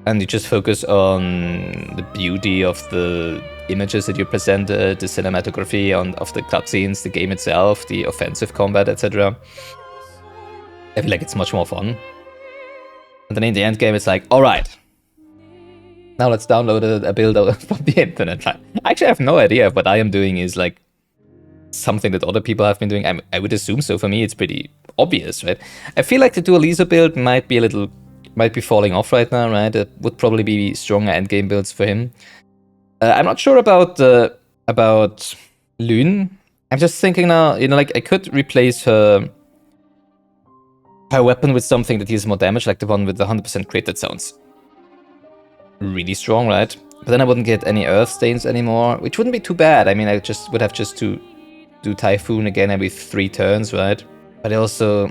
and you just focus on the beauty of the images that you presented, the cinematography of the cutscenes, the game itself, the offensive combat, etc. I feel like it's much more fun. And then in the end game, it's like, all right, now let's download a build from the internet. I actually have no idea if what I am doing is like something that other people have been doing. I would assume so. For me, it's pretty obvious, right? I feel like the Dualizo build might be falling off right now, right? It would probably be stronger endgame builds for him. I'm not sure about Lune. I'm just thinking now, you know, like I could replace her weapon with something that deals more damage, like the one with the 100% crit. That sounds really strong, right? But then I wouldn't get any earth stains anymore, which wouldn't be too bad. I mean, I just would have just to do Typhoon again every 3 turns, right? But also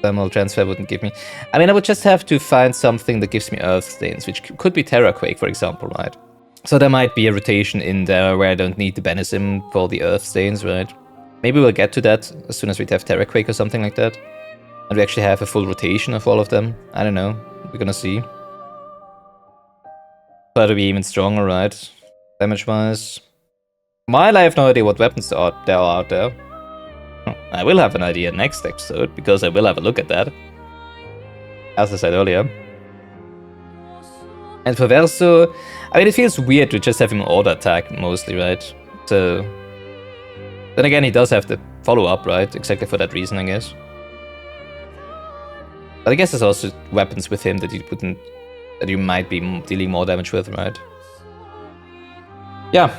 thermal transfer wouldn't give me... I mean, I would just have to find something that gives me earth stains, which could be Terraquake, for example, right? So there might be a rotation in there where I don't need the Benism for the earth stains, right? Maybe we'll get to that as soon as we have Terraquake or something like that. And we actually have a full rotation of all of them. I don't know. We're gonna see. But it'll be even stronger, right? Damage-wise. While I have no idea what weapons there are out there, I will have an idea next episode, because I will have a look at that, as I said earlier. And for Verso, I mean, it feels weird to just have him auto attack mostly, right? So, then again, he does have the follow-up, right? Exactly for that reason, I guess. But I guess there's also weapons with him that you might be dealing more damage with, right? Yeah.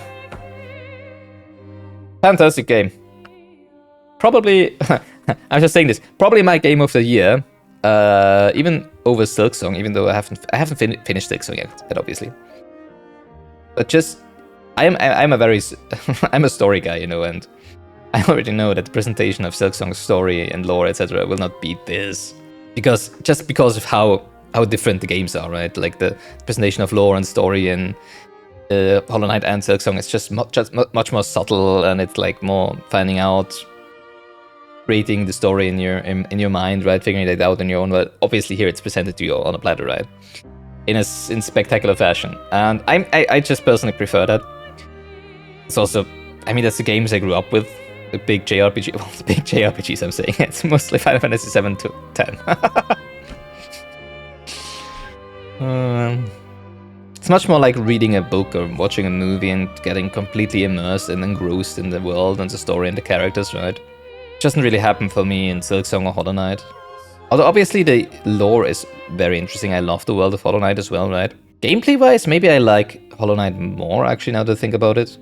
Fantastic game. Probably, I'm just saying this, probably my game of the year, even over Silksong, even though I haven't finished Silksong yet, obviously. But just, I'm a story guy, you know, and I already know that the presentation of Silksong's story and lore, etc., will not beat this, because of how different the games are, right? Like the presentation of lore and story in Hollow Knight and Silksong is just much more subtle, and it's like more finding out, creating the story in your mind, right? Figuring it out on your own. But obviously here it's presented to you on a platter, right? In spectacular fashion, and I just personally prefer that. It's also, I mean, that's the games I grew up with. The big JRPG, well, the big JRPGs I'm saying. It's mostly Final Fantasy 7 to 10. It's much more like reading a book or watching a movie and getting completely immersed and engrossed in the world and the story and the characters, right? It doesn't really happen for me in Silksong or Hollow Knight. Although obviously the lore is very interesting. I love the world of Hollow Knight as well, right? Gameplay-wise, maybe I like Hollow Knight more, actually, now that I think about it.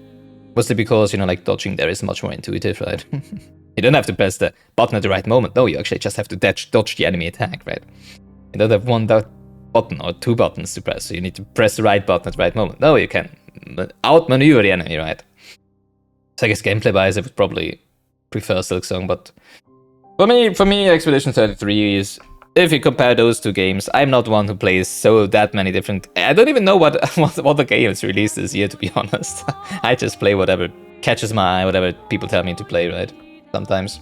Mostly because, you know, like, dodging there is much more intuitive, right? You don't have to press the button at the right moment. No, you actually just have to dodge the enemy attack, right? You don't have one button or 2 buttons to press, so you need to press the right button at the right moment. No, you can outmaneuver the enemy, right? So I guess gameplay-wise, I would probably prefer Silksong, but for me, Expedition 33 is, if you compare those 2 games, I'm not one who plays that many different... I don't even know what the games released this year, to be honest. I just play whatever catches my eye, whatever people tell me to play, right? Sometimes.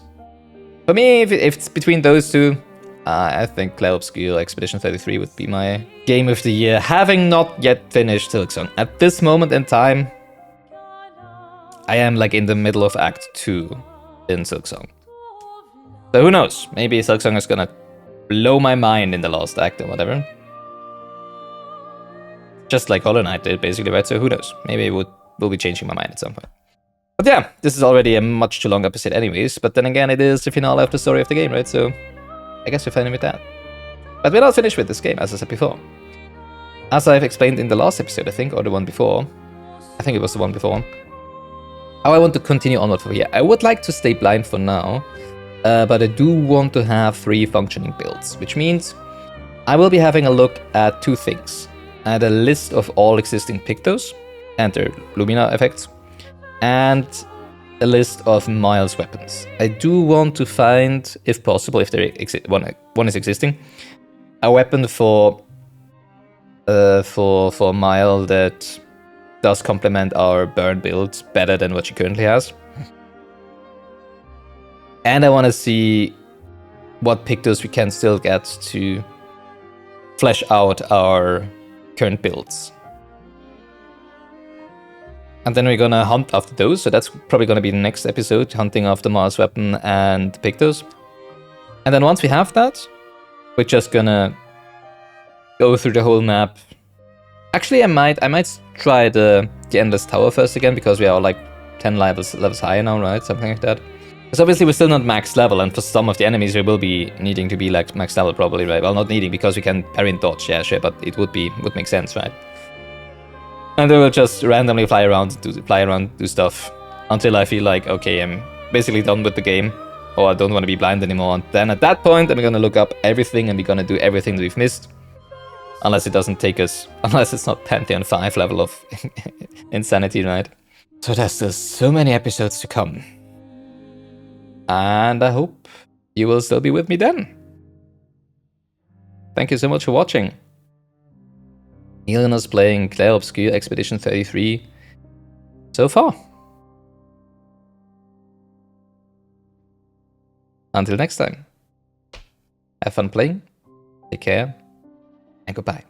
For me, if it's between those 2, I think Clair Obscur Expedition 33 would be my game of the year, having not yet finished Silksong. At this moment in time, I am like in the middle of Act 2 in Silksong. So who knows? Maybe Silksong is gonna blow my mind in the last act or whatever. Just like Hollow Knight did, basically, right? So who knows? Maybe it will be changing my mind at some point. But yeah, this is already a much too long episode anyways, but then again, it is the finale of the story of the game, right? So I guess we're fine with that. But we're not finished with this game, as I said before. As I've explained in the last episode, I think, or the one before, I think it was the one before, how I want to continue onward from here. I would like to stay blind for now, but I do want to have 3 functioning builds, which means I will be having a look at 2 things. At a list of all existing Pictos and their Lumina effects, and a list of Miles weapons. I do want to find, if possible, if there one is existing, a weapon for Mile that does complement our burn build better than what she currently has. And I want to see what Pictos we can still get to flesh out our current builds. And then we're gonna hunt after those, so that's probably gonna be the next episode, hunting after Mars weapon and Pictos. And then once we have that, we're just gonna go through the whole map. Actually, I might try the Endless Tower first again, because we are like 10 levels higher now, right? Something like that. Because obviously we're still not max level, and for some of the enemies we will be needing to be like max level probably, right? Well, not needing, because we can parry and dodge, yeah, sure, but it would make sense, right? And then we'll just randomly fly around, do stuff, until I feel like, okay, I'm basically done with the game, or I don't want to be blind anymore. And then at that point, I'm gonna look up everything, and we're gonna do everything that we've missed. Unless it doesn't take us, unless it's not Pantheon 5 level of insanity, right? So there's still so many episodes to come. And I hope you will still be with me then. Thank you so much for watching. Gilganos playing Clair Obscur Expedition 33 so far. Until next time. Have fun playing, take care, and goodbye.